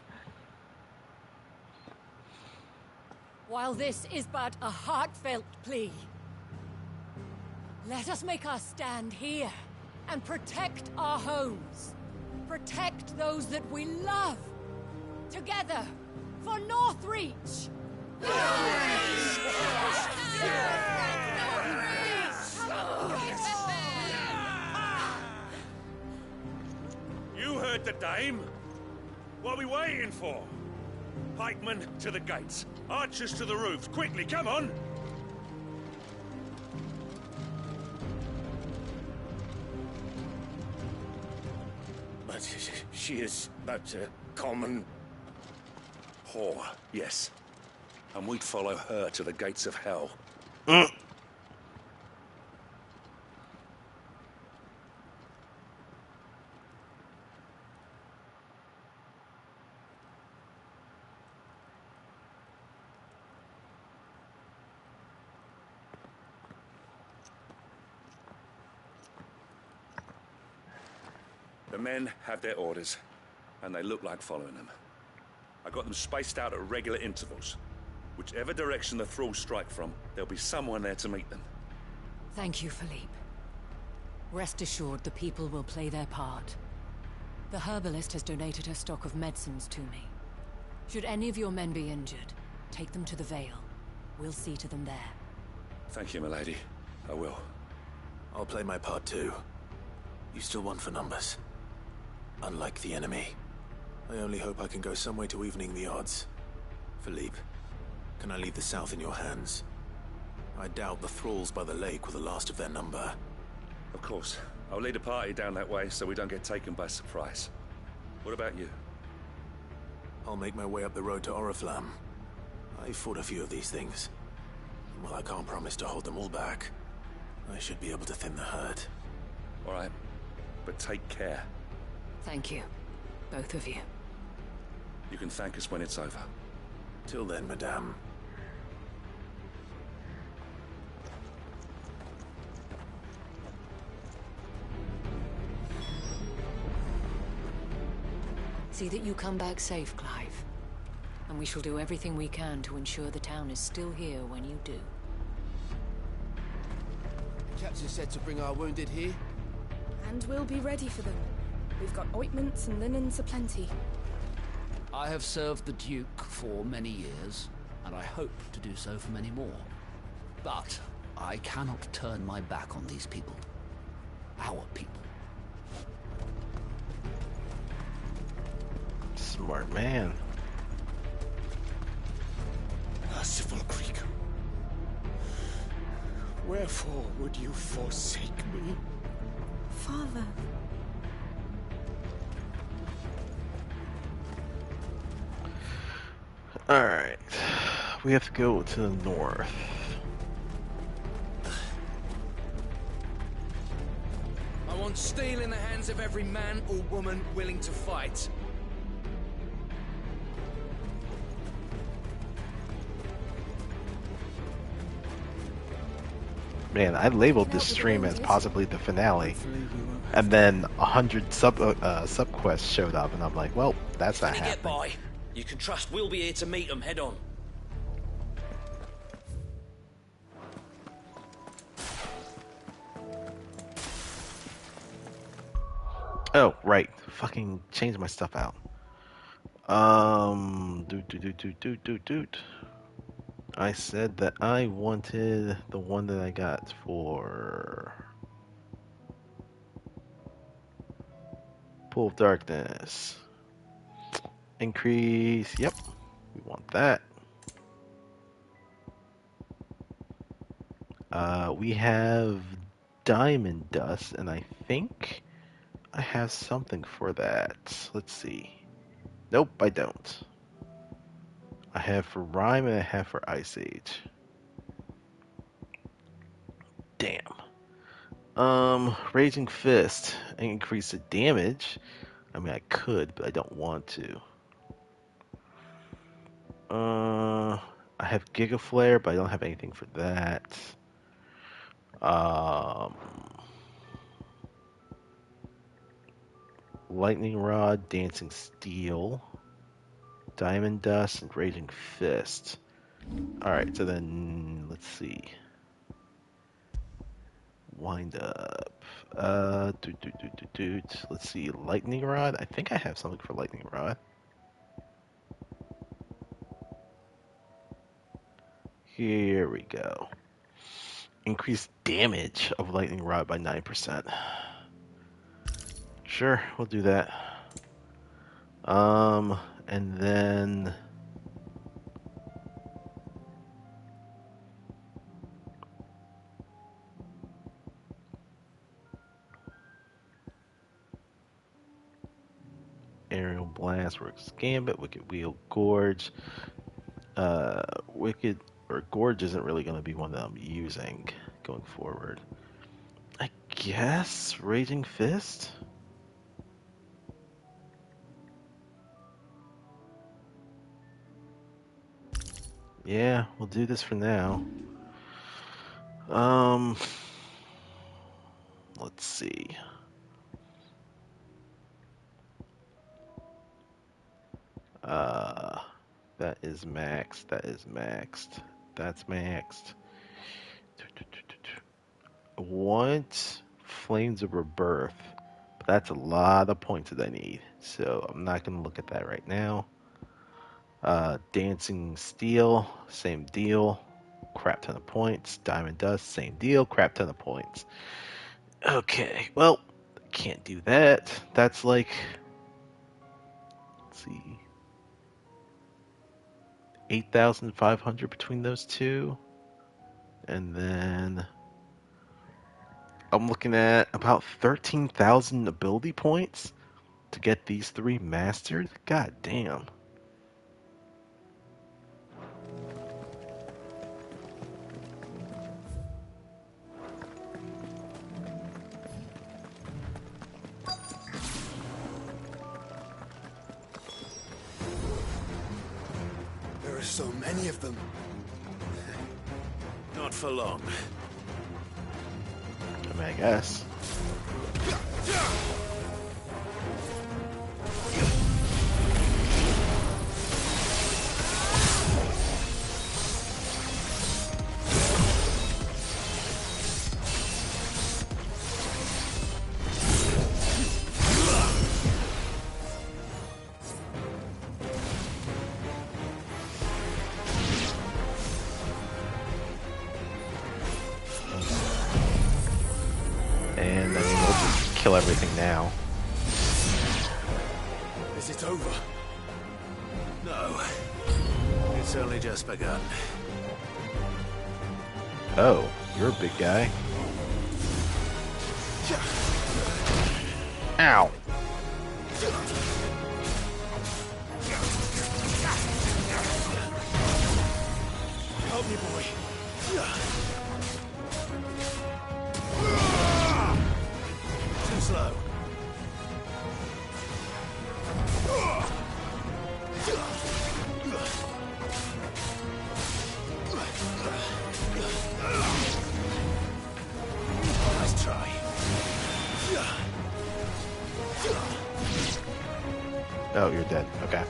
While this is but a heartfelt plea, let us make our stand here and protect our homes. Protect those that we love. Together, for Northreach! You heard the dame. What are we waiting for? Pikemen to the gates. Archers to the roofs. Quickly, come on! But she is but a common whore, yes. And we'd follow her to the gates of hell. The men have their orders, and they look like following them. I got them spaced out at regular intervals. Whichever direction the thralls strike from, there'll be someone there to meet them. Thank you, Philippe. Rest assured the people will play their part. The herbalist has donated her stock of medicines to me. Should any of your men be injured, take them to the Vale. We'll see to them there. Thank you, milady. I will. I'll play my part too. You still want for numbers. Unlike the enemy. I only hope I can go some way to evening the odds. Philippe, can I leave the south in your hands? I doubt the thralls by the lake were the last of their number. Of course. I'll lead a party down that way so we don't get taken by surprise. What about you? I'll make my way up the road to Oriflamme. I fought a few of these things. And while I can't promise to hold them all back, I should be able to thin the herd. All right. But take care. Thank you. Both of you. You can thank us when it's over. Till then, madame. See that you come back safe, Clive. And we shall do everything we can to ensure the town is still here when you do. Captain said to bring our wounded here. And we'll be ready for them. We've got ointments and linens aplenty. I have served the Duke for many years, and I hope to do so for many more. But I cannot turn my back on these people. Our people. Smart man. Merciful creature. Wherefore would you forsake me? Father. Alright. We have to go to the north. I want steel in the hands of every man or woman willing to fight. Man, I labeled this stream as possibly the finale, and then 100 sub-quests showed up, and I'm like, well, that's not happening. Get by. You can trust we'll be here to meet them head on. Oh, right. Fucking change my stuff out. I said that I wanted the one that I got for Pool of Darkness. Increase, yep, we want that. We have Diamond Dust, and I think I have something for that. Let's see. Nope, I don't. I have for Rhyme and I have for Ice Age. Damn. Raging Fist. Increase the damage. I mean, I could, but I don't want to. I have Giga Flare, but I don't have anything for that. Lightning Rod, Dancing Steel, Diamond Dust, and Raging Fist. Alright, so then, let's see. Wind up. Let's see, Lightning Rod. I think I have something for Lightning Rod. Here we go. Increase damage of Lightning Rod by 9%. Sure, we'll do that. And then Aerial Blast works Gambit, Wicked Wheel, Gorge. Wicked or Gorge isn't really going to be one that I'm using going forward. I guess Raging Fist? Yeah, we'll do this for now. Let's see. That is maxed. That is maxed. That's maxed. I want Flames of Rebirth, but that's a lot of points that I need, so I'm not going to look at that right now. Dancing Steel, same deal, crap ton of points. Diamond Dust, same deal, crap ton of points. Okay, well, can't do that. That's like, let's see, 8,500 between those two. And then I'm looking at about 13,000 ability points to get these three mastered. God damn. There are so many of them. Not for long. I mean, I guess. kill everything now. Is it over? No. It's only just begun. Oh, you're a big guy. Ow. Help me, boy. Too slow. Nice try. Oh, you're dead. Okay.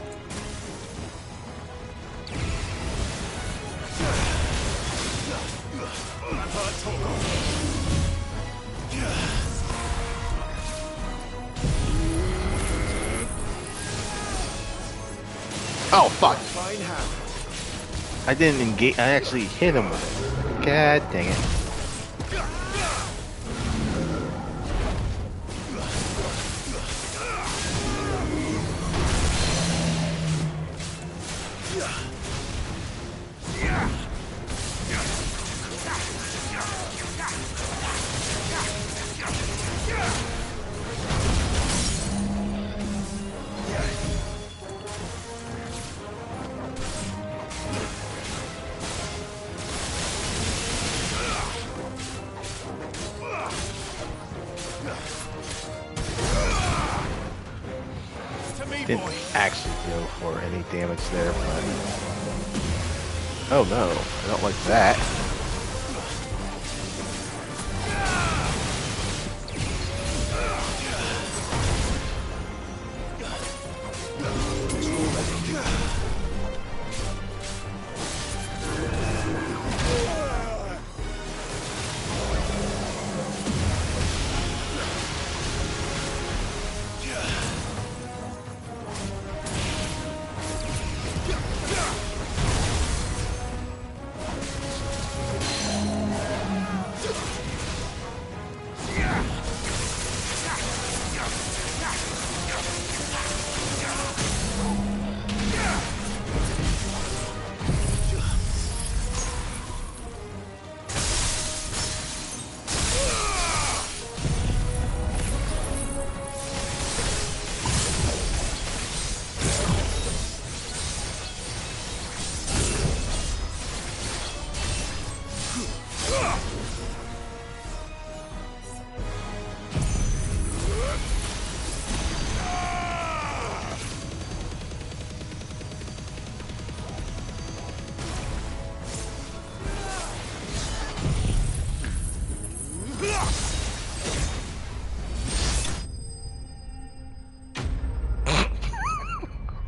Oh, fuck. I didn't engage. I actually hit him with it. God dang it. Didn't actually go for any damage there, but... Oh no, I don't like that.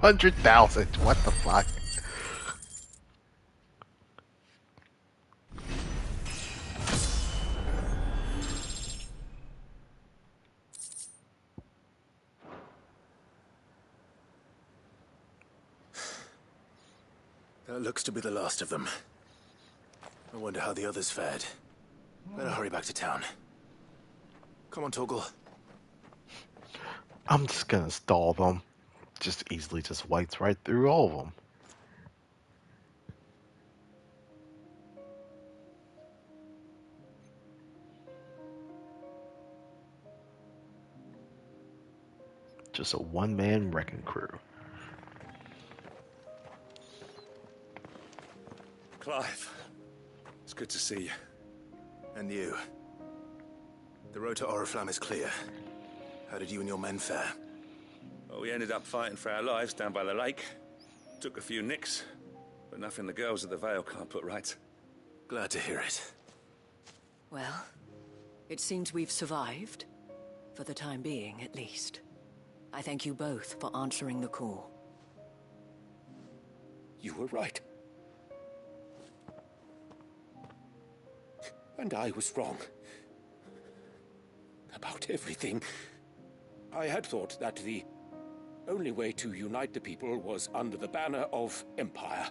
$100,000. What the fuck? That looks to be the last of them. I wonder how the others fared. Better hurry back to town. Come on, Torgal. I'm just gonna stall them. Just easily just wipes right through all of them. Just a one-man wrecking crew. Clive, it's good to see you. And you. The road to Oriflamme is clear. How did you and your men fare? Well, we ended up fighting for our lives down by the lake. Took a few nicks, but nothing the girls of the Vale can't put right. Glad to hear it. Well, it seems we've survived. For the time being, at least. I thank you both for answering the call. You were right. And I was wrong. About everything. I had thought that the only way to unite the people was under the banner of Empire.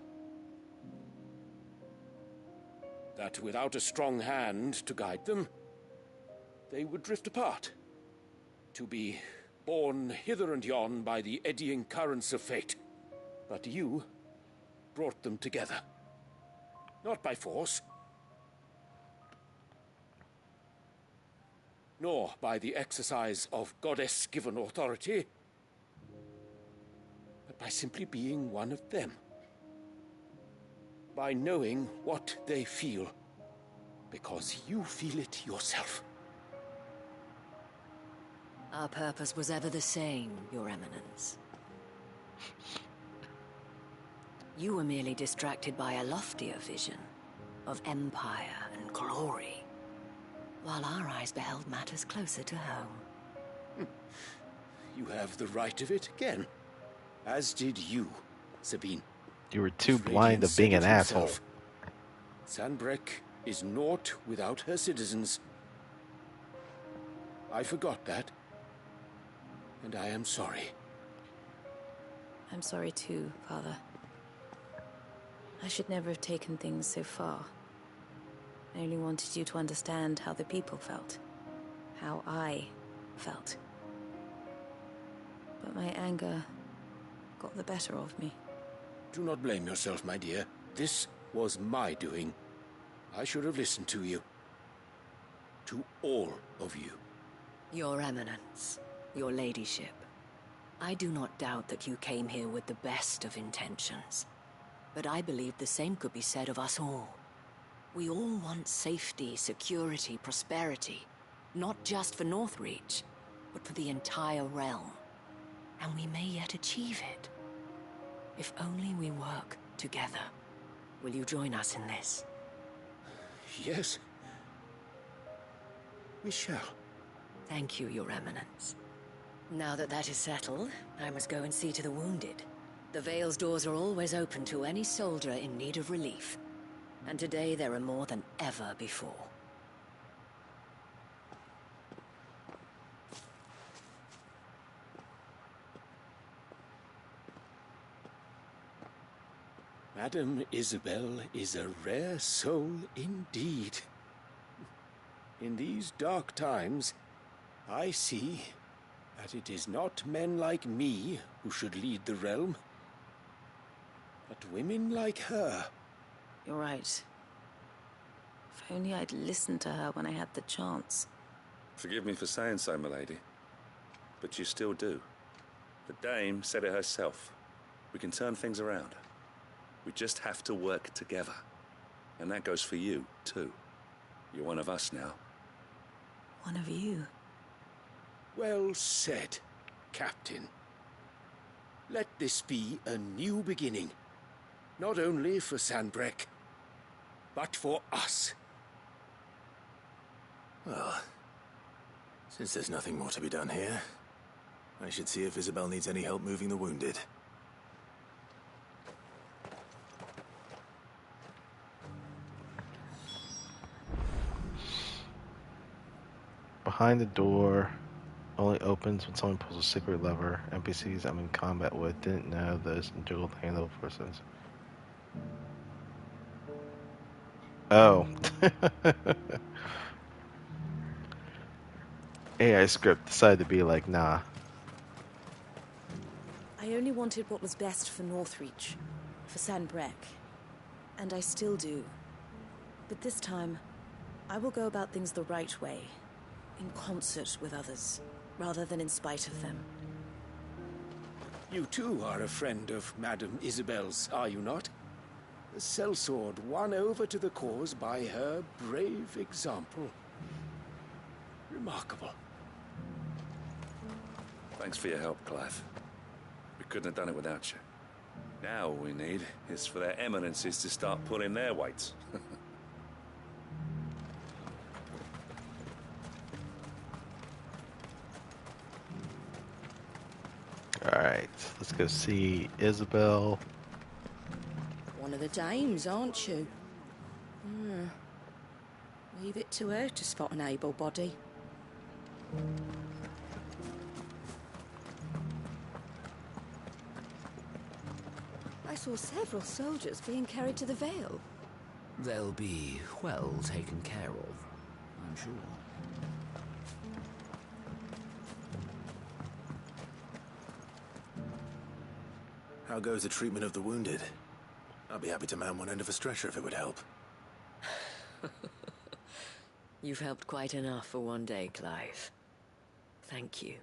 That without a strong hand to guide them, they would drift apart. to be borne hither and yon by the eddying currents of fate. But you brought them together. Not by force, nor by the exercise of goddess-given authority, but by simply being one of them. By knowing what they feel, because you feel it yourself. Our purpose was ever the same, Your Eminence. You were merely distracted by a loftier vision of empire and glory, while our eyes beheld matters closer to home. You have the right of it again, as did you, Sabine. You were too blind of being an asshole. Sanbreque is naught without her citizens. I forgot that, and I am sorry. I'm sorry too, Father. I should never have taken things so far. I only wanted you to understand how the people felt. How I felt. But my anger got the better of me. Do not blame yourself, my dear. This was my doing. I should have listened to you. To all of you. Your Eminence, your ladyship, I do not doubt that you came here with the best of intentions. But I believe the same could be said of us all. We all want safety, security, prosperity. Not just for Northreach, but for the entire realm. And we may yet achieve it. If only we work together. Will you join us in this? Yes. We shall. Thank you, Your Eminence. Now that that is settled, I must go and see to the wounded. The Vale's doors are always open to any soldier in need of relief. And today there are more than ever before. Madame Isabel is a rare soul indeed. In these dark times, I see that it is not men like me who should lead the realm, but women like her. You're right. If only I'd listened to her when I had the chance. Forgive me for saying so, milady, but you still do. The dame said it herself. We can turn things around. We just have to work together. And that goes for you, too. You're one of us now. One of you? Well said, Captain. Let this be a new beginning. Not only for Sanbreque, but for us. Well, since there's nothing more to be done here, I should see if Isabel needs any help moving the wounded. Behind the door only opens when someone pulls a secret lever. NPCs I'm in combat with didn't know those jiggled handle forces. Oh. AI script decided to be like, nah. I only wanted what was best for Northreach, for Sanbreque, and I still do. But this time, I will go about things the right way, in concert with others, rather than in spite of them. You too are a friend of Madame Isabel's, are you not? A sellsword won over to the cause by her brave example. Remarkable. Thanks for your help, Clive. We couldn't have done it without you. Now all we need is for their eminences to start pulling their weights. Alright, let's go see Isabel. One of the dames, aren't you? Leave it to her to spot an able body. I saw several soldiers being carried to the Vale. They'll be well taken care of, I'm sure. How goes the treatment of the wounded? I'd be happy to man one end of a stretcher if it would help. You've helped quite enough for one day, Clive. Thank you.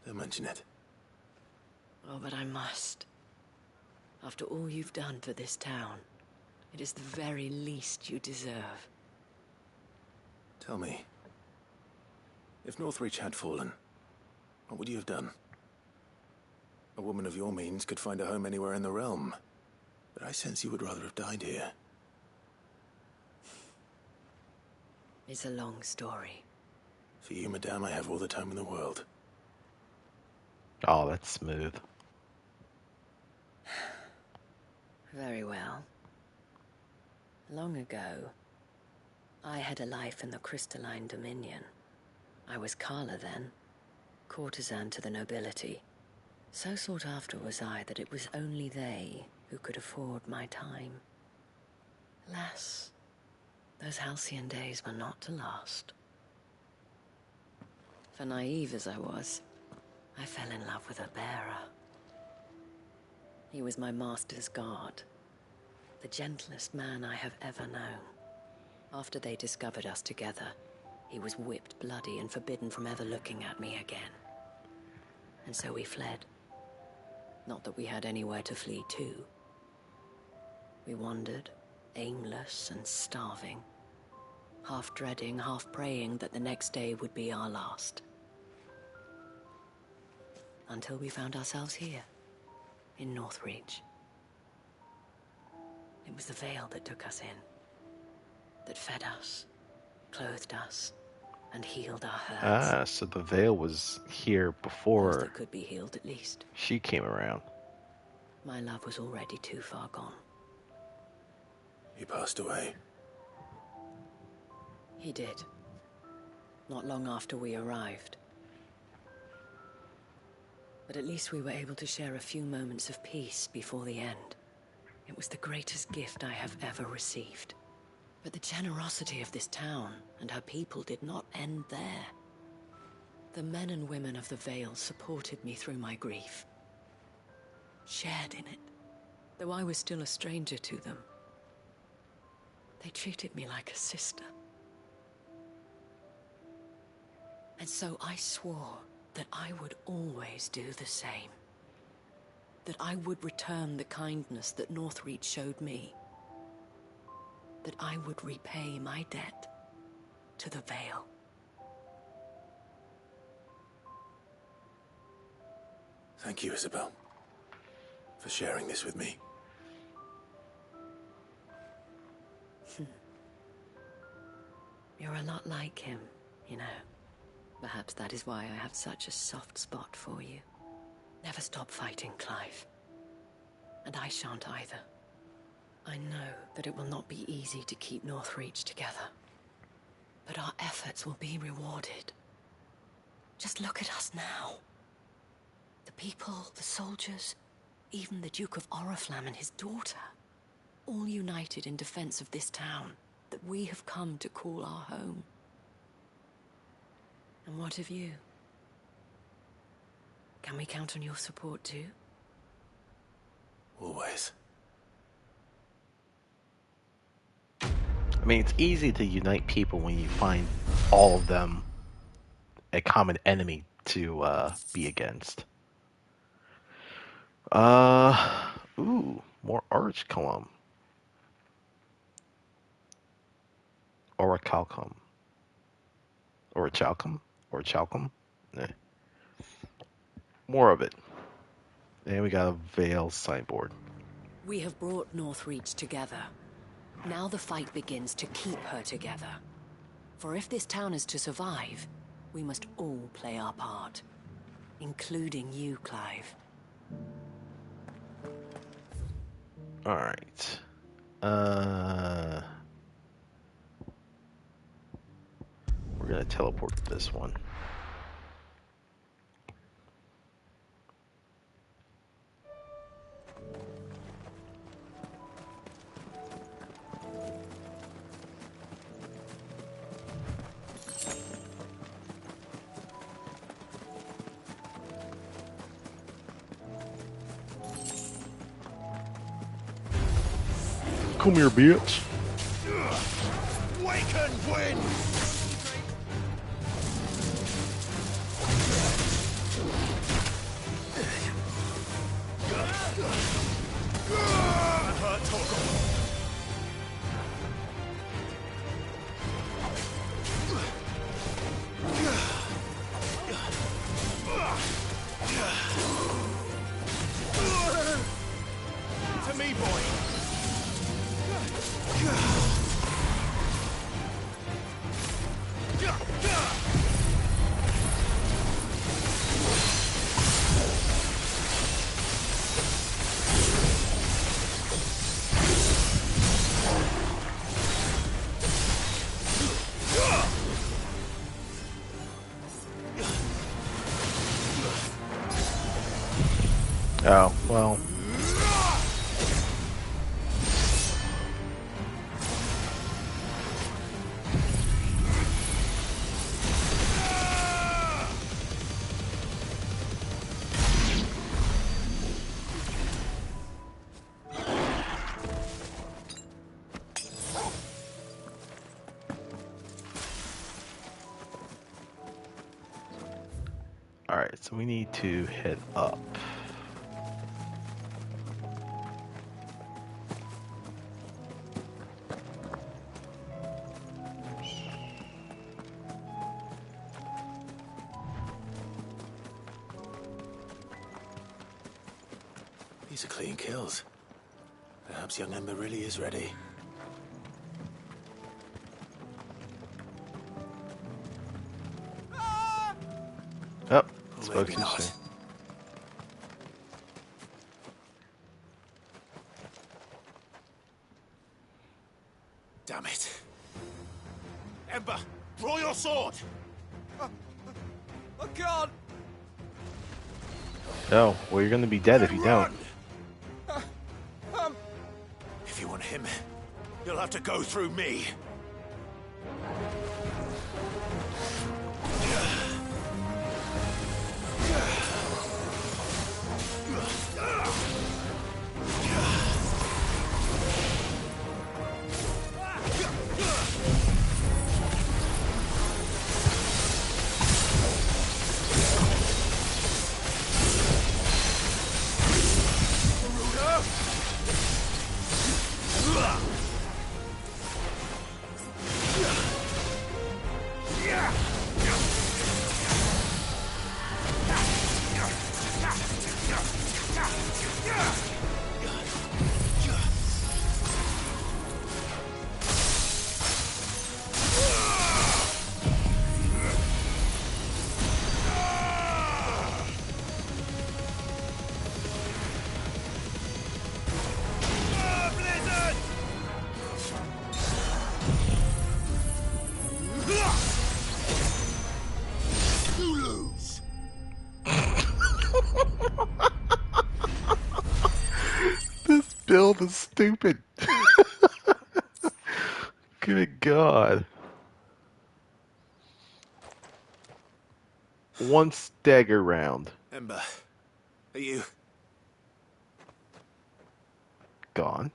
Don't mention it. Oh, but I must. After all you've done for this town, it is the very least you deserve. Tell me, if Northreach had fallen, what would you have done? A woman of your means could find a home anywhere in the realm, but I sense you would rather have died here. It's a long story. For you, madame, I have all the time in the world. Oh, that's smooth. Very well. Long ago, I had a life in the Crystalline Dominion. I was Carla then, courtesan to the nobility. So sought after was I that it was only they who could afford my time. Alas, those halcyon days were not to last. For naive as I was, I fell in love with a bearer. He was my master's guard, the gentlest man I have ever known. After they discovered us together, he was whipped bloody and forbidden from ever looking at me again. And so we fled. Not that we had anywhere to flee to. We wandered, aimless and starving, half dreading, half praying that the next day would be our last. Until we found ourselves here, in Northreach. It was the veil that took us in, that fed us, clothed us, and healed our hurts. Ah, so the veil was here Those before that could be healed at least. she came around. My love was already too far gone. He passed away. He did. Not long after we arrived. But at least we were able to share a few moments of peace before the end. It was the greatest gift I have ever received. But the generosity of this town and her people did not end there. The men and women of the Vale supported me through my grief. Shared in it, though I was still a stranger to them. They treated me like a sister. And so I swore that I would always do the same. That I would return the kindness that Northreach showed me. That I would repay my debt to the Vale. Thank you, Isabel, for sharing this with me. You're a lot like him, you know. Perhaps that is why I have such a soft spot for you. Never stop fighting, Clive. And I shan't either. I know that it will not be easy to keep Northreach together. But our efforts will be rewarded. Just look at us now. The people, the soldiers, even the Duke of Oriflamme and his daughter, all united in defense of this town that we have come to call our home. And what of you? Can we count on your support too? Always. I mean, it's easy to unite people when you find all of them a common enemy to be against. Ooh, more arch column. Orichalcum. Orichalcum? Orichalcum? Eh. More of it. And we got a Veil signboard. We have brought Northreach together. Now the fight begins to keep her together. For if this town is to survive, we must all play our part. Including you, Clive. Alright. We're gonna teleport to this one. Come here, bitch. Wake and win! That hurt, Torgal. To me, boy. Oh, well. Alright, so we need to head up. These are clean kills. Perhaps young Ember really is ready. Oh, Or maybe not. Damn it. Ember, draw your sword! I can't! Oh, well, you're gonna be dead if you don't. If you want him, you'll have to go through me. This build is stupid. Good God. One stagger round. Ember, are you Gone.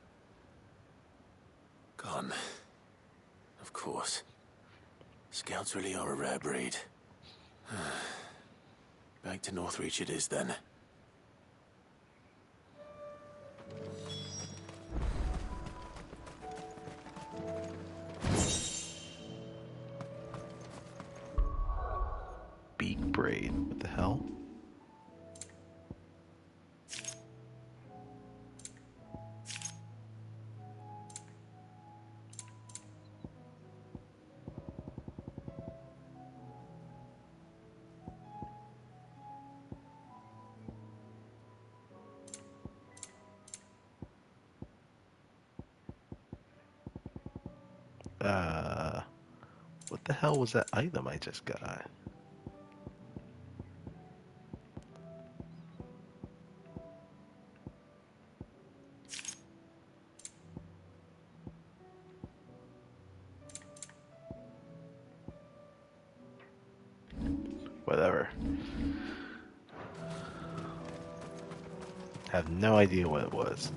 gone? Of course. Scouts really are a rare breed. Back to Northreach it is then. Beak braid. What the hell? What the hell was that item I just got? Whatever. Have no idea what it was.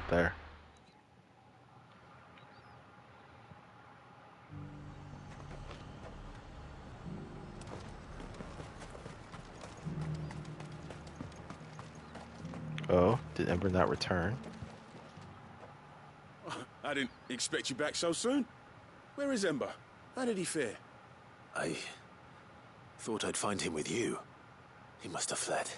teleport there. Oh, did Ember not return? I didn't expect you back so soon. Where is Ember? How did he fare? I thought I'd find him with you. He must have fled.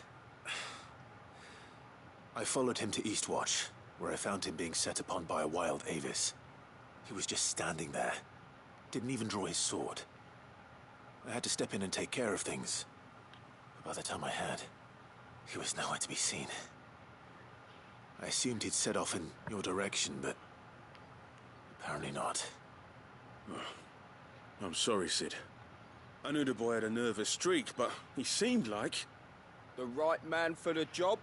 I followed him to Eastwatch, where I found him being set upon by a wild Avis. He was just standing there. Didn't even draw his sword. I had to step in and take care of things. But by the time I had, he was nowhere to be seen. I assumed he'd set off in your direction, but apparently not. I'm sorry, Sid. I knew the boy had a nervous streak, but he seemed like... The right man for the job?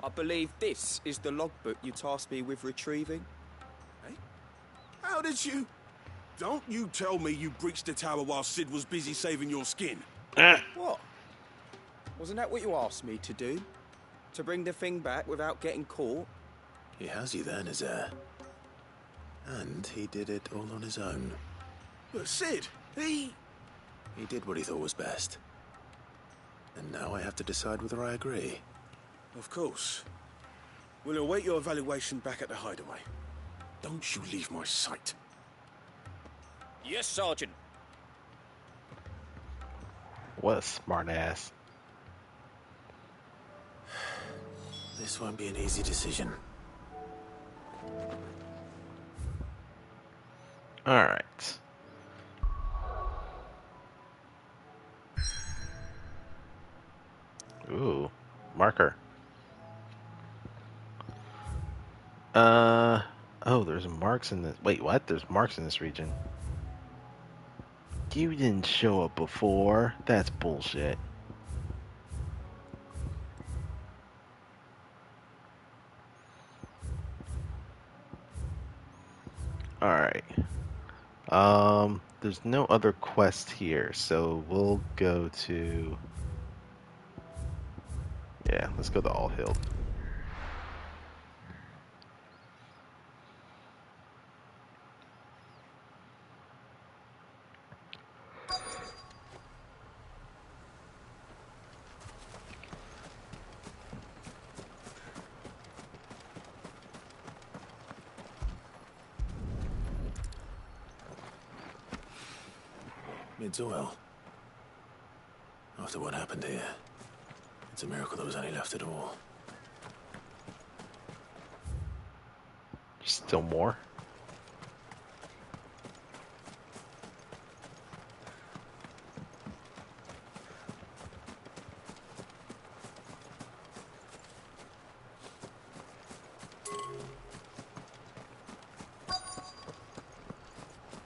I believe this is the logbook you tasked me with retrieving. Hey? How did you... Don't you tell me you breached the tower while Sid was busy saving your skin. What? Wasn't that what you asked me to do? To bring the thing back without getting caught? He has you there, Nazaire. And he did it all on his own. But Sid, He did what he thought was best. And now I have to decide whether I agree. Of course. We'll await your evaluation back at the hideaway. Don't you leave my sight. Yes, Sergeant. What a smart ass. This won't be an easy decision. Alright. Ooh, marker. Oh, there's marks in this. Wait, what? There's marks in this region. You didn't show up before. That's bullshit. Alright. There's no other quest here, so we'll go to... Yeah, let's go to All Hill. Mid's oil. After what happened here, it's a miracle there was any left at all. Still more?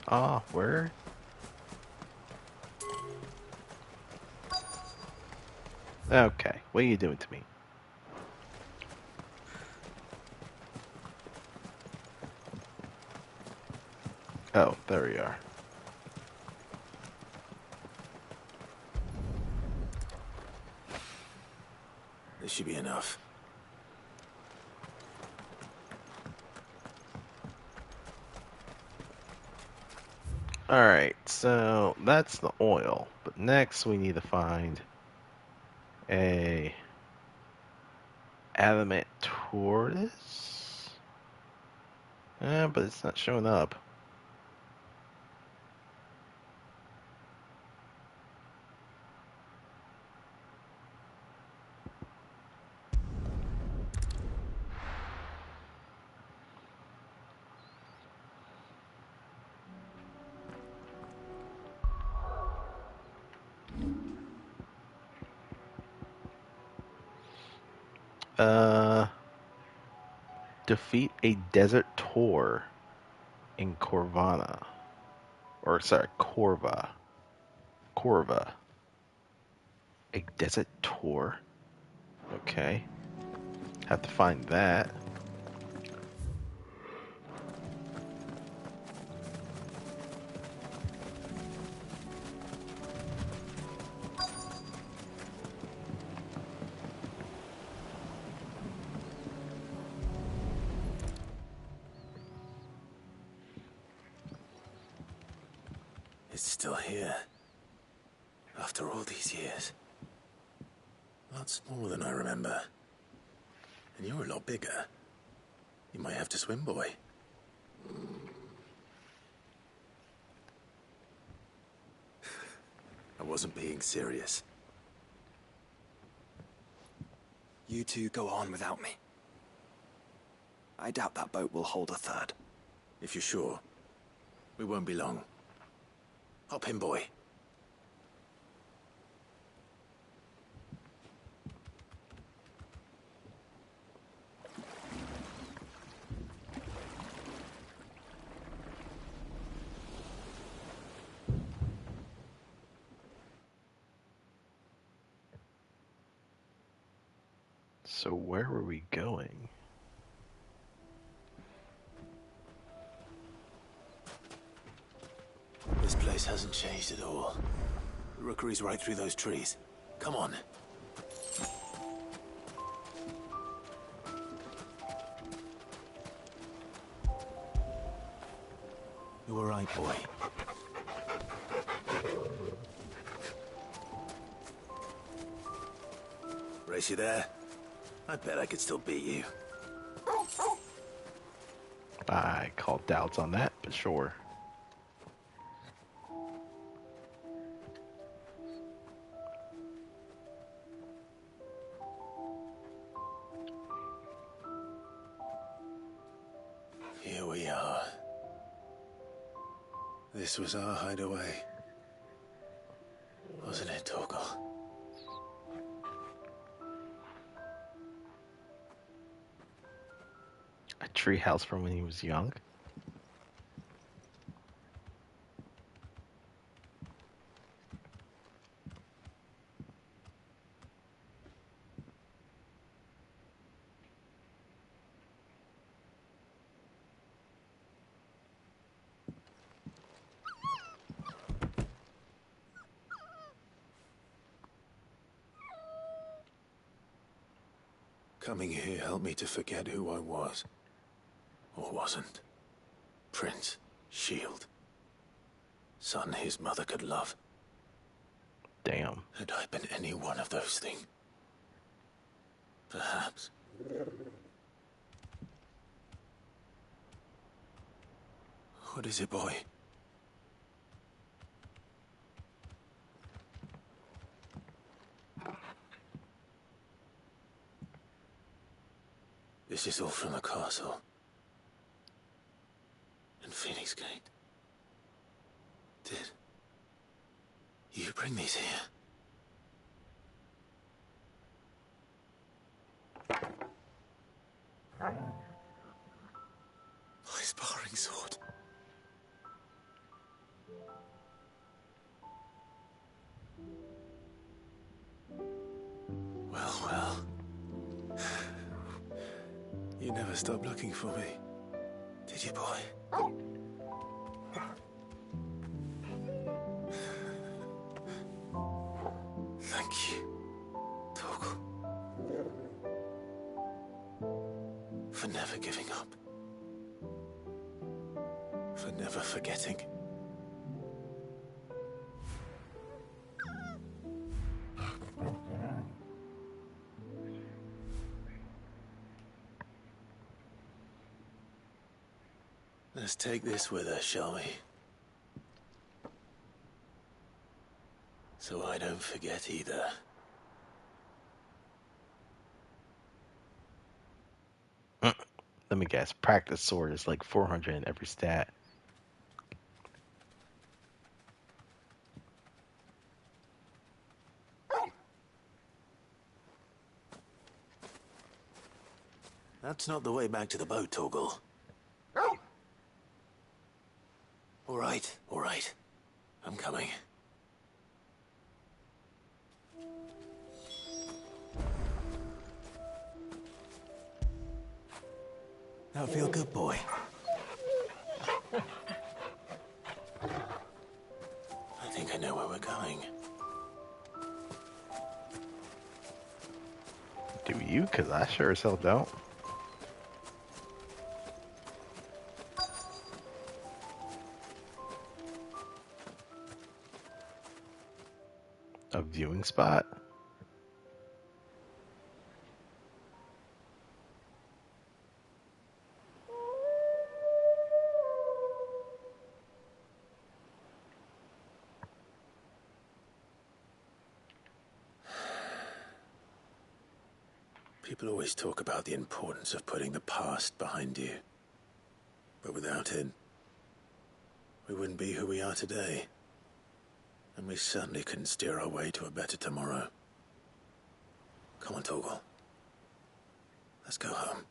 Ah, where? Okay, what are you doing to me? Oh, there we are. This should be enough. Alright, so that's the oil. But next we need to find a adamant tortoise? But it's not showing up. Defeat a desert tour in Corvana. Or, sorry, Corva. Corva. A desert tour? Okay. Have to find that. still here. After all these years. Lots more than I remember. And you're a lot bigger. You might have to swim, boy. I wasn't being serious. You two go on without me. I doubt that boat will hold a third. If you're sure, we won't be long. Hop in, boy. So where were we going? This place hasn't changed at all. The rookery's right through those trees. Come on. You all right, boy? Race you there? I bet I could still beat you. I call doubts on that, but sure. Here we are. This was our hideaway. Wasn't it, Torgal? A treehouse from when he was young? Coming here helped me to forget who I was. Or wasn't. Prince, Shield. Son his mother could love. Damn. Had I been any one of those things? Perhaps. What is it, boy? This is all from the castle. And Phoenix Gate. Did you bring these here? My sparring sword. Well, well. You never stopped looking for me, did you, boy? Thank you, Torgal. For never giving up. For never forgetting. Let's take this with us, shall we? So I don't forget either. Let me guess. Practice sword is like 400 in every stat. That's not the way back to the boat, Torgal. All right. I'm coming. That feel good, boy? I think I know where we're going. Do you? Because I sure as hell don't. viewing spot. People always talk about the importance of putting the past behind you. But without it, we wouldn't be who we are today. And we certainly couldn't steer our way to a better tomorrow. Come on, Torgal. Let's go home.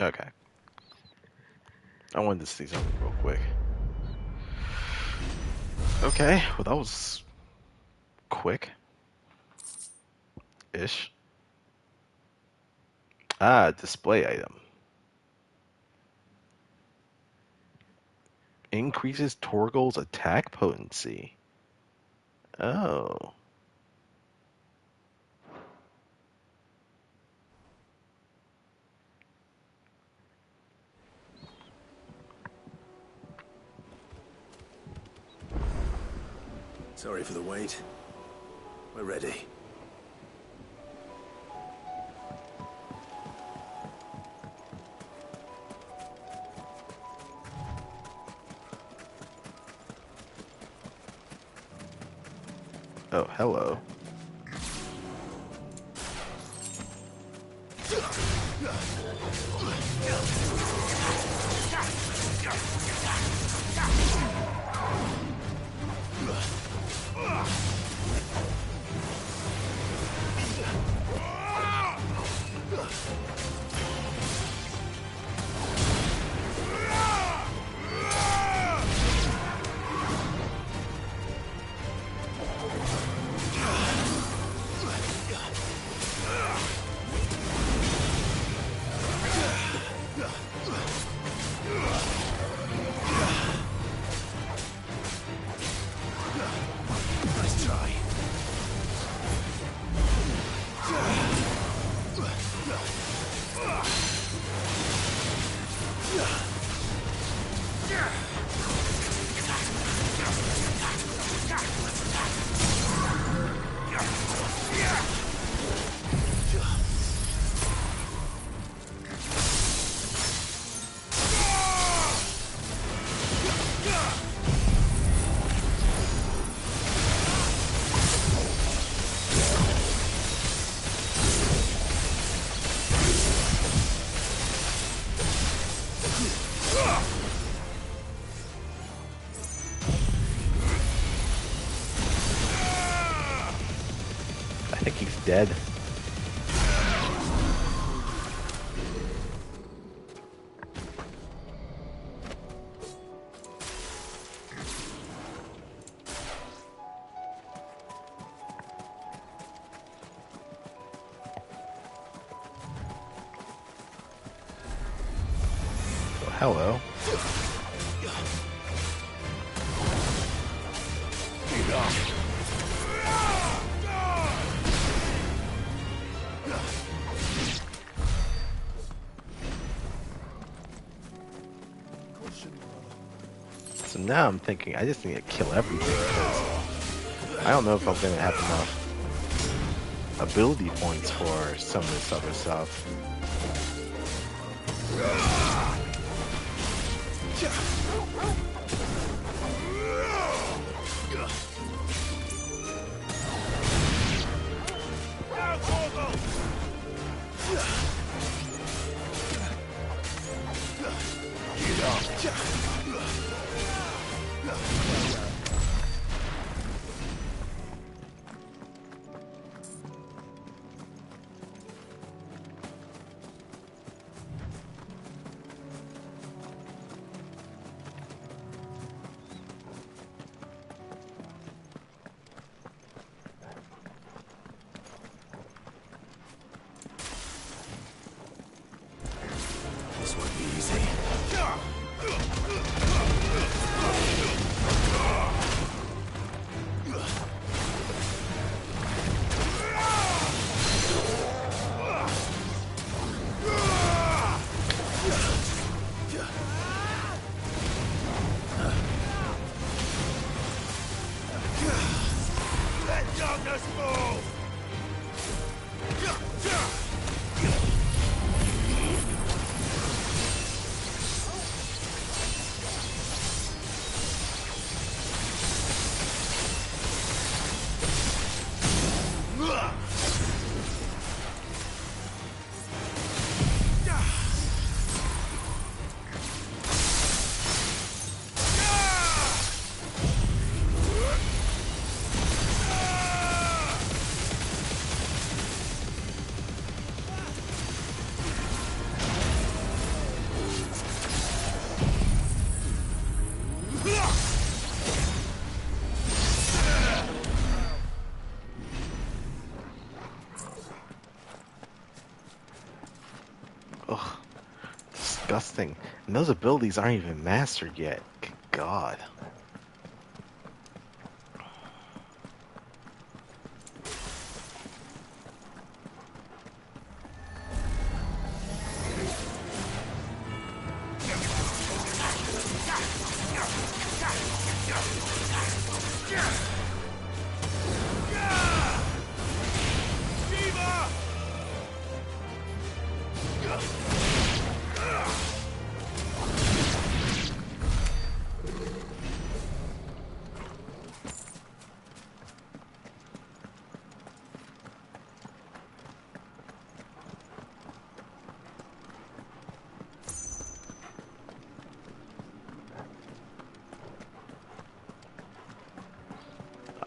Okay. I wanted to see something real quick. Okay, well that was quick. Ish. Ah, display item. Increases Torgal's attack potency. Oh. Sorry for the wait. We're ready. Oh, hello. Dead. Oh, hello. So now I'm thinking I just need to kill everything because I don't know if I'm going to have enough ability points for some of this other stuff. us move! Ugh, disgusting. And those abilities aren't even mastered yet. Good God.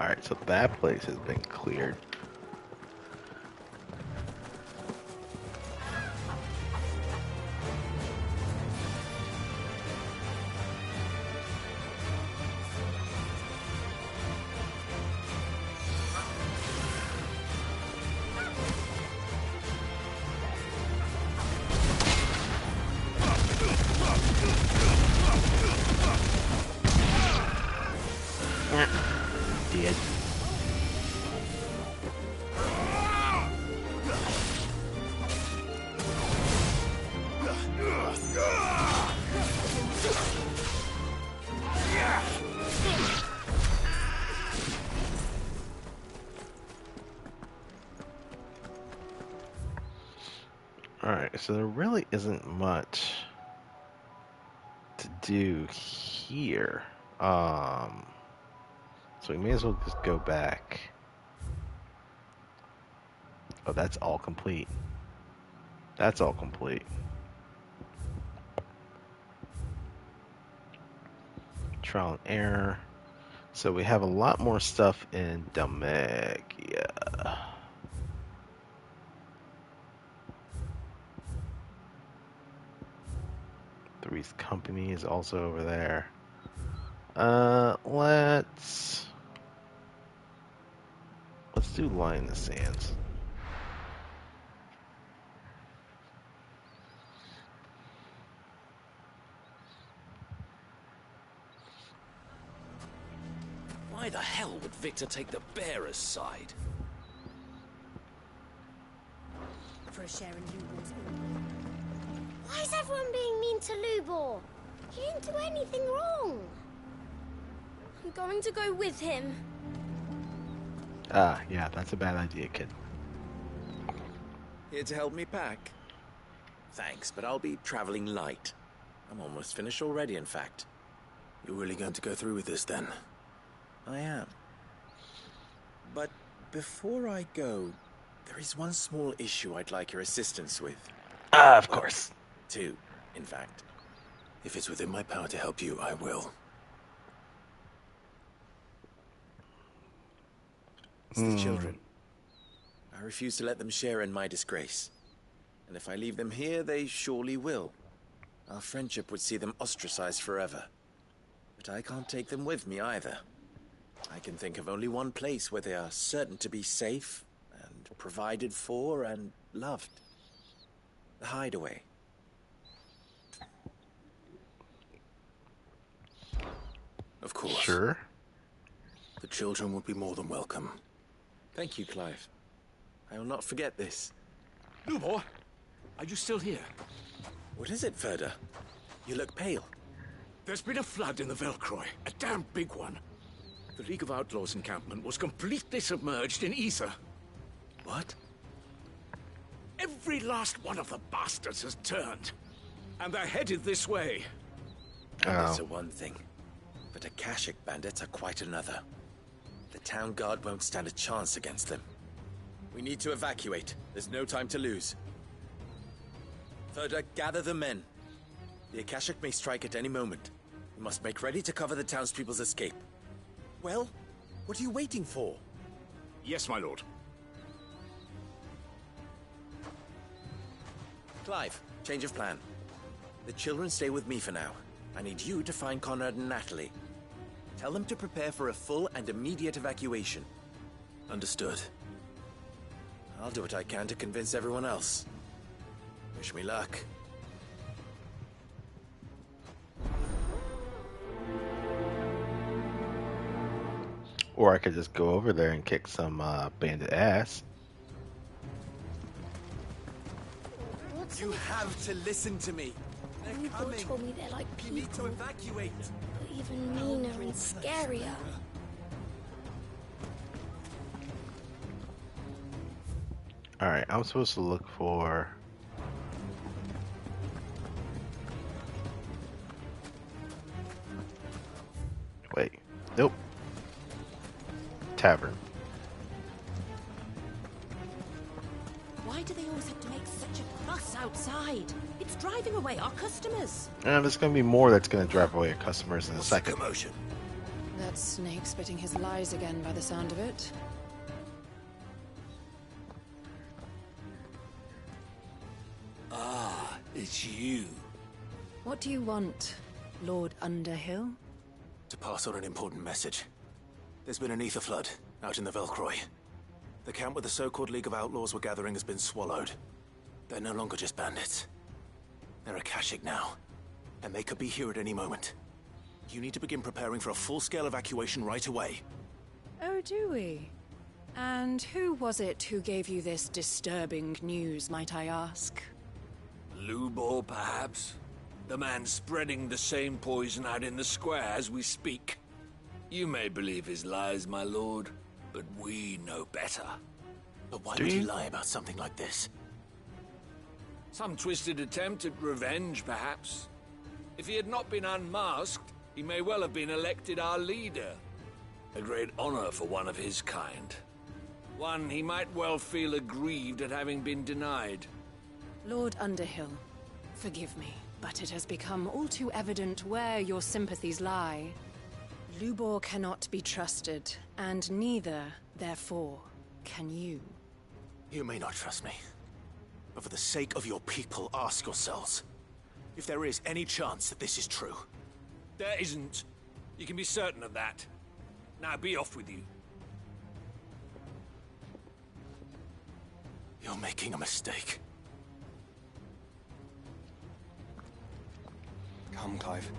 Alright, so that place has been cleared. Dead. Alright, so there really isn't much to do here. So we may as well just go back. Oh, that's all complete. That's all complete. Trial and error. So we have a lot more stuff in Dalmagia. Three's Company is also over there. Let's do Line in the Sands. Why the hell would Victor take the bearer's side? For a share in Lubor's. Why is everyone being mean to Lubor? He didn't do anything wrong. I'm going to go with him. Ah, yeah, that's a bad idea, kid. Here to help me pack? Thanks, but I'll be traveling light. I'm almost finished already, in fact. You're really going to go through with this, then? I am. But before I go, there is one small issue I'd like your assistance with. Of course. Two, in fact. If it's within my power to help you, I will. It's the children. I refuse to let them share in my disgrace. And if I leave them here, they surely will. Our friendship would see them ostracized forever. But I can't take them with me either. I can think of only one place where they are certain to be safe and provided for and loved. The Hideaway. Of course. Sure. The children would be more than welcome. Thank you, Clive. I will not forget this. Lubor, are you still here? What is it, Ferda? You look pale. There's been a flood in the Velcroy, a damn big one. The League of Outlaws encampment was completely submerged in ether. What? Every last one of the bastards has turned. And they're headed this way. Bandits are one thing, but Akashic bandits are quite another. The town guard won't stand a chance against them. We need to evacuate. There's no time to lose. Further, gather the men. The Akashic may strike at any moment. We must make ready to cover the townspeople's escape. Well, what are you waiting for? Yes, my lord. Clive, change of plan. The children stay with me for now. I need you to find Conrad and Natalie. Tell them to prepare for a full and immediate evacuation. Understood. I'll do what I can to convince everyone else. Wish me luck. Or I could just go over there and kick some bandit ass. You have to listen to me. They're coming. Told me they're like people. We need to evacuate. But even meaner and scarier. Alright, I'm supposed to look for... Wait. Nope. Tavern. Why do they always have to make such a fuss outside? It's driving away our customers. And there's going to be more that's going to drive away your customers in a second. Commotion. That snake spitting his lies again by the sound of it. Ah, it's you. What do you want, Lord Underhill? To pass on an important message. There's been an ether flood out in the Velcroy. The camp where the so-called League of Outlaws were gathering has been swallowed. They're no longer just bandits. They're Akashic now, and they could be here at any moment. You need to begin preparing for a full-scale evacuation right away. Oh, do we? And who was it who gave you this disturbing news, might I ask? Lubor, perhaps? The man spreading the same poison out in the square as we speak. You may believe his lies, my lord, but we know better. But why would he lie about something like this? Some twisted attempt at revenge, perhaps. If he had not been unmasked, he may well have been elected our leader. A great honor for one of his kind. One he might well feel aggrieved at having been denied. Lord Underhill, forgive me, but it has become all too evident where your sympathies lie. Lubor cannot be trusted, and neither, therefore, can you. You may not trust me, but for the sake of your people, ask yourselves if there is any chance that this is true. There isn't. You can be certain of that. Now be off with you. You're making a mistake. Come, Clive.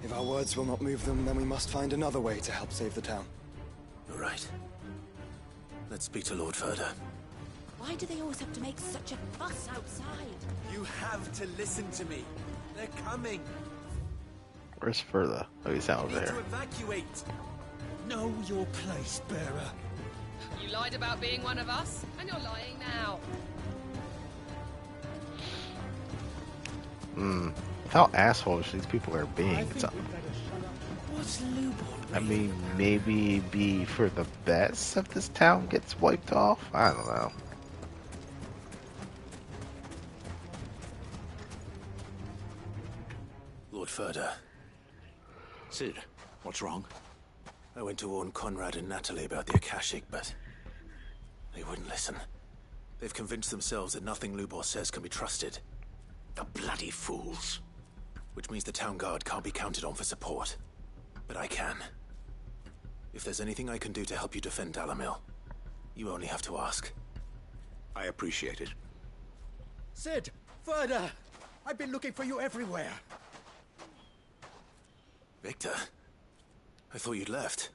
If our words will not move them, then we must find another way to help save the town. You're right. Let's speak to Lord Further. Why do they always have to make such a fuss outside? You have to listen to me. They're coming. Where's Further? Oh, he's out over To there. evacuate. Know your place, bearer. You lied about being one of us, and you're lying now. How assholes these people are being. What's Lubor? I mean, maybe be for the best if this town gets wiped off? I don't know. Lord Further. Sid, what's wrong? I went to warn Conrad and Natalie about the Akashic, but they wouldn't listen. They've convinced themselves that nothing Lubor says can be trusted. The bloody fools. Which means the town guard can't be counted on for support. But I can. If there's anything I can do to help you defend Dalamil, you only have to ask. I appreciate it. Sid! Further! I've been looking for you everywhere. Victor? I thought you'd left.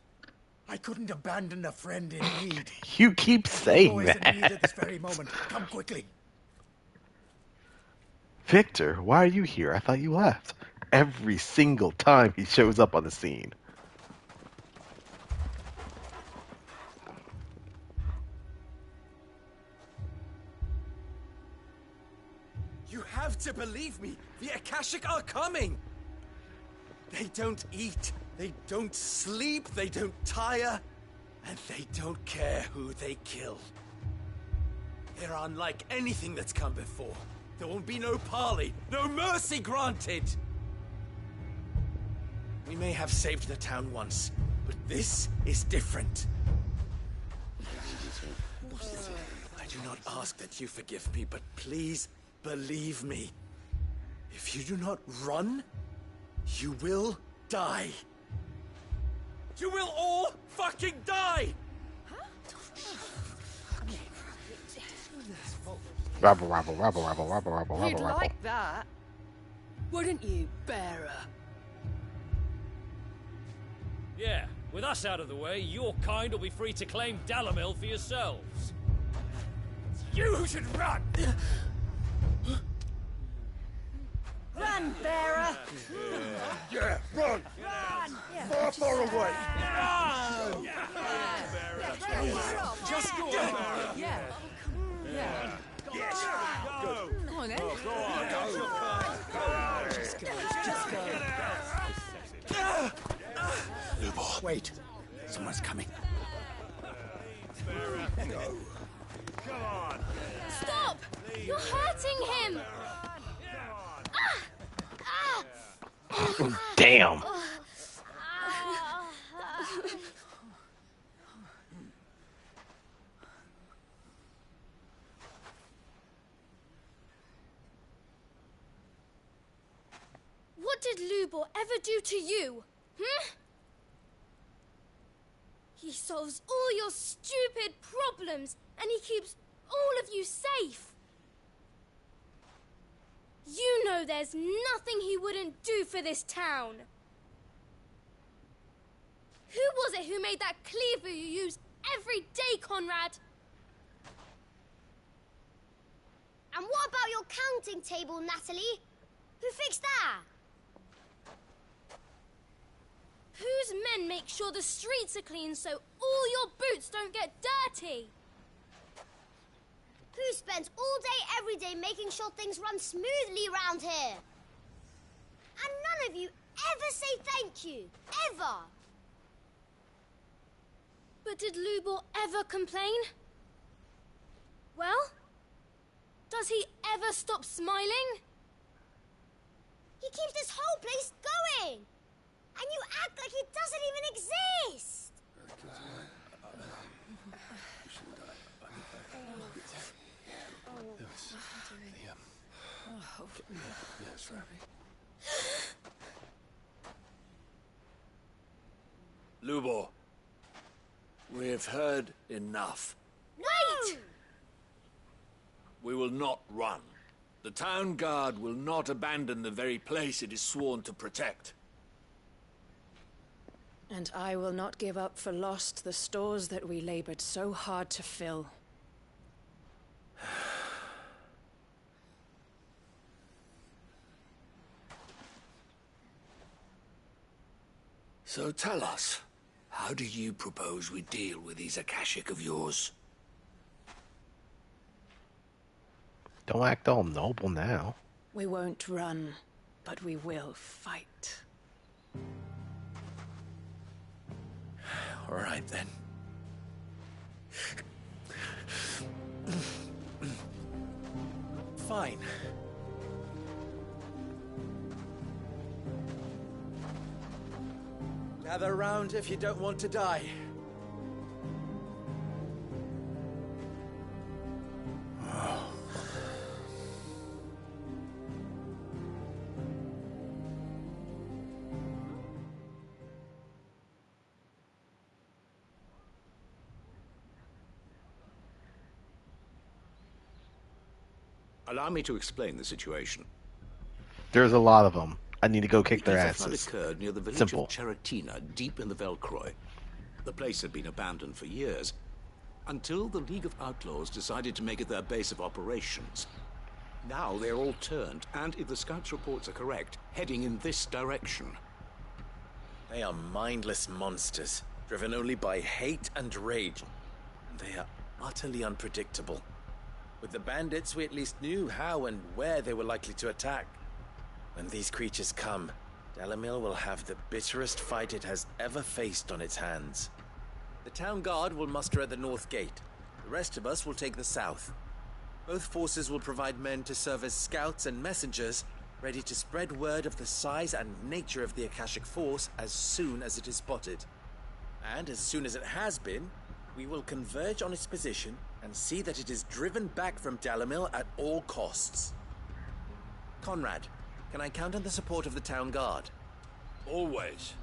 I couldn't abandon a friend in need. You keep saying Boys in need that. at this very moment. Come quickly. Victor, why are you here? I thought you left. Every single time he shows up on the scene. You have to believe me. The Akashic are coming. They don't eat. They don't sleep. They don't tire. And they don't care who they kill. They're unlike anything that's come before. There won't be no parley, no mercy granted. We may have saved the town once, but this is different. I do not ask that you forgive me, but please believe me. If you do not run, you will die. You will all fucking die! Rabble, rabble, rabble, rabble, rabble, rabble, You'd rabble, rabble. like that, wouldn't you, bearer? Yeah, with us out of the way, your kind will be free to claim Dalamil for yourselves. You should run! Run, bearer! Yeah, run! Run! Far, far away! Run! Just go on. Yeah. Yeah. Yes! Go. Come on, then. Go on! Just go. Lubor, wait. Someone's coming. Go. Come on. Stop! You're hurting him! Damn. What did Lubor ever do to you? He solves all your stupid problems, and he keeps all of you safe. You know there's nothing he wouldn't do for this town. Who was it who made that cleaver you use every day, Conrad? And what about your counting table, Natalie? Who fixed that? Whose men make sure the streets are clean so all your boots don't get dirty? Who spends all day, every day making sure things run smoothly around here? And none of you ever say thank you. Ever. But did Lubor ever complain? Well, does he ever stop smiling? He keeps this whole place going. And you act like it doesn't even exist. Lubor, we've heard enough. Wait! We will not run. The town guard will not abandon the very place it is sworn to protect. And I will not give up for lost the stores that we labored so hard to fill. So tell us, how do you propose we deal with these Akashic of yours? Don't act all noble now. We won't run, but we will fight. All right, then. Fine. Gather round if you don't want to die. Allow me to explain the situation. There's a lot of them. I need to go kick their The flood asses. occurred near the village Simple. of Charatina, deep in the Velcroy. The place had been abandoned for years, until the League of Outlaws decided to make it their base of operations. Now they're all turned, and if the scouts' reports are correct, heading in this direction. They are mindless monsters, driven only by hate and rage. And they are utterly unpredictable. With the bandits, we at least knew how and where they were likely to attack. When these creatures come, Dalamil will have the bitterest fight it has ever faced on its hands. The town guard will muster at the north gate. The rest of us will take the south. Both forces will provide men to serve as scouts and messengers, ready to spread word of the size and nature of the Akashic Force as soon as it is spotted. And as soon as it has been, we will converge on its position and see that it is driven back from Dalamil at all costs. Conrad, can I count on the support of the town guard? Always.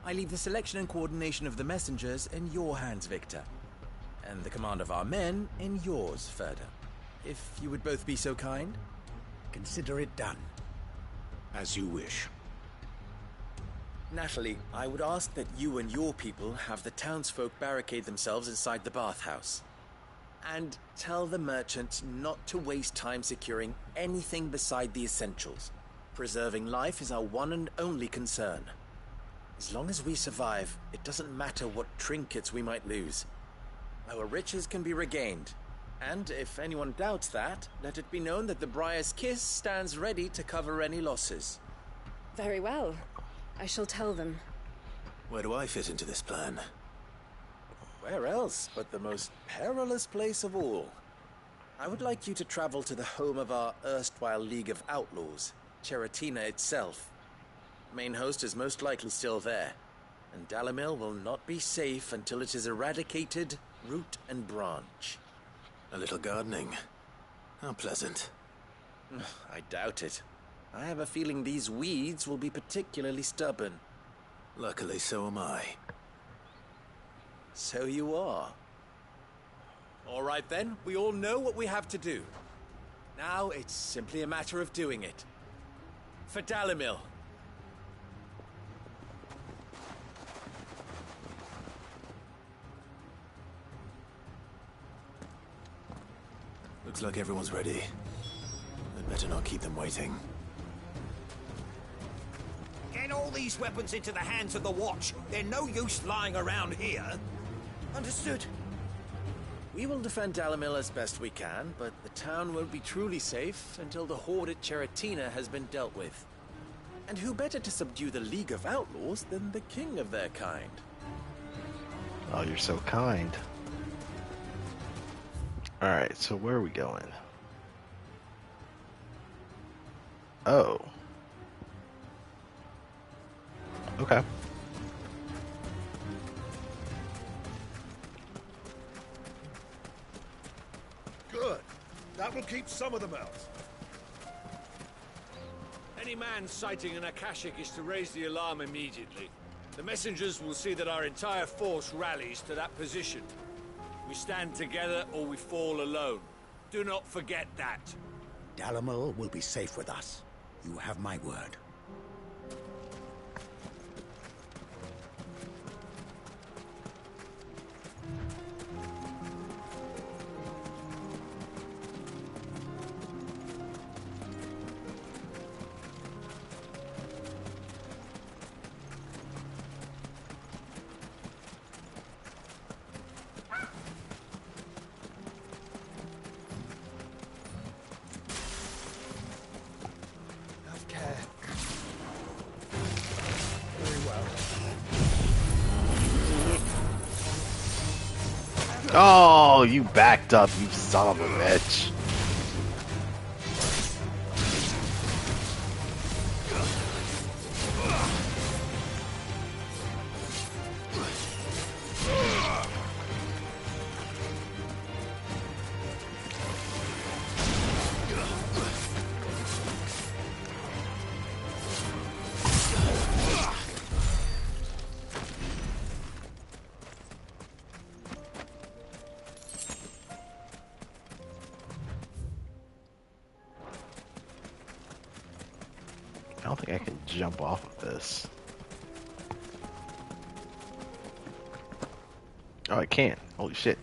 I leave the selection and coordination of the messengers in your hands, Victor. And the command of our men in yours, Ferda. If you would both be so kind. Consider it done. As you wish. Natalie, I would ask that you and your people have the townsfolk barricade themselves inside the bathhouse. And tell the merchants not to waste time securing anything beside the essentials. Preserving life is our one and only concern. As long as we survive, it doesn't matter what trinkets we might lose. Our riches can be regained. And if anyone doubts that, let it be known that the Briar's Kiss stands ready to cover any losses. Very well. I shall tell them. Where do I fit into this plan? Where else but the most perilous place of all? I would like you to travel to the home of our erstwhile League of Outlaws, Cheratina itself. Main host is most likely still there, and Dalamil will not be safe until it is eradicated, root and branch. A little gardening. How pleasant. I doubt it. I have a feeling these weeds will be particularly stubborn. Luckily, so am I. So you are. All right then, we all know what we have to do. Now it's simply a matter of doing it. For Dalamil. Looks like everyone's ready. I'd better not keep them waiting. Get all these weapons into the hands of the Watch. They're no use lying around here. Understood. We will defend Dalamil as best we can, but the town won't be truly safe until the horde at Cheratina has been dealt with. And who better to subdue the League of Outlaws than the king of their kind? Oh, you're so kind. Alright, so where are we going? Oh. Okay. Good. That will keep some of them out. Any man sighting an Akashic is to raise the alarm immediately. The messengers will see that our entire force rallies to that position. We stand together or we fall alone. Do not forget that. Dalamil will be safe with us. You have my word. Oh, you backed up, you son of a bitch. I don't think I can jump off of this. Oh, I can. Holy shit.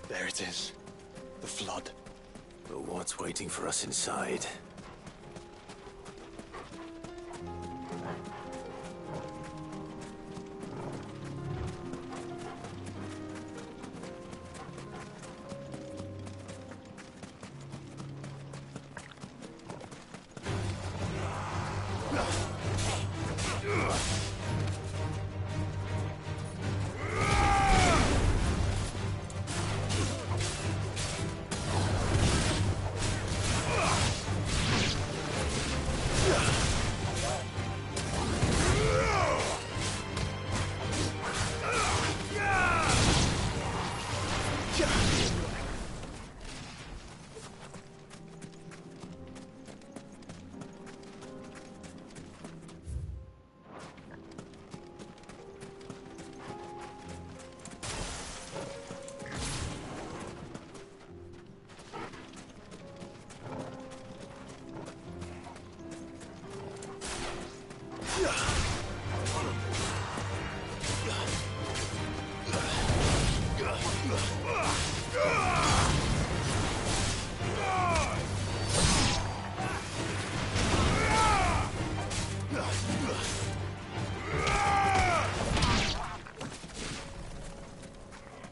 There it is. The flood. But what's waiting for us inside?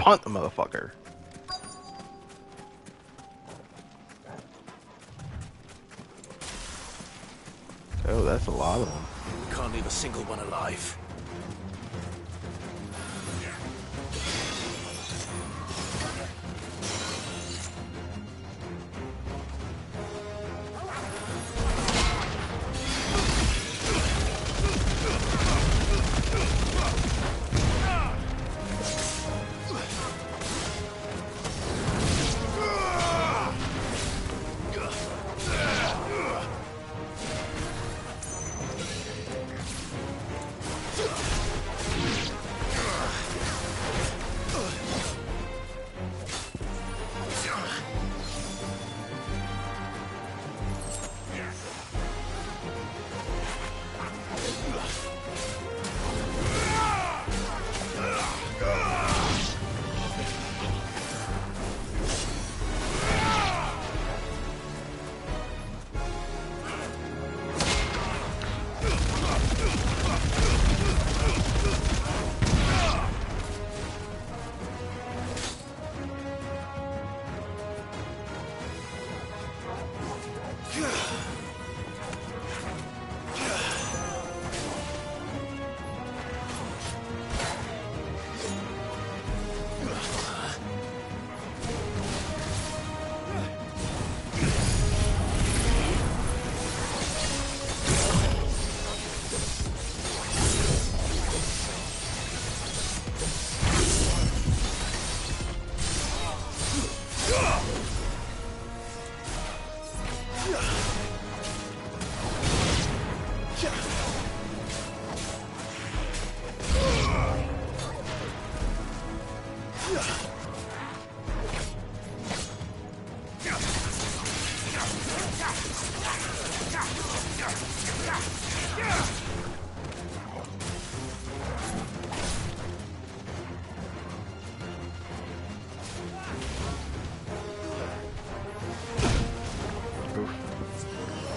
Hunt the motherfucker. Oh, that's a lot of them. We can't leave a single one alive.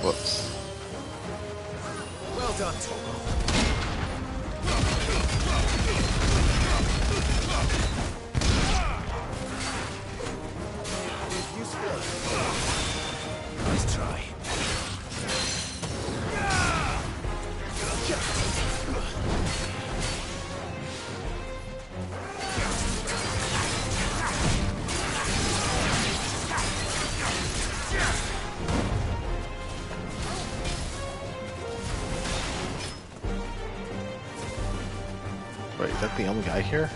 Whoops. Well done. Nice try. Wait, is that the only guy here?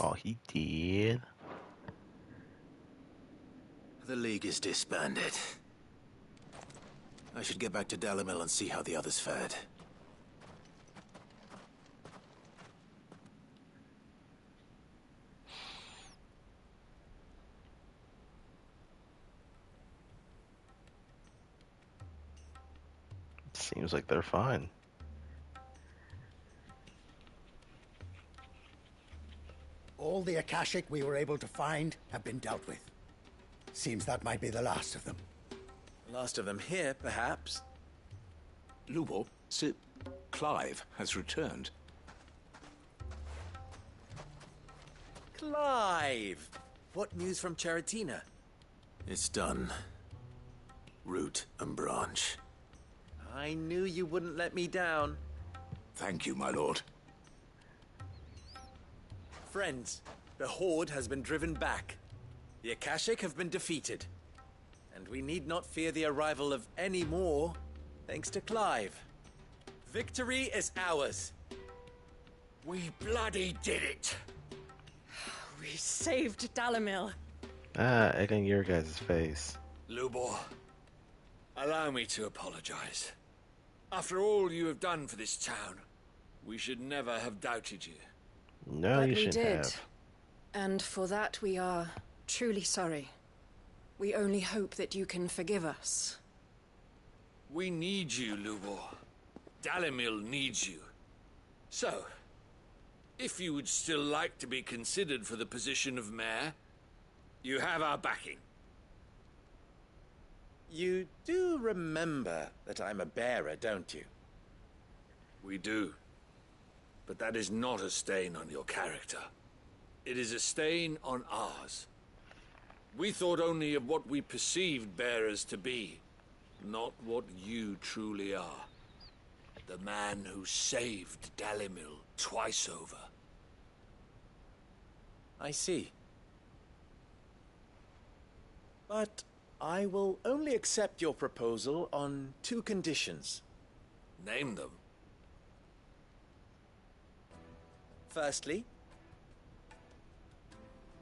Oh, he did. The League is disbanded. I should get back to Dalamil and see how the others fared. Seems like they're fine. All the Akashic we were able to find have been dealt with. Seems that might be the last of them. Last of them here, perhaps. Lubor, Clive has returned. Clive! What news from Charatina? It's done. Root and branch. I knew you wouldn't let me down. Thank you, my lord. Friends, the Horde has been driven back. The Akashic have been defeated. And we need not fear the arrival of any more, thanks to Clive. Victory is ours. We bloody did it! We saved Dalamil. Egging your guys' face. Lubor, allow me to apologize. After all you have done for this town, we should never have doubted you. No, But you we shouldn't did. have. And for that we are truly sorry. We only hope that you can forgive us. We need you, Lubor. Dalamil needs you. So, if you would still like to be considered for the position of mayor, you have our backing. You do remember that I'm a bearer, don't you? We do. But that is not a stain on your character. It is a stain on ours. We thought only of what we perceived bearers to be, not what you truly are. The man who saved Dalimil twice over. I see. But I will only accept your proposal on 2 conditions. Name them. Firstly,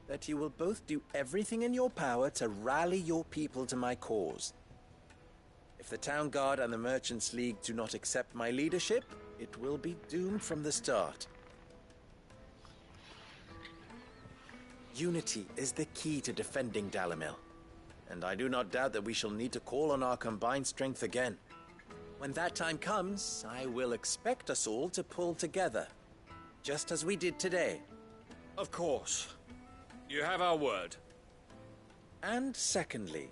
that you will both do everything in your power to rally your people to my cause. If the Town Guard and the Merchants League do not accept my leadership, it will be doomed from the start. Unity is the key to defending Dalamil, and I do not doubt that we shall need to call on our combined strength again. When that time comes, I will expect us all to pull together, just as we did today. Of course. You have our word. And secondly,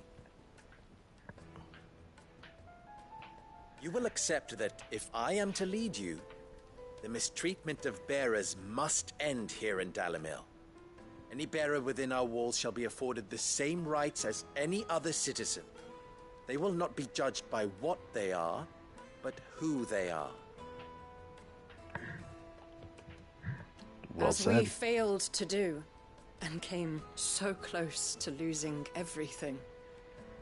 you will accept that if I am to lead you, the mistreatment of bearers must end here in Dalamil. Any bearer within our walls shall be afforded the same rights as any other citizen. They will not be judged by what they are, but who they are. Well As said. we failed to do, and came so close to losing everything.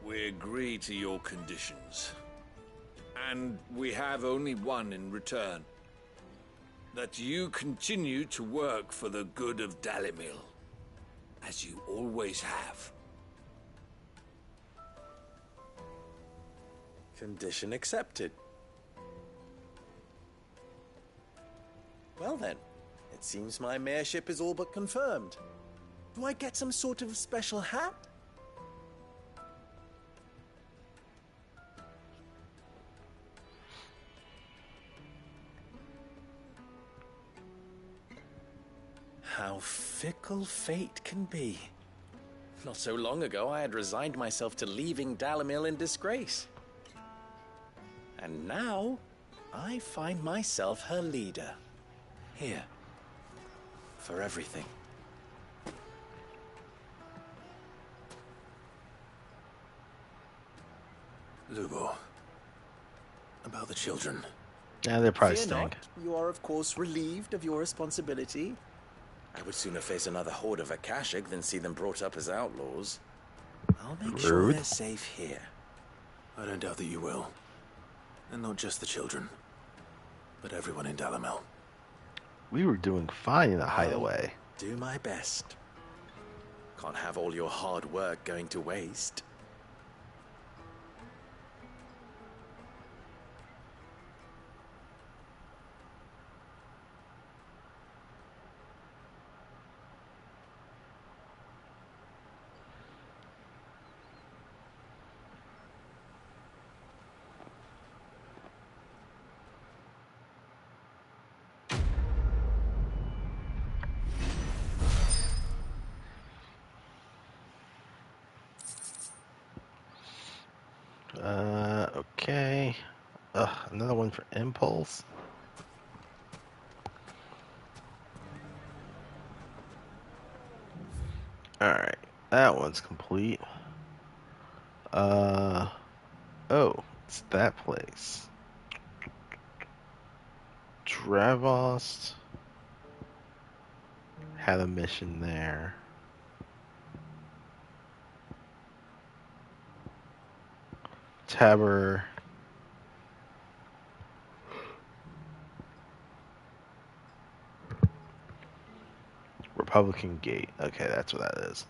We agree to your conditions. And we have only one in return. That you continue to work for the good of Dalimil, as you always have. Condition accepted. Well then, it seems my mayorship is all but confirmed. Do I get some sort of special hat? How fickle fate can be. Not so long ago, I had resigned myself to leaving Dalamil in disgrace. And now, I find myself her leader. Here. For everything. Lubo. About the children. Yeah, they're probably Fear stink. not, you are of course relieved of your responsibility. I would sooner face another horde of Akashic than see them brought up as outlaws. I'll make sure Rude. they're safe here. I don't doubt that you will. And not just the children, but everyone in Dalamel. We were doing fine in the hideaway. Do my best. Can't have all your hard work going to waste. Okay. Another one for Impulse. Alright, that one's complete. Oh, it's that place. Dravost had a mission there. Tabber. Republican Gate. Okay, that's what that is.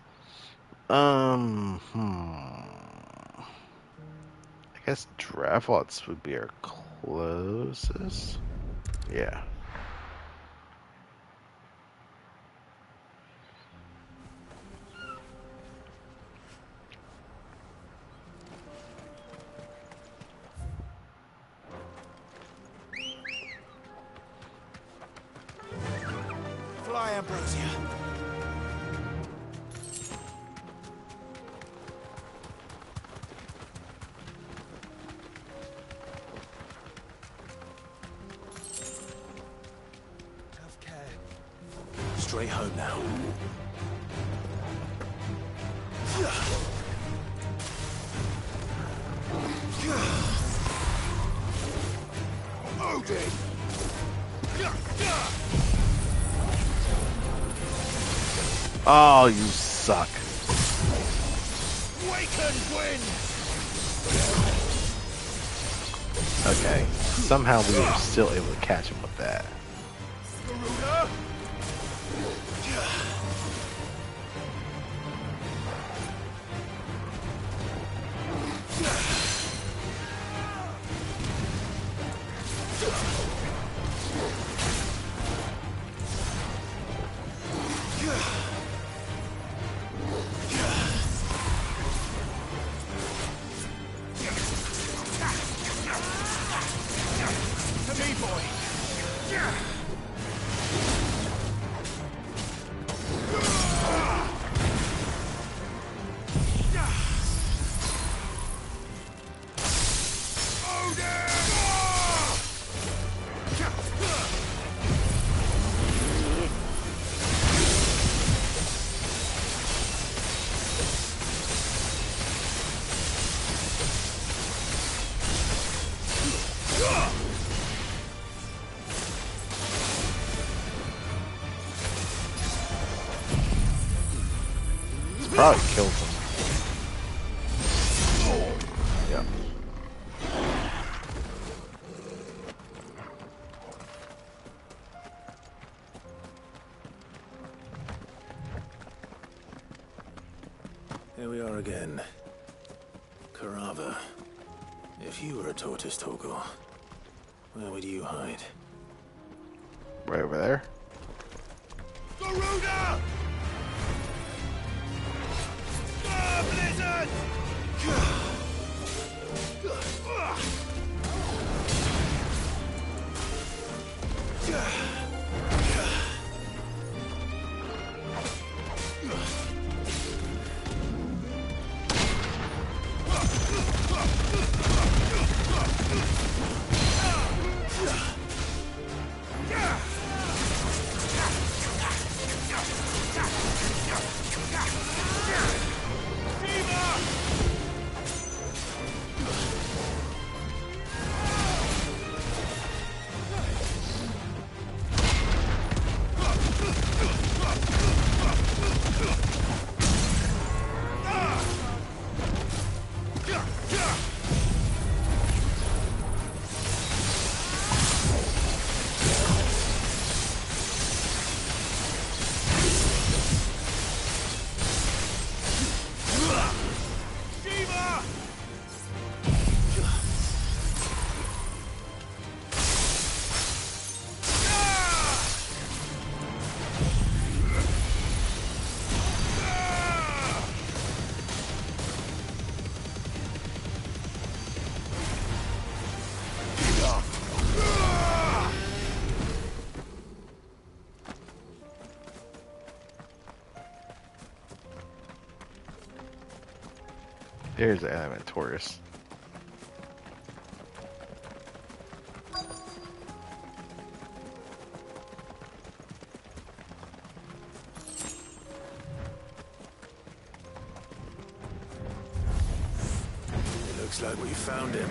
I guess Dravots would be our closest. Yeah. Fly, Ambrosia. Have care. Straight home now. Odin! Oh, you suck. Waken, Gwyn! Okay. Somehow we were still able to catch him with that. Garuda! To me, boy! Probably killed him. Yep. Here we are again. Karava. If you were a tortoise, Torgor, where would you hide? Right over there. Garuda! Blizzard! There's the element Taurus. It looks like we found him.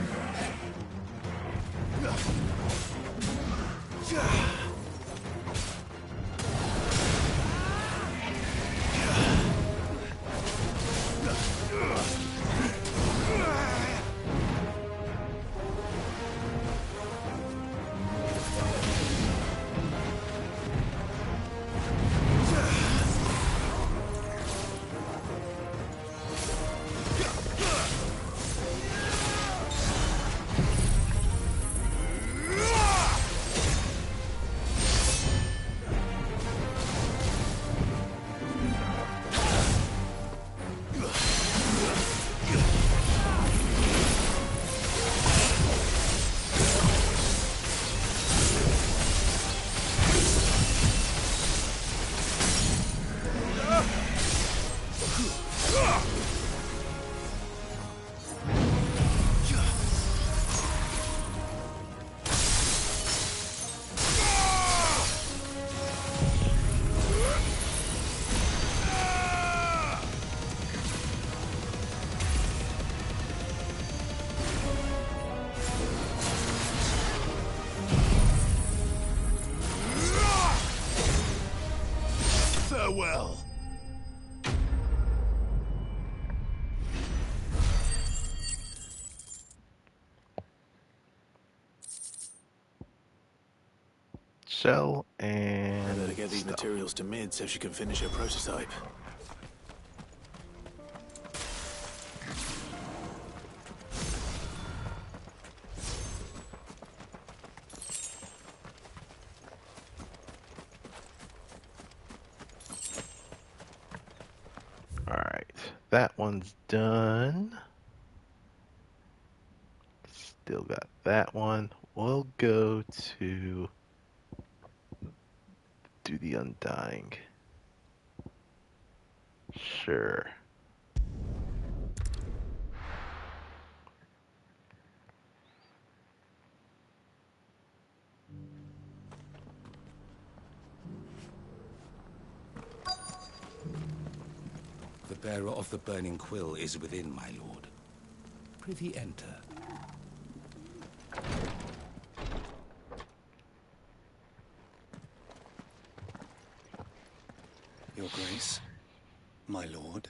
Farewell. Shell and I better get these stuff. materials to Mid so she can finish her prototype. Alright, that one's done. Still got that one. We'll go to do the Undying. Sure. The bearer of the burning quill is within, my lord. Prithee enter. Your Grace, my lord,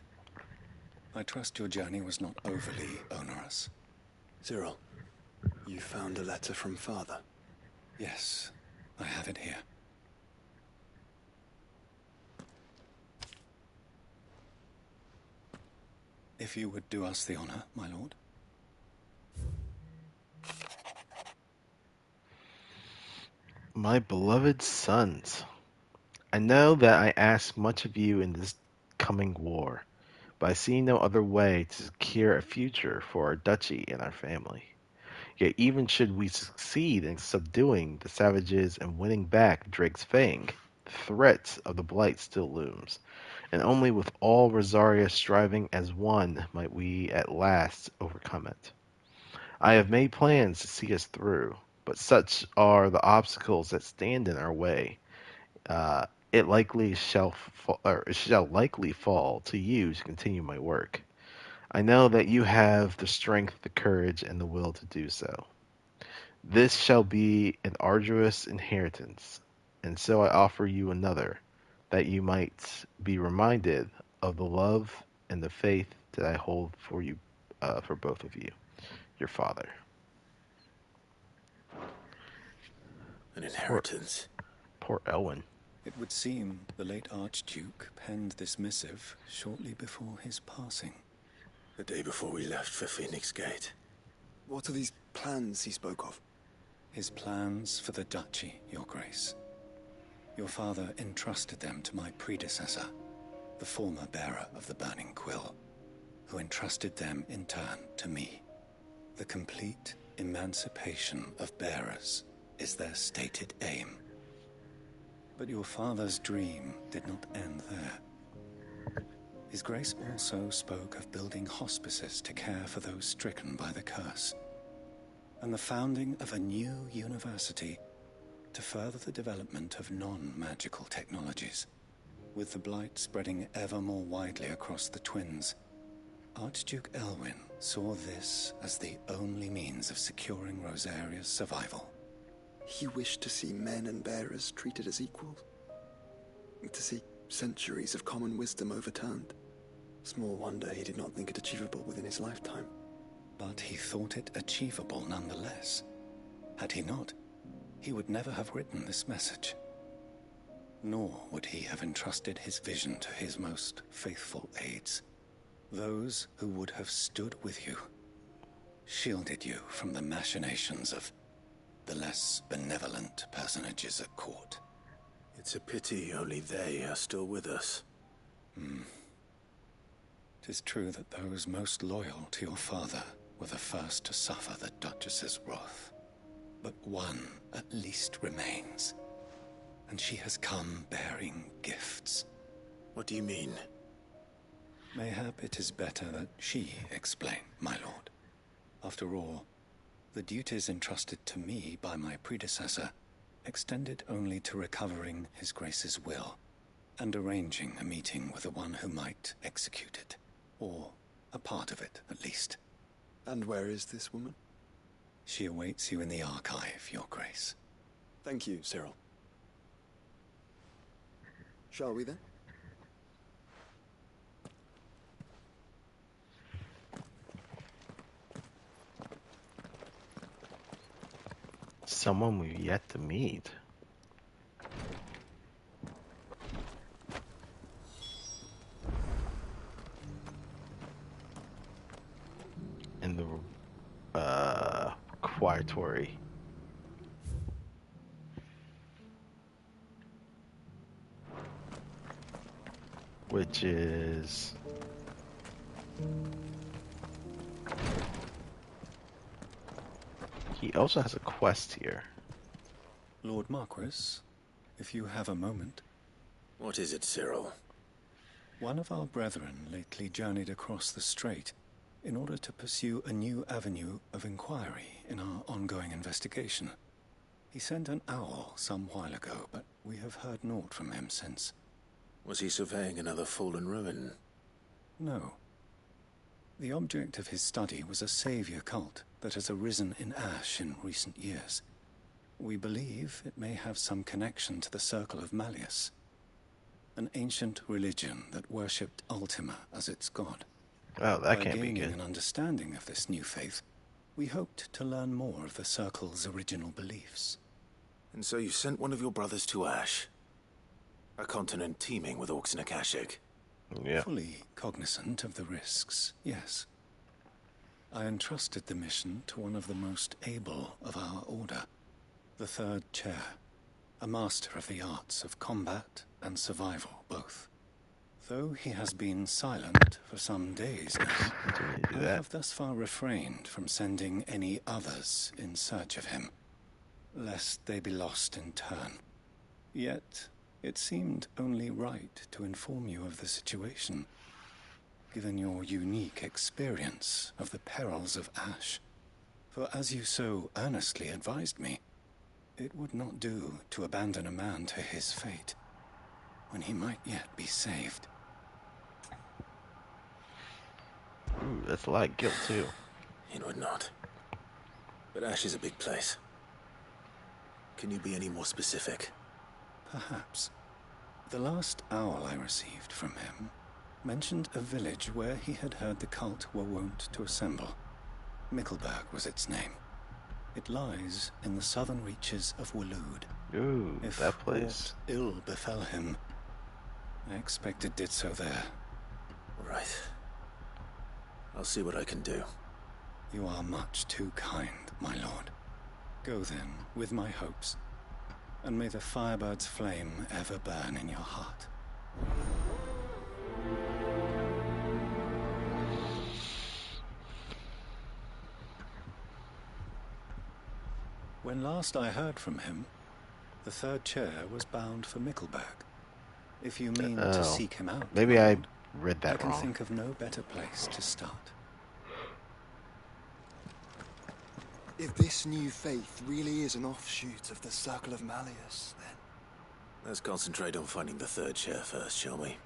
I trust your journey was not overly onerous. Cyril, you found a letter from Father? Yes, I have it here. If you would do us the honor, my lord. My beloved sons, I know that I ask much of you in this coming war, but I see no other way to secure a future for our duchy and our family. Yet even should we succeed in subduing the savages and winning back Drake's Fang, the threat of the Blight still looms, and only with all Rosaria striving as one might we at last overcome it. I have made plans to see us through, but such are the obstacles that stand in our way. It likely shall likely fall to you to continue my work. I know that you have the strength, the courage, and the will to do so. This shall be an arduous inheritance, and so I offer you another, that you might be reminded of the love and the faith that I hold for you, for both of you, your father. An inheritance. Poor Elwyn. It would seem the late Archduke penned this missive shortly before his passing. The day before we left for Phoenix Gate. What are these plans he spoke of? His plans for the duchy, your grace. Your father entrusted them to my predecessor, the former bearer of the burning quill, who entrusted them in turn to me. The complete emancipation of bearers is their stated aim. But your father's dream did not end there. His Grace also spoke of building hospices to care for those stricken by the curse, and the founding of a new university to further the development of non-magical technologies. With the blight spreading ever more widely across the twins, Archduke Elwyn saw this as the only means of securing Rosaria's survival. He wished to see men and bearers treated as equals. To see centuries of common wisdom overturned. Small wonder he did not think it achievable within his lifetime. But he thought it achievable nonetheless. Had he not, he would never have written this message. Nor would he have entrusted his vision to his most faithful aides, those who would have stood with you, shielded you from the machinations of the less benevolent personages at court. It's a pity only they are still with us. 'Tis true that those most loyal to your father were the first to suffer the Duchess's wrath. But one at least remains, and she has come bearing gifts. What do you mean? Mayhap it is better that she explain, my lord. After all, the duties entrusted to me by my predecessor extended only to recovering His Grace's will and arranging a meeting with the one who might execute it, or a part of it, at least. And where is this woman? She awaits you in the archive, Your Grace. Thank you, Cyril. Shall we then? someone we've yet to meet. In the Proprietary. Which is... He also has a quest here. Lord Marquis, if you have a moment. What is it, Cyril? One of our brethren lately journeyed across the strait in order to pursue a new avenue of inquiry in our ongoing investigation. He sent an owl some while ago, but we have heard naught from him since. Was he surveying another fallen ruin? No. The object of his study was a savior cult that has arisen in Ash in recent years. We believe it may have some connection to the Circle of Malleus, an ancient religion that worshipped Ultima as its god. Oh, that can't be By good. gaining an understanding of this new faith, we hoped to learn more of the Circle's original beliefs. And so you sent one of your brothers to Ash? A continent teeming with orcs and Akashic? Yeah. Fully cognizant of the risks, yes. I entrusted the mission to one of the most able of our order, the Third Chair, a master of the arts of combat and survival both. Though he has been silent for some days now, I have thus far refrained from sending any others in search of him, lest they be lost in turn. Yet, it seemed only right to inform you of the situation, given your unique experience of the perils of Ash. For as you so earnestly advised me, it would not do to abandon a man to his fate, when he might yet be saved. Ooh, that's a lot of guilt, too. It would not. But Ash is a big place. Can you be any more specific? Perhaps. The last owl I received from him mentioned a village where he had heard the cult were wont to assemble. Mickleburg was its name. It lies in the southern reaches of Waloed. Ooh, if that place. Aught ill befell him, I expect it did so there. Right. I'll see what I can do. You are much too kind, my lord. Go then, with my hopes, and may the Firebird's flame ever burn in your heart. When last I heard from him, the Third Chair was bound for Mickleburg. If you mean to seek him out, maybe I read that I can wrong. think of no better place to start. If this new faith really is an offshoot of the Circle of Malleus, then... Let's concentrate on finding the Third Chair first, shall we?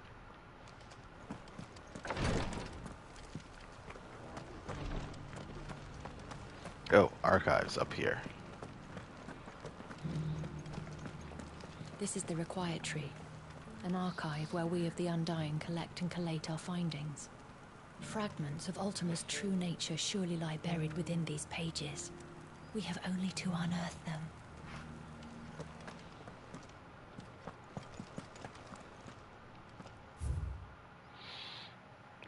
Oh, archives up here. This is the Proprietary, an archive where we of the Undying collect and collate our findings. Fragments of Ultima's true nature surely lie buried within these pages. We have only to unearth them.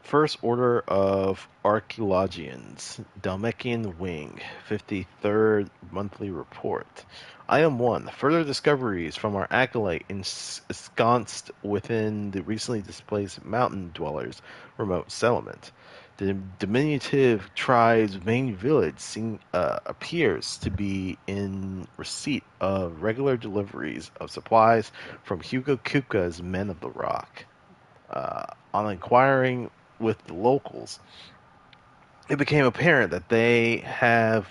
First Order of Archaeologians, Dalmekian Wing, 53rd Monthly Report. Item 1. Further discoveries from our acolyte ensconced within the recently displaced mountain dwellers' remote settlement. The diminutive tribe's main village appears to be in receipt of regular deliveries of supplies from Hugo Kupka's Men of the Rock. On inquiring with the locals, it became apparent that they have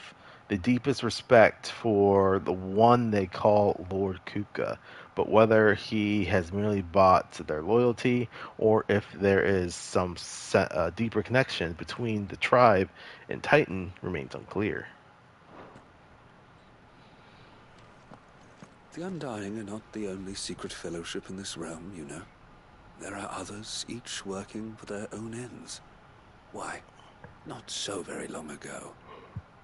the deepest respect for the one they call Lord Kupka, but whether he has merely bought their loyalty or if there is some deeper connection between the tribe and Titan remains unclear. The Undying are not the only secret fellowship in this realm, you know. There are others, each working for their own ends. Why, not so very long ago,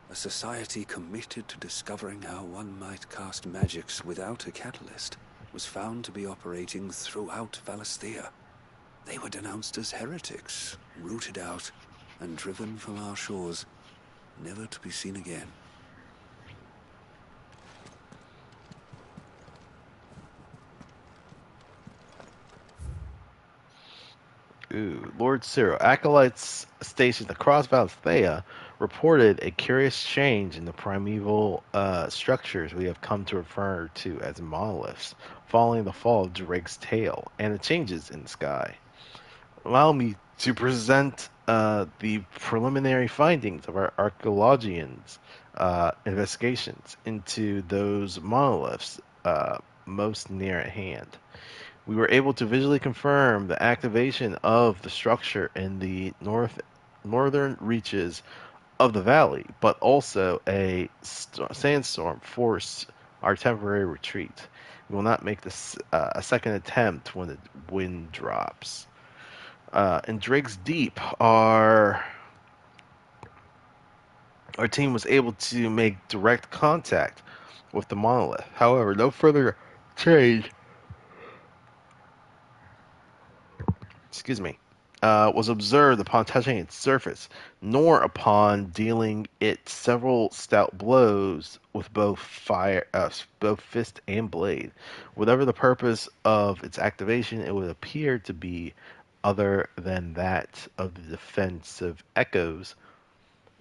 A society committed to discovering how one might cast magics without a catalyst was found to be operating throughout Valisthea. They were denounced as heretics, rooted out, and driven from our shores, never to be seen again. Ooh, Lord Cyril. Acolytes stationed across Valisthea reported a curious change in the primeval structures we have come to refer to as monoliths, following the fall of Drake's tail and the changes in the sky. Allow me to present the preliminary findings of our archaeologians' investigations into those monoliths most near at hand. We were able to visually confirm the activation of the structure in the northern reaches of the valley, but also a sandstorm forced our temporary retreat. We will not make this a second attempt when the wind drops. In Drake's Deep, our team was able to make direct contact with the monolith. However, no further change was observed upon touching its surface, nor upon dealing it several stout blows with both fist and blade. Whatever the purpose of its activation, it would appear to be other than that of the defensive echoes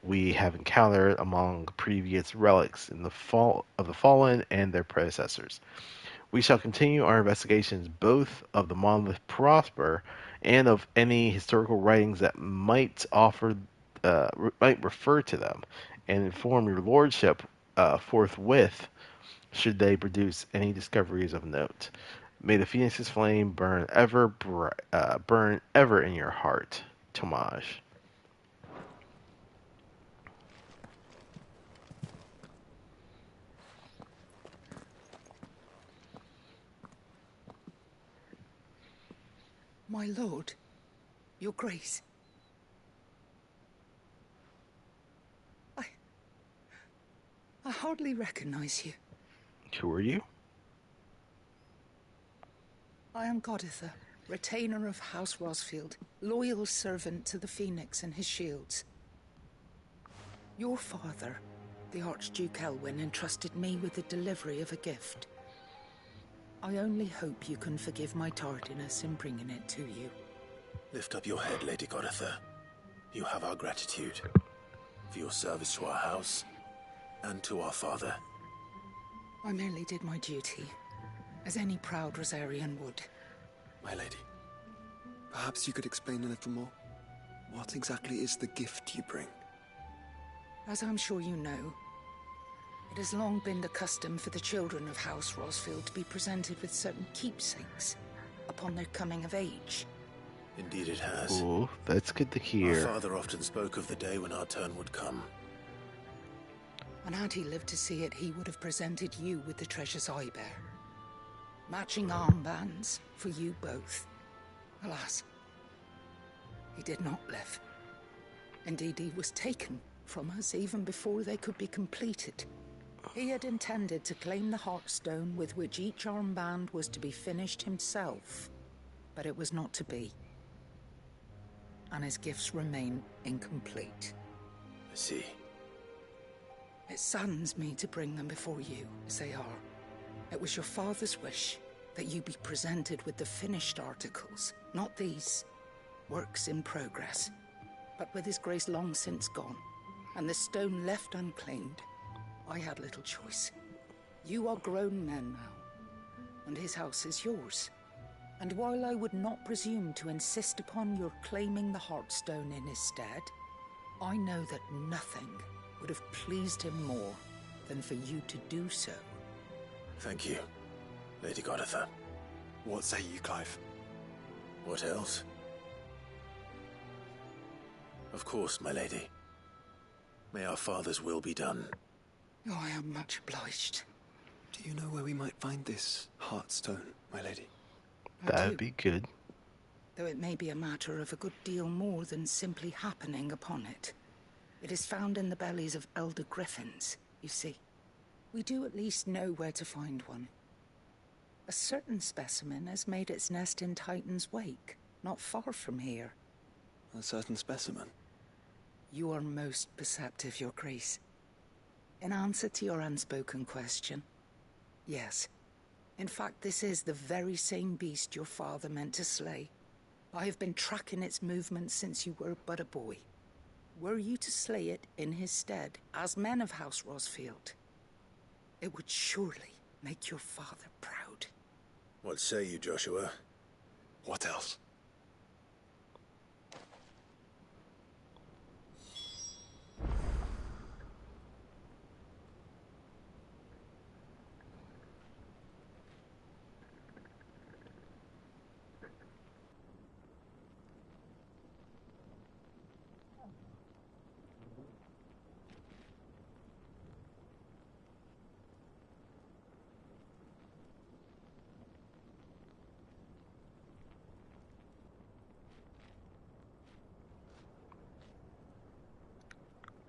we have encountered among previous relics in the fall of the fallen and their predecessors. We shall continue our investigations both of the monolith Prosper and of any historical writings that might refer to them, and inform your lordship forthwith should they produce any discoveries of note. May the Phoenix's flame burn ever in your heart, Tomaj. My lord, your grace. I hardly recognize you. Who are you? I am Goditha, retainer of House Rosfield, loyal servant to the Phoenix and his shields. Your father, the Archduke Elwyn, entrusted me with the delivery of a gift. I only hope you can forgive my tardiness in bringing it to you. Lift up your head, Lady Goditha. You have our gratitude for your service to our house and to our father. I merely did my duty, as any proud Rosarian would. My lady, perhaps you could explain a little more? What exactly is the gift you bring? As I'm sure you know, it has long been the custom for the children of House Rosfield to be presented with certain keepsakes upon their coming of age. Indeed it has. Ooh, that's good to hear. Our father often spoke of the day when our turn would come. And had he lived to see it, he would have presented you with the treasures I bear. Matching armbands for you both. Alas, he did not live. Indeed, he was taken from us even before they could be completed. He had intended to claim the Heartstone with which each armband was to be finished himself, but it was not to be. And his gifts remain incomplete. I see. It saddens me to bring them before you, as they are. It was your father's wish that you be presented with the finished articles, not these, works in progress. But with his grace long since gone, and the stone left unclaimed, I had little choice. You are grown men now, and his house is yours. And while I would not presume to insist upon your claiming the Heartstone in his stead, I know that nothing would have pleased him more than for you to do so. Thank you, Lady Goditha. What say you, Clive? What else? Of course, my lady. May our father's will be done. Oh, I am much obliged. Do you know where we might find this Heartstone, my lady? That'd be good. Though it may be a matter of a good deal more than simply happening upon it. It is found in the bellies of elder griffins, you see. We do at least know where to find one. A certain specimen has made its nest in Titan's Wake, not far from here. A certain specimen? You are most perceptive, Your Grace. In answer to your unspoken question, yes. In fact, this is the very same beast your father meant to slay. I have been tracking its movements since you were but a boy. Were you to slay it in his stead, as men of House Rosfield, it would surely make your father proud. What say you, Joshua? What else?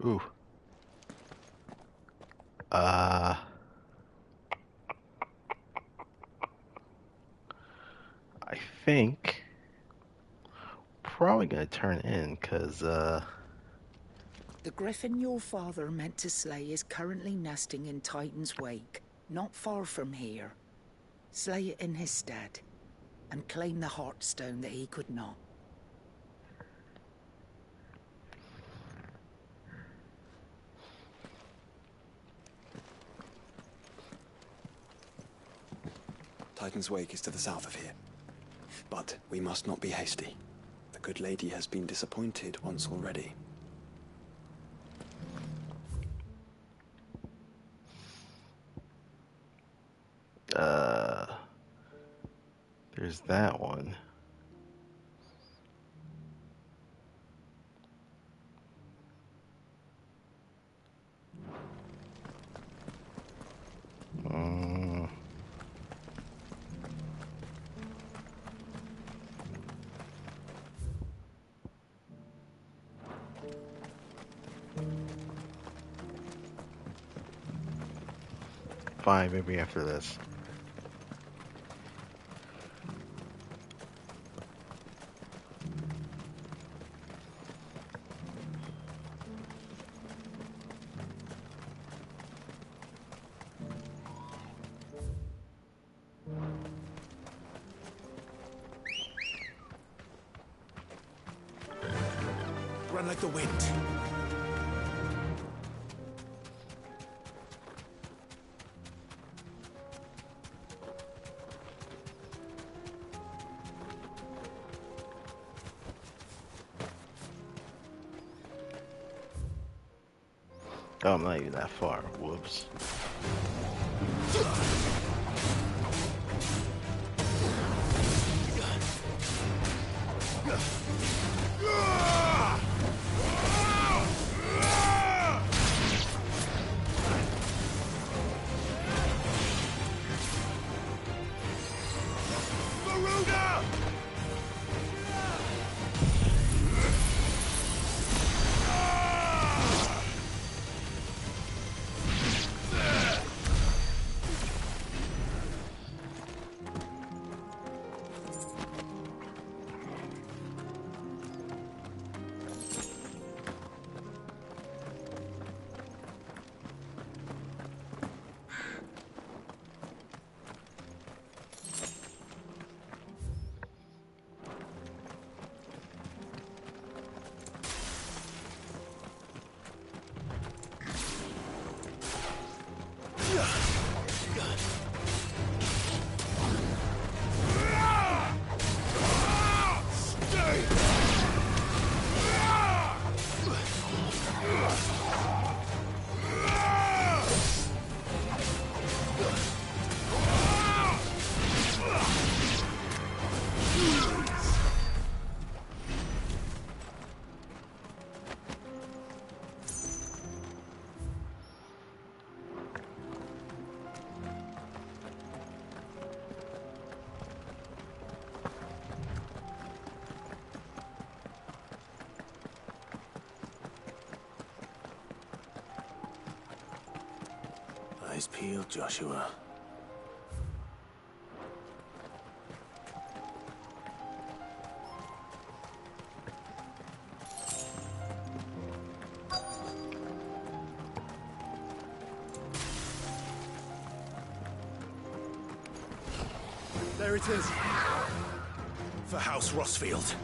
Ooh. I think probably gonna turn in because The griffin your father meant to slay is currently nesting in Titan's Wake, not far from here. Slay it in his stead, and claim the Heartstone that he could not. Titan's Wake is to the south of here. But we must not be hasty. The good lady has been disappointed once already. There's that one. Fine, maybe after this. Run like the wind. Oh, I'm not even that far. Whoops. Eyes peeled, Joshua. There it is. For House Rosfield.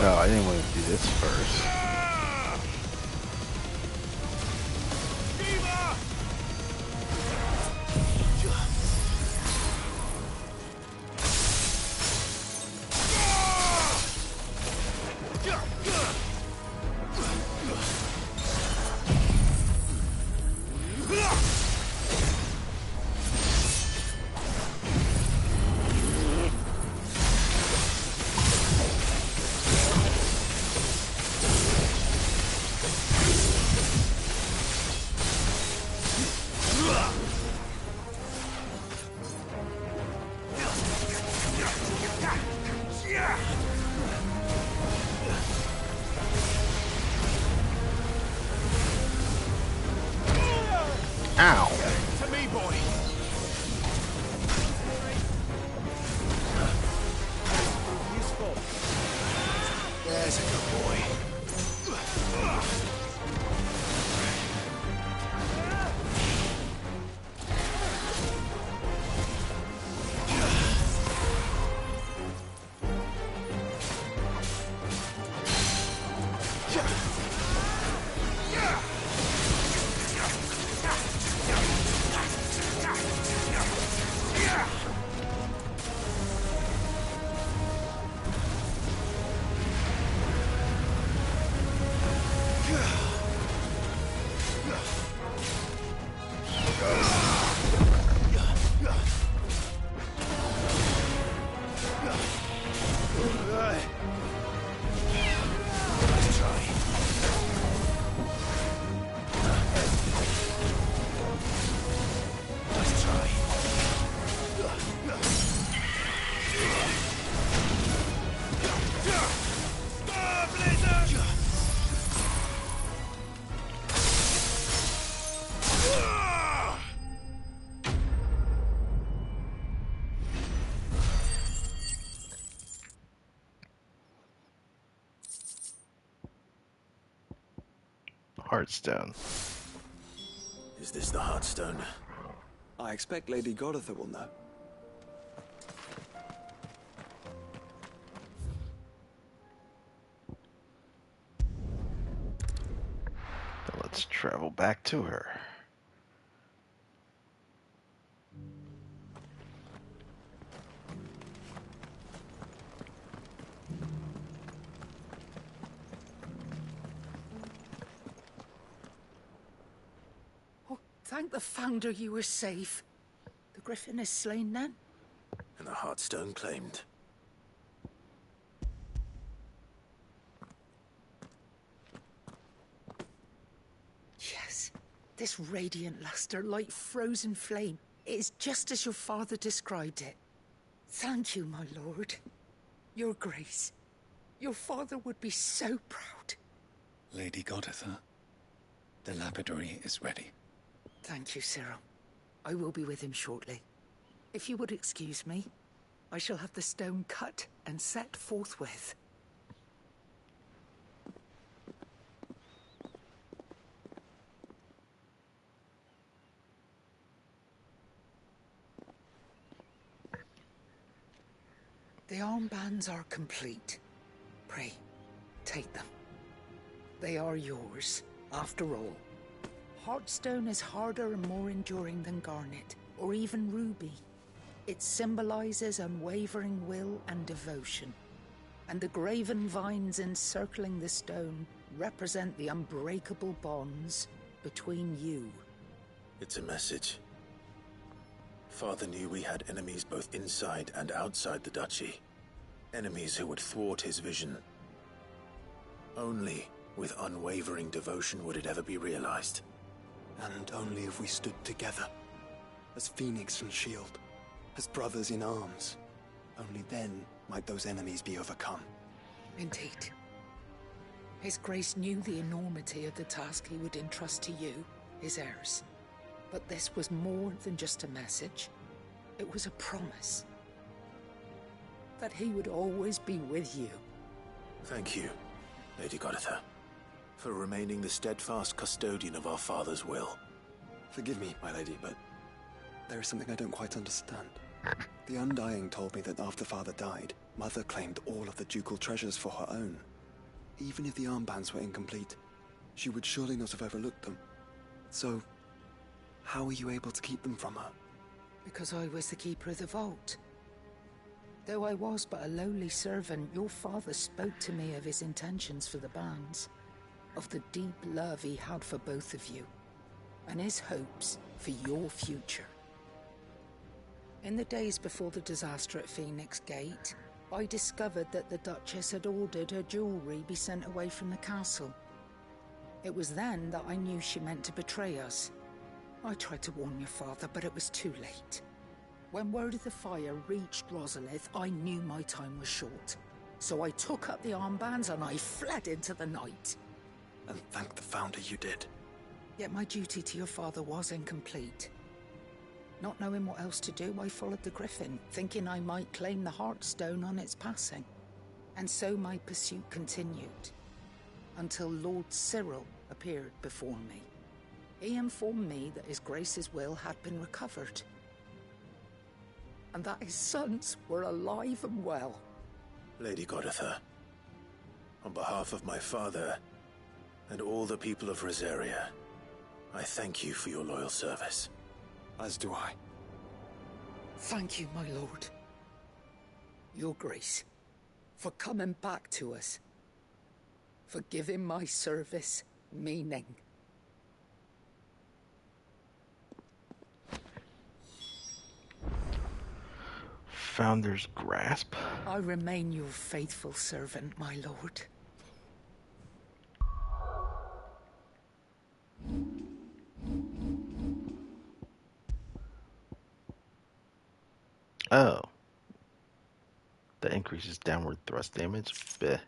Oh, I didn't want to do this first. Ow! To me, boy. Useful. There's a good boy. Heartstone. Is this the Heartstone? I expect Lady Goditha will know. Let's travel back to her. Thank the Founder you were safe. The Griffin is slain then? And the Heartstone claimed. Yes. This radiant luster like frozen flame. It's just as your father described it. Thank you, my lord. Your grace. Your father would be so proud. Lady Goditha, the lapidary is ready. Thank you, Cyril. I will be with him shortly. If you would excuse me, I shall have the stone cut and set forthwith. The armbands are complete. Pray, take them. They are yours, after all. Heartstone is harder and more enduring than garnet, or even ruby. It symbolizes unwavering will and devotion. And the graven vines encircling the stone represent the unbreakable bonds between you. It's a message. Father knew we had enemies both inside and outside the duchy. Enemies who would thwart his vision. Only with unwavering devotion would it ever be realized. And only if we stood together, as Phoenix and Shield, as brothers in arms. Only then might those enemies be overcome. Indeed. His Grace knew the enormity of the task he would entrust to you, his heirs. But this was more than just a message. It was a promise. That he would always be with you. Thank you, Lady Goditha, for remaining the steadfast custodian of our father's will. Forgive me, my lady, but there is something I don't quite understand. The Undying told me that after Father died, Mother claimed all of the ducal treasures for her own. Even if the armbands were incomplete, she would surely not have overlooked them. So, how were you able to keep them from her? Because I was the keeper of the vault. Though I was but a lowly servant, your father spoke to me of his intentions for the bands, of the deep love he had for both of you, and his hopes for your future. In the days before the disaster at Phoenix Gate, I discovered that the Duchess had ordered her jewelry be sent away from the castle. It was then that I knew she meant to betray us. I tried to warn your father, but it was too late. When word of the fire reached Rosalith, I knew my time was short. So I took up the armbands and I fled into the night. And thank the Founder you did. Yet my duty to your father was incomplete. Not knowing what else to do, I followed the Griffin, thinking I might claim the Heartstone on its passing. And so my pursuit continued, until Lord Cyril appeared before me. He informed me that His Grace's will had been recovered, and that his sons were alive and well. Lady Goditha, on behalf of my father and all the people of Rosaria, I thank you for your loyal service. As do I. Thank you, my lord. Your Grace, for coming back to us. For giving my service meaning. Founder's Grasp. I remain your faithful servant, my lord. Oh. That increases downward thrust damage. Bleh.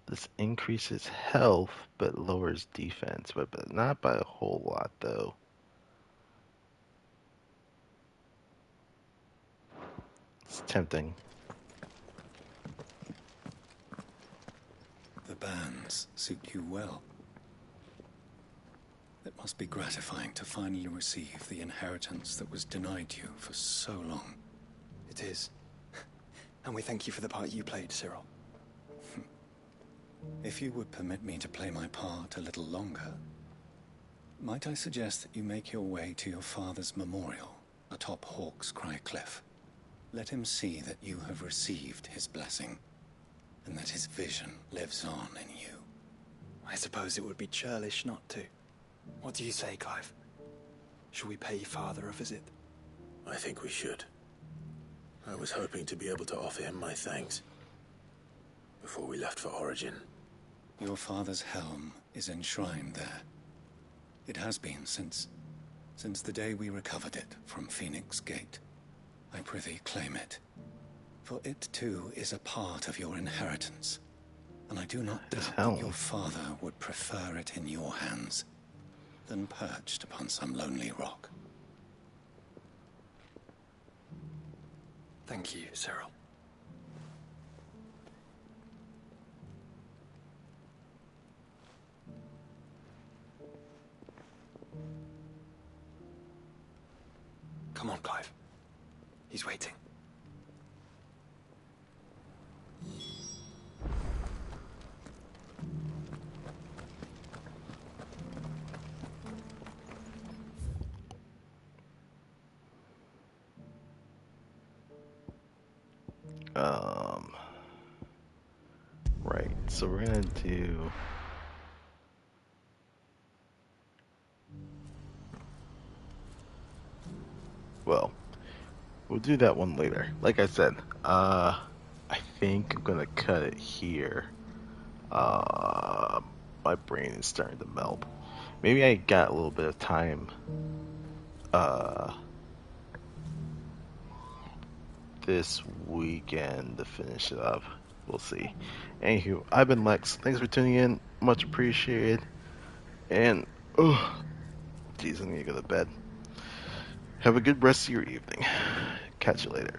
This increases health, but lowers defense, but not by a whole lot, though. It's tempting. The bands suit you well. It must be gratifying to finally receive the inheritance that was denied you for so long. It is. And we thank you for the part you played, Cyril. If you would permit me to play my part a little longer, might I suggest that you make your way to your father's memorial atop Hawk's Cry Cliff? Let him see that you have received his blessing, and that his vision lives on in you. I suppose it would be churlish not to. What do you say, Clive? Should we pay Father a visit? I think we should. I was hoping to be able to offer him my thanks before we left for Origin. Your father's helm is enshrined there. It has been since the day we recovered it from Phoenix Gate. I prithee claim it, for it too is a part of your inheritance, and I do not doubt that your father would prefer it in your hands than perched upon some lonely rock. Thank you, Cyril. Come on, Clive. He's waiting. Right, so we're gonna do... Well, we'll do that one later. Like I said, I think I'm gonna cut it here. My brain is starting to melt. Maybe I got a little bit of time this weekend to finish it up. We'll see. Anywho, I've been Lex. Thanks for tuning in. Much appreciated. And, geez, I'm gonna go to bed. Have a good rest of your evening. Catch you later.